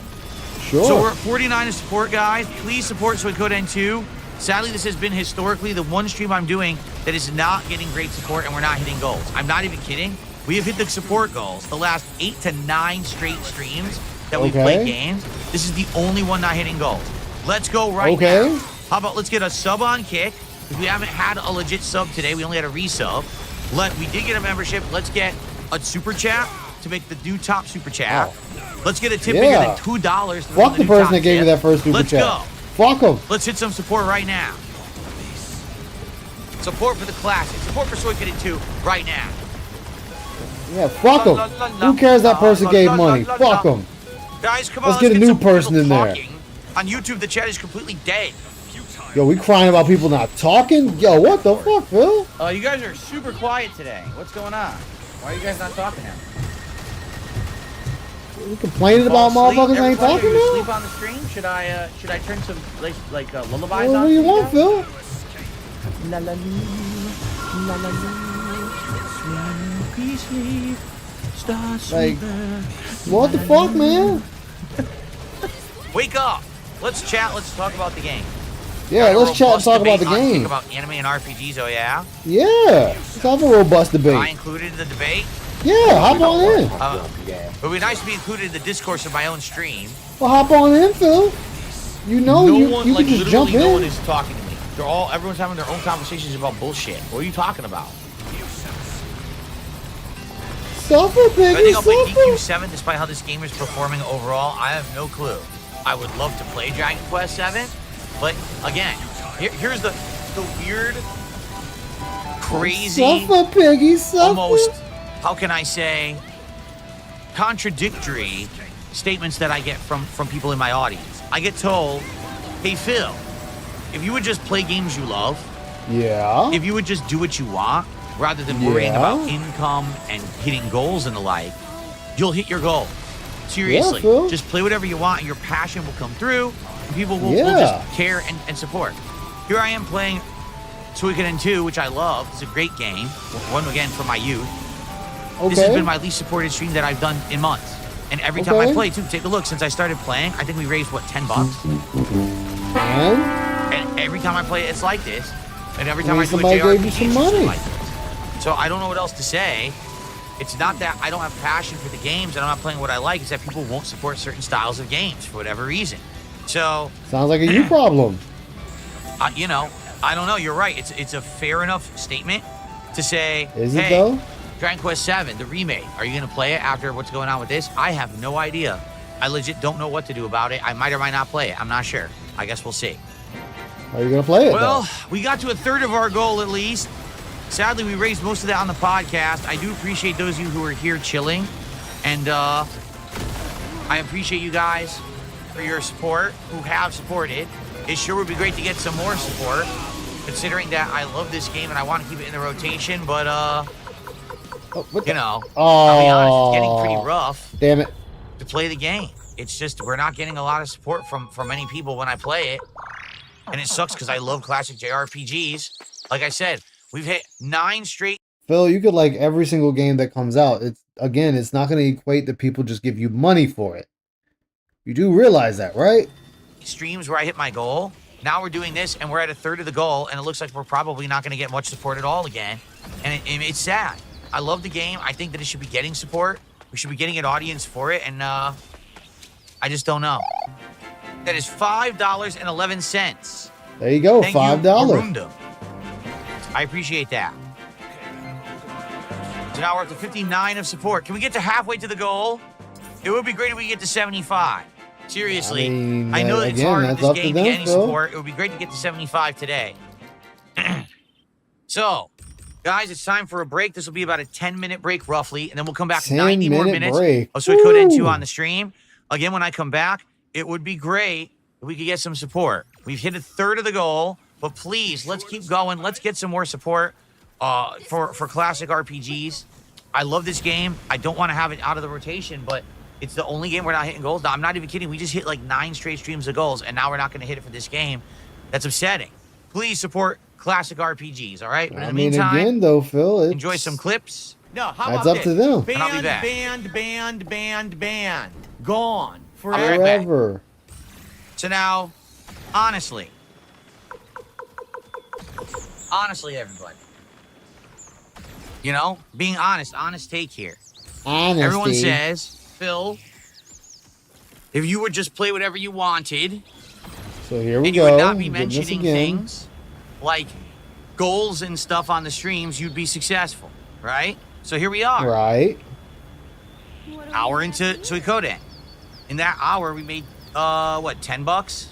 Sure. So we're at 49 to support, guys. Please support Suikoden 2. Sadly, this has been historically the one stream I'm doing that is not getting great support, and we're not hitting goals. I'm not even kidding. We have hit the support goals the last 8 to 9 straight streams that we've played games. This is the only one not hitting goals. Let's go right now. How about let's get a sub on Kick? Because we haven't had a legit sub today. We only had a resub. We did get a membership. Let's get a super chat to make the new top super chat. Let's get a tip bigger than $2. Fuck the person that gave me that first super chat. Let's go. Fuck them. Let's hit some support right now. Support for the classic. Support for Suikoden 2 right now. Yeah, fuck them. Who cares that person gave money? Fuck them. Guys, come on. Let's get a new person in there. On YouTube, the chat is completely dead. Yo, we crying about people not talking? Yo, what the fuck, Phil? You guys are super quiet today. What's going on? Why are you guys not talking now? We complaining about motherfuckers ain't talking now? Sleep on the stream? Should I turn some like lullabies on? What do you want, Phil? La la la la la sleep. Like, what the fuck, man? Wake up. Let's chat. Let's talk about the game. Yeah, let's chat and talk about the game. About anime and RPGs, oh yeah? Yeah, let's have a robust debate. I included in the debate? Yeah, hop on in. It would be nice to be included in the discourse of my own stream. Well, hop on in, Phil. You know, you can just jump in. No one is talking to me. Everyone's having their own conversations about bullshit. What are you talking about? Suffer, baby, I think I'll play suffer. DQ7 despite how this game is performing overall. I have no clue. I would love to play Dragon Quest 7, but again, here's the weird, crazy, suffer, piggy, suffer. almost, how can I say, contradictory statements that I get from people in my audience. I get told, hey Phil, if you would just play games you love, yeah, if you would just do what you want, rather than worrying about income and hitting goals and the like, you'll hit your goal. Seriously, just play whatever you want and your passion will come through and people will just care and support. Here I am playing Suikoden 2, which I love. It's a great game. One, again, from my youth. This has been my least supported stream that I've done in months. And every time I play, too, take a look. Since I started playing, I think we raised, what, $10? And every time I play it, it's like this. And every time I do a JRPG, it's just like this. So I don't know what else to say. It's not that I don't have passion for the games and I'm not playing what I like. It's that people won't support certain styles of games for whatever reason. So sounds like a you problem. You know, I don't know. You're right. It's a fair enough statement to say, Is it though? Dragon Quest 7, the remake. Are you going to play it after what's going on with this? I have no idea. I legit don't know what to do about it. I might or might not play it. I'm not sure. I guess we'll see. Are you going to play it? Well, we got to a third of our goal at least. Sadly, we raised most of that on the podcast. I do appreciate those of you who are here chilling. And I appreciate you guys for your support, who have supported. It sure would be great to get some more support, considering that I love this game and I want to keep it in the rotation. But, you know, I'll be honest, it's getting pretty rough. Damn it. To play the game. It's just, we're not getting a lot of support from many people when I play it. And it sucks because I love classic JRPGs. Like I said, we've hit 9 straight. Phil, you could like every single game that comes out. It's not going to equate that people just give you money for it. You do realize that, right? Streams where I hit my goal. Now we're doing this and we're at a third of the goal and it looks like we're probably not going to get much support at all again. And it's sad. I love the game. I think that it should be getting support. We should be getting an audience for it. And I just don't know. That is $5.11. There you go, Thank $5. You, I appreciate that. So now we're up to 59 of support. Can we get to halfway to the goal? It would be great if we get to 75. Seriously, I know that it's hard with this game to get any support. It would be great to get to 75 today. So, guys, it's time for a break. This will be about a 10-minute break, roughly, and then we'll come back 90 more minutes of Suikoden 2 on the stream. Again, when I come back, it would be great if we could get some support. We've hit a third of the goal, but please, let's keep going. Let's get some more support for classic RPGs. I love this game. I don't want to have it out of the rotation, but it's the only game we're not hitting goals. I'm not even kidding. We just hit like 9 straight streams of goals, and now we're not going to hit it for this game. That's upsetting. Please support classic RPGs, all right? But in the meantime, again, though, Phil, enjoy some clips. No, how that's about up to them. Banned, And I'll be back. banned. Gone. Forever. So now, honestly, everybody, you know, being honest take here. Honesty. Everyone says, Phil, if you would just play whatever you wanted, so here we and go. you would not be mentioning things like goals and stuff on the streams, you'd be successful, right? So here we are. Right. Hour into Suikoden. In that hour, we made, what, $10?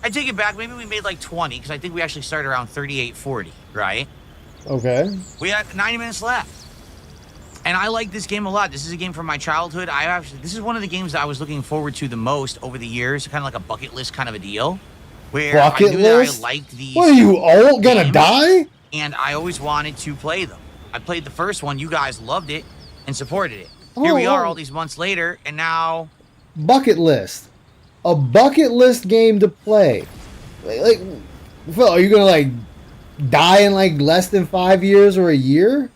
I take it back. Maybe we made like 20, because I think we actually started around 38.40, right? Okay. We had 90 minutes left. And I like this game a lot. This is a game from my childhood. This is one of the games that I was looking forward to the most over the years, kind of like a bucket list kind of a deal. Where bucket I knew list? that I liked these. What are you, old? Gonna die? And I always wanted to play them. I played the first one. You guys loved it and supported it. Here we are all these months later, and now... Bucket list. A bucket list game to play. Like, Phil, are you gonna, like, die in, like, less than 5 years or a year?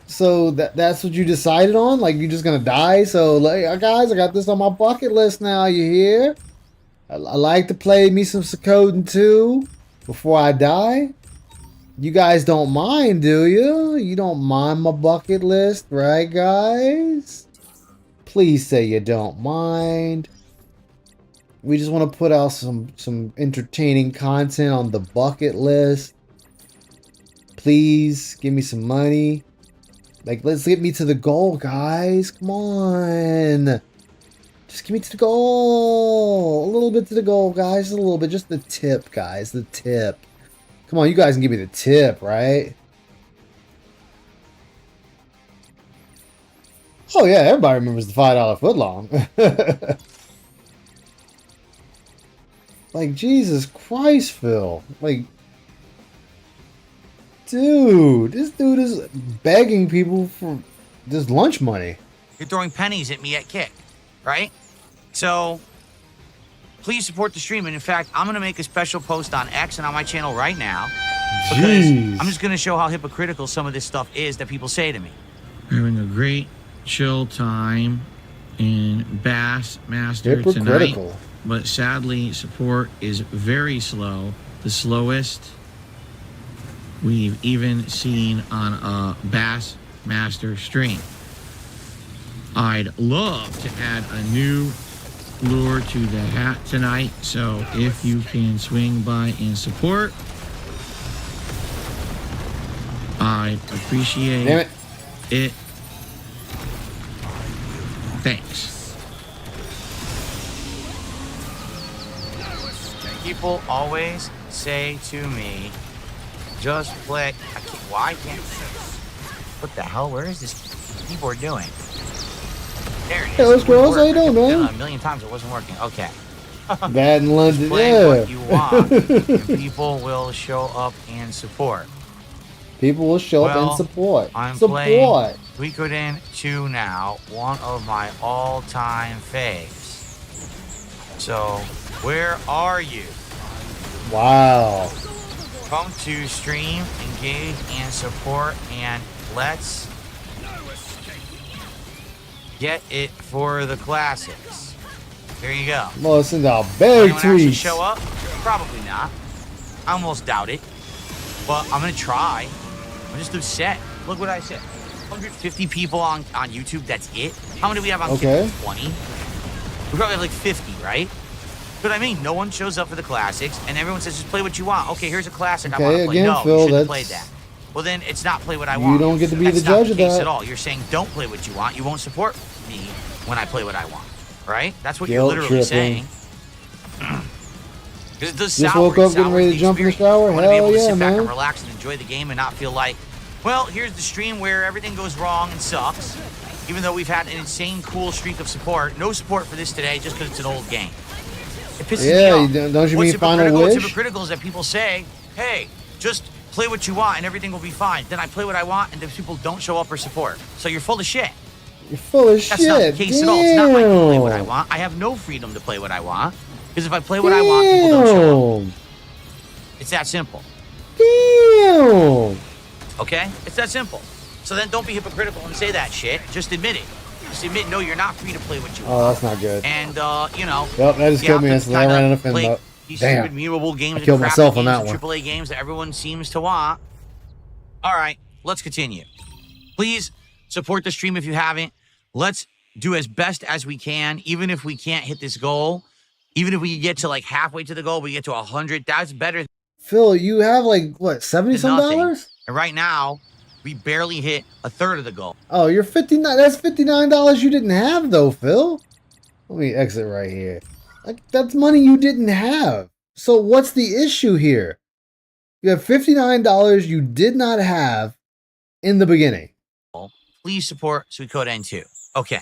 So that's what you decided on? Like, you're just gonna die? So, like, guys, I got this on my bucket list now, you hear? I like to play me some Suikoden 2 before I die. You guys don't mind, do you? You don't mind my bucket list, right, guys? Please say you don't mind. We just want to put out some entertaining content on the bucket list. Please give me some money. Like, let's get me to the goal, guys. Come on. Just give me to the goal. A little bit to the goal, guys. Just a little bit. Just the tip, guys. The tip. Come on, you guys can give me the tip, right? Oh, yeah. Everybody remembers the $5 footlong. Like, Jesus Christ, Phil. Like, dude, this dude is begging people for this lunch money. You're throwing pennies at me at Kick, right? So, please support the stream. And in fact, I'm going to make a special post on X and on my channel right now. Because Jeez. I'm just going to show how hypocritical some of this stuff is that people say to me. Having a great chill time in Bassmaster tonight. But sadly, support is very slow. The slowest we've even seen on a Bassmaster stream. I'd love to add a new lure to the hat tonight, so if you can swing by and support, I'd appreciate it. Thanks. People always say to me, just play. Why can't? What the hell? Where is this keyboard doing? There it is. Hey, those girls, how you doing, man? A million times it wasn't working. Okay. Bad in London, Play what you want, and people will show up and support. People will show up and support. I'm support. playing Suikoden 2 now, one of my all-time faves. So, where are you? Wow. Come to stream, engage, and support, and let's get it for the classics. There you go. Listen to big Anyone actually tweets. show up? Probably not. I almost doubt it. But I'm gonna try. I'm just upset. Look what I said. 150 people on YouTube, that's it? How many do we have on okay. 20? We probably have like 50, right? But I mean, no one shows up for the classics, and everyone says, just play what you want. Okay, here's a classic I want to play. Again, No, Phil, you shouldn't play that. Well, then it's not play what I want. You don't get to be that's the judge of that. that. At all. You're saying don't play what you want. You won't support me when I play what I want, right? That's what you're literally saying. Because it does just sour woke up getting ready to jump in the shower. I want to be able to sit back man. and relax and enjoy the game and not feel like, well, here's the stream where everything goes wrong and sucks. Even though we've had an insane cool streak of support. No support for this today just because it's an old game. It pisses me off. Don't you mean Final Wish? What's hypocritical is that people say, hey, just play what you want and everything will be fine. Then I play what I want and then people don't show up or support. So you're full of shit. You're full of shit. That's not the case at all. It's not like I play what I want. I have no freedom to play what I want. Because if I play what I want, people don't show up. It's that simple. Damn. Okay? It's that simple. So then don't be hypocritical and say that shit. Just admit it. Just admit, no, you're not free to play what you want. Oh, that's not good. And, you know. Yep, that just killed me instantly. I ran out of fin. These Damn. stupid memeable games I killed and myself on games that and one. AAA games that everyone seems to want. All right, let's continue. Please support the stream if you haven't. Let's do as best as we can, even if we can't hit this goal. Even if we get to like halfway to the goal, we get to 100. That's better. Phil, you have like what, $70-some dollars? And right now, we barely hit a third of the goal. Oh, you're 59. That's $59 you didn't have though, Phil. Let me exit right here. Like, that's money you didn't have. So what's the issue here? You have $59 you did not have in the beginning. Please support Suikoden 2. Okay.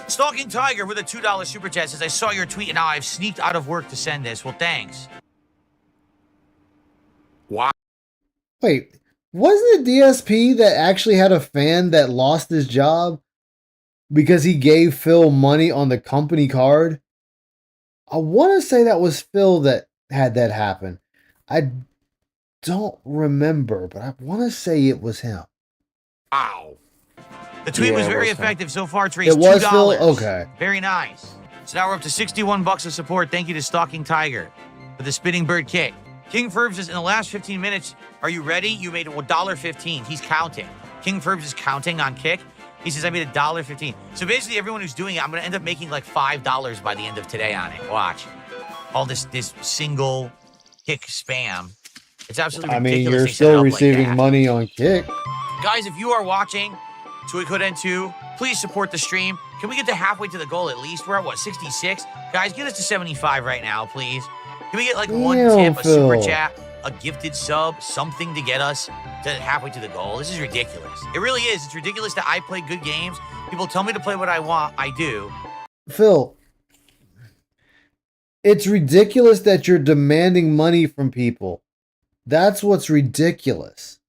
Stalking Tiger with a $2 super chat says, I saw your tweet and now I've sneaked out of work to send this. Well, thanks. Wow. Wait, wasn't it DSP that actually had a fan that lost his job because he gave Phil money on the company card? I want to say that was Phil that had that happen. I don't remember, but I want to say it was him. Ow. The tweet was very him. effective so far. It's raised It was $2. Phil? Okay. Very nice. So now we're up to 61 bucks of support. Thank you to Stalking Tiger for the Spinning Bird kick. King Ferbs says, in the last 15 minutes, are you ready? You made $1.15. He's counting. King Ferbs is counting on kick. He says, I made $1.15. So basically, everyone who's doing it, I'm going to end up making like $5 by the end of today on it. Watch. All this single kick spam. It's absolutely ridiculous. I mean, you're they set it still up receiving like money on kick. Guys, if you are watching Suikoden 2, please support the stream. Can we get to halfway to the goal at least? We're at, what, 66? Guys, get us to 75 right now, please. Can we get like one tip, a super chat, a gifted sub, something to get us to halfway to the goal? This is ridiculous. It really is. It's ridiculous that I play good games. People tell me to play what I want. I do. Phil, it's ridiculous that you're demanding money from people. That's what's ridiculous.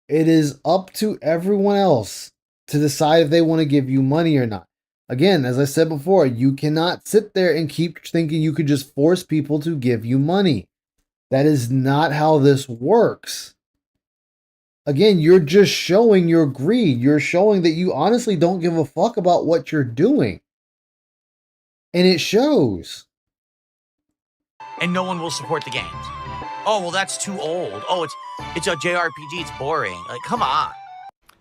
It is up to everyone else to decide if they want to give you money or not. Again, as I said before, you cannot sit there and keep thinking you could just force people to give you money. That is not how this works. Again, you're just showing your greed. You're showing that you honestly don't give a fuck about what you're doing. And it shows. And no one will support the games. Oh, well, that's too old. Oh, it's a JRPG. It's boring. Like, come on.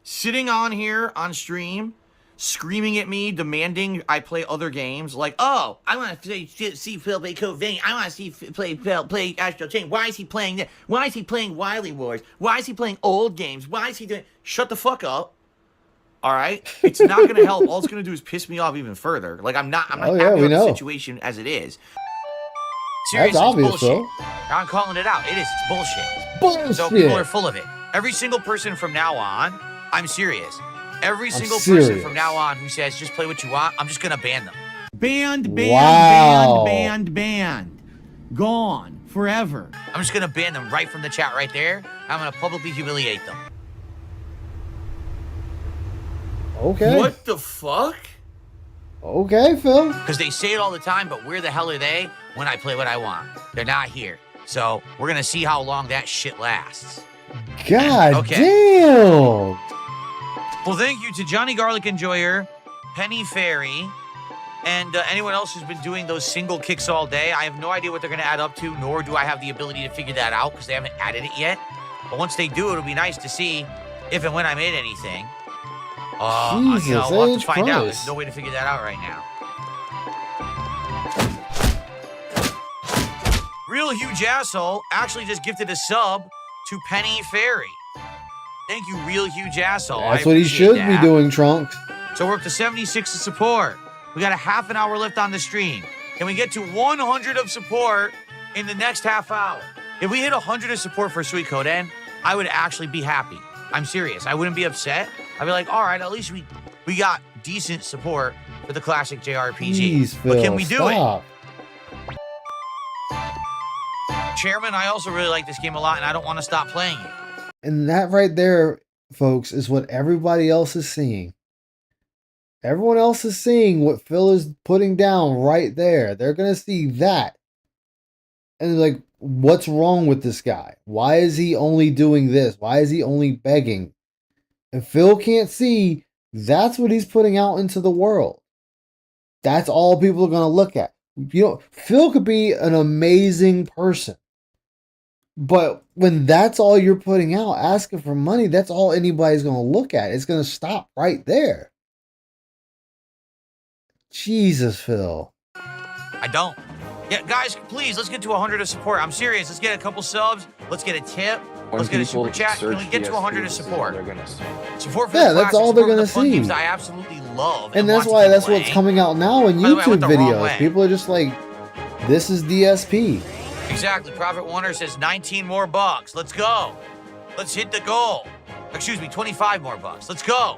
Sitting on here on stream, screaming at me, demanding I play other games. Like, oh, I want to see Phil play Code Vein. I want to see Phil play Astral Chain. Why is he playing this? Why is he playing Wily Wars? Why is he playing old games? Why is he doing... Shut the fuck up. All right? It's not going to help. All it's going to do is piss me off even further. Like, I'm not happy with the situation as it is. Seriously, that's obvious, it's bullshit. though. I'm calling it out. It is. It's bullshit. Bullshit. So people are full of it. Every single person from now on, I'm serious. Every single person from now on who says just play what you want, I'm just gonna ban them. Banned. Gone. Forever. I'm just gonna ban them right from the chat right there. I'm gonna publicly humiliate them. Okay. What the fuck? Okay, Phil. Because they say it all the time, but where the hell are they when I play what I want? They're not here. So we're gonna see how long that shit lasts. God damn. Well, thank you to Johnny Garlic Enjoyer, Penny Fairy, and anyone else who's been doing those single kicks all day. I have no idea what they're going to add up to, nor do I have the ability to figure that out because they haven't added it yet. But once they do, it'll be nice to see if and when I made anything. Jesus, we'll have to find out. There's no way to figure that out right now. Real Huge Asshole actually just gifted a sub to Penny Fairy. Thank you, Real Huge Asshole. That's what he should be doing, Trunks. So we're up to 76 of support. We got a half an hour left on the stream. Can we get to 100 of support in the next half hour? If we hit 100 of support for Suikoden, I would actually be happy. I'm serious. I wouldn't be upset. I'd be like, all right, at least we got decent support for the classic JRPG. Jeez, Phil, but can we do stop. it? Chairman, I also really like this game a lot, and I don't want to stop playing it. And that right there, folks, is what everybody else is seeing. Everyone else is seeing what Phil is putting down right there. They're going to see that. And like, what's wrong with this guy? Why is he only doing this? Why is he only begging? And Phil can't see that's what he's putting out into the world. That's all people are going to look at. You know, Phil could be an amazing person. But when that's all you're putting out, asking for money, that's all anybody's going to look at. It's going to stop right there. Jesus, Phil. I don't. Yeah, guys, please, let's get to 100 of support. I'm serious. Let's get a couple subs. Let's get a tip. Let's get a super chat. Can we get to 100 of support? Support for the that's all they're going to see. Games I absolutely love. And that's why that's what's coming out now in YouTube videos. People are just like, this is DSP. Exactly. Prophet Warner says 19 more bucks. Let's go. Let's hit the goal. Excuse me, 25 more bucks. Let's go.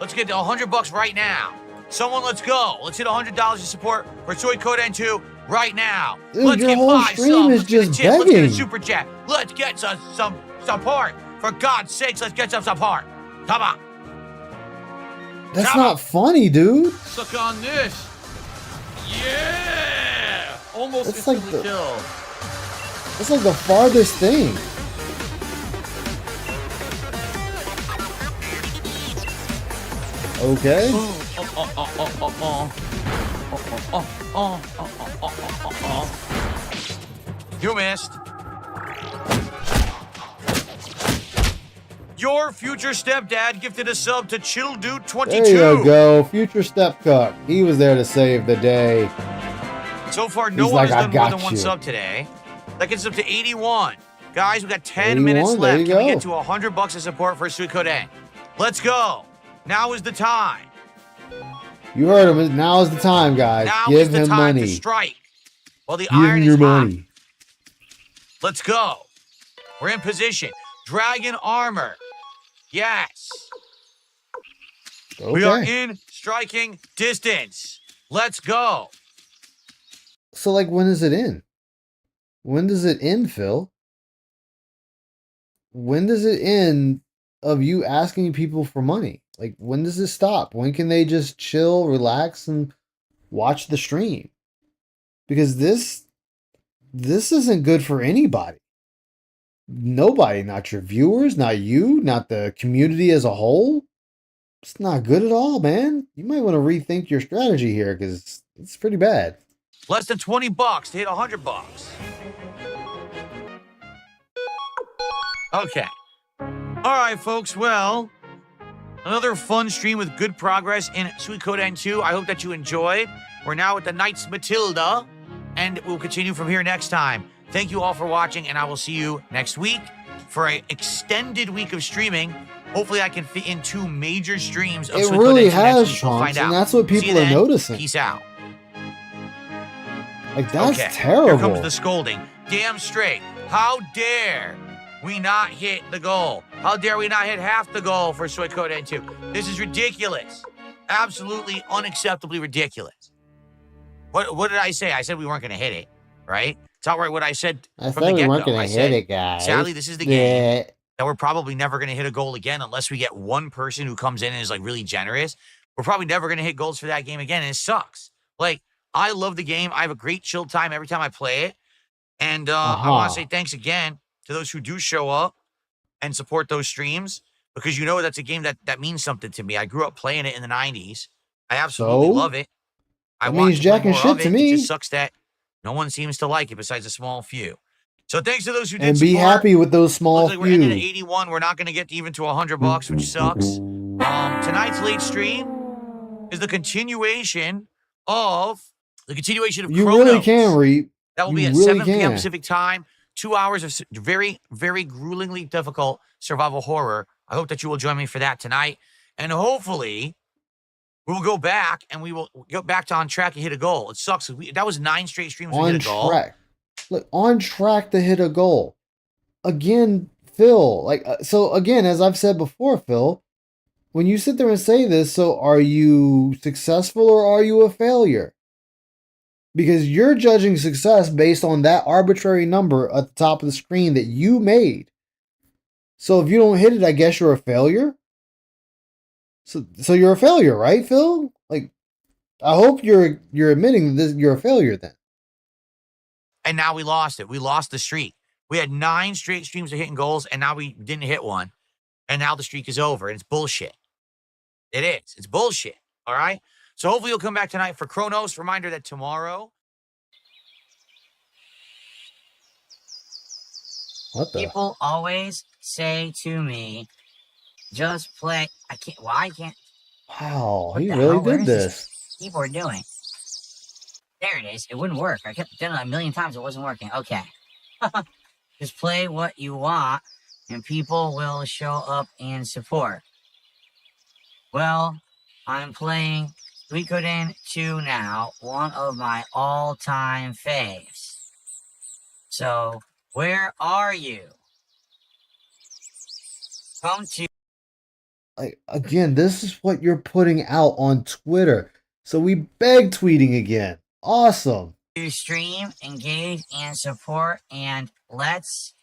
Let's get to 100 bucks right now. Someone, let's go. Let's hit $100 of support for Suikoden 2 right now. Dude, let's your get whole 5 stream subs. is Let's get a just tip. Let's get a begging. super chat. Let's get some support. For God's sakes, let's get some support. Come on. That's not funny, dude. Suck on this. Yeah. Almost That's like instantly kill. That's like the farthest thing. Okay. You missed. Your future stepdad gifted a sub to Chill Dude 22. There you go. Future Step Cup. He was there to save the day. So far, no He's one like, has "I done more got than one you." sub today. That gets up to 81. Guys, we got 10 81, minutes there left. you Can we go. get to $100 of support for Suikoden? Let's go. Now is the time. You heard him. Now is the time, guys. Now Give is the him time money. to strike. While the Give iron him your is hot. money. Let's go. We're in position. Dragon armor. Yes. Okay. We are in striking distance. Let's go. So, like, when does it end? When does it end, Phil? When does it end of you asking people for money? Like, when does it stop? When can they just chill, relax, and watch the stream? Because this isn't good for anybody. Nobody, not your viewers, not you, not the community as a whole. It's not good at all, man. You might want to rethink your strategy here because it's pretty bad. Less than $20 to hit $100. Okay. All right, folks. Well, another fun stream with good progress in Suikoden 2. I hope that you enjoyed. We're now at the Knights Matilda, and we'll continue from here next time. Thank you all for watching, and I will see you next week for an extended week of streaming. Hopefully, I can fit in 2 major streams of It Suikoden 2 really next has, week. We'll Trunks, find out. and that's what See you people are then. noticing. Peace out. Like, that's Okay, terrible. here comes the scolding. Damn straight. How dare we not hit the goal? How dare we not hit half the goal for Suikoden 2? This is ridiculous. Absolutely unacceptably ridiculous. What did I say? I said we weren't going to hit it, right? It's outright what I said I from said the we get-go. weren't going I to said, hit it, guys. sadly, this is the game that we're probably never going to hit a goal again unless we get one person who comes in and is like really generous. We're probably never going to hit goals for that game again, and it sucks. Like, I love the game. I have a great chill time every time I play it. And I want to say thanks again to those who do show up and support those streams because you know that's a game that means something to me. I grew up playing it in the 90s. I absolutely So? love it. I That want means to play jacking more shit of to it. me. It just sucks that no one seems to like it besides a small few. So thanks to those who did And be support. happy with those small Looks like we're ending at few. 81. We're not going to get even to $100, which sucks. Tonight's late stream is the continuation of You Chronos. really can, Reap. That will You be at really 7 p.m. can. Pacific time. 2 hours of very, very gruelingly difficult survival horror. I hope that you will join me for that tonight. And hopefully, we will go back and we will get back to on track and hit a goal. It sucks. That was 9 straight streams we On hit a goal. track. Look, on track to hit a goal. Again, Phil, so again, as I've said before, Phil, when you sit there and say this, so are you successful or are you a failure? Because you're judging success based on that arbitrary number at the top of the screen that you made. So if you don't hit it, I guess you're a failure. So you're a failure, right, Phil? Like, I hope you're admitting that you're a failure then. And now we lost it. We lost the streak. We had 9 straight streams of hitting goals, and now we didn't hit one. And now the streak is over, and it's bullshit. It is. It's bullshit. All right? So hopefully you'll come back tonight for Chronos. Reminder that tomorrow. What the? People always say to me, just play. I can't. Why I can't? Wow, What he the really hell? Where did is this. Keyboard doing? There it is. It wouldn't work. I kept doing it a million times. It wasn't working. Okay. Just play what you want, and people will show up and support. Well, I'm playing Suikoden 2 now, one of my all-time faves. So, where are you? Come to Like, again, this is what you're putting out on Twitter. So we beg tweeting again. Awesome. stream, engage, and support, and let's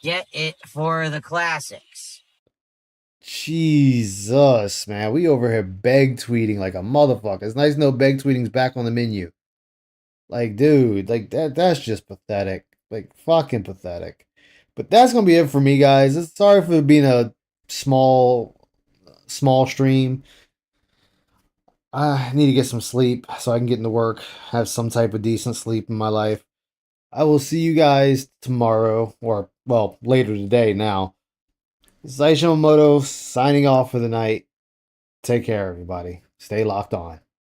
get it for the classics. Jesus, man. We over here beg tweeting like a motherfucker. It's nice to know beg tweeting's back on the menu. Like, dude, like that's just pathetic. Like, fucking pathetic. But that's gonna be it for me, guys. Sorry for being a small stream. I need to get some sleep so I can get into work, have some type of decent sleep in my life. I will see you guys tomorrow, or, well, later today now. This is Aishimamoto signing off for the night. Take care, everybody. Stay locked on.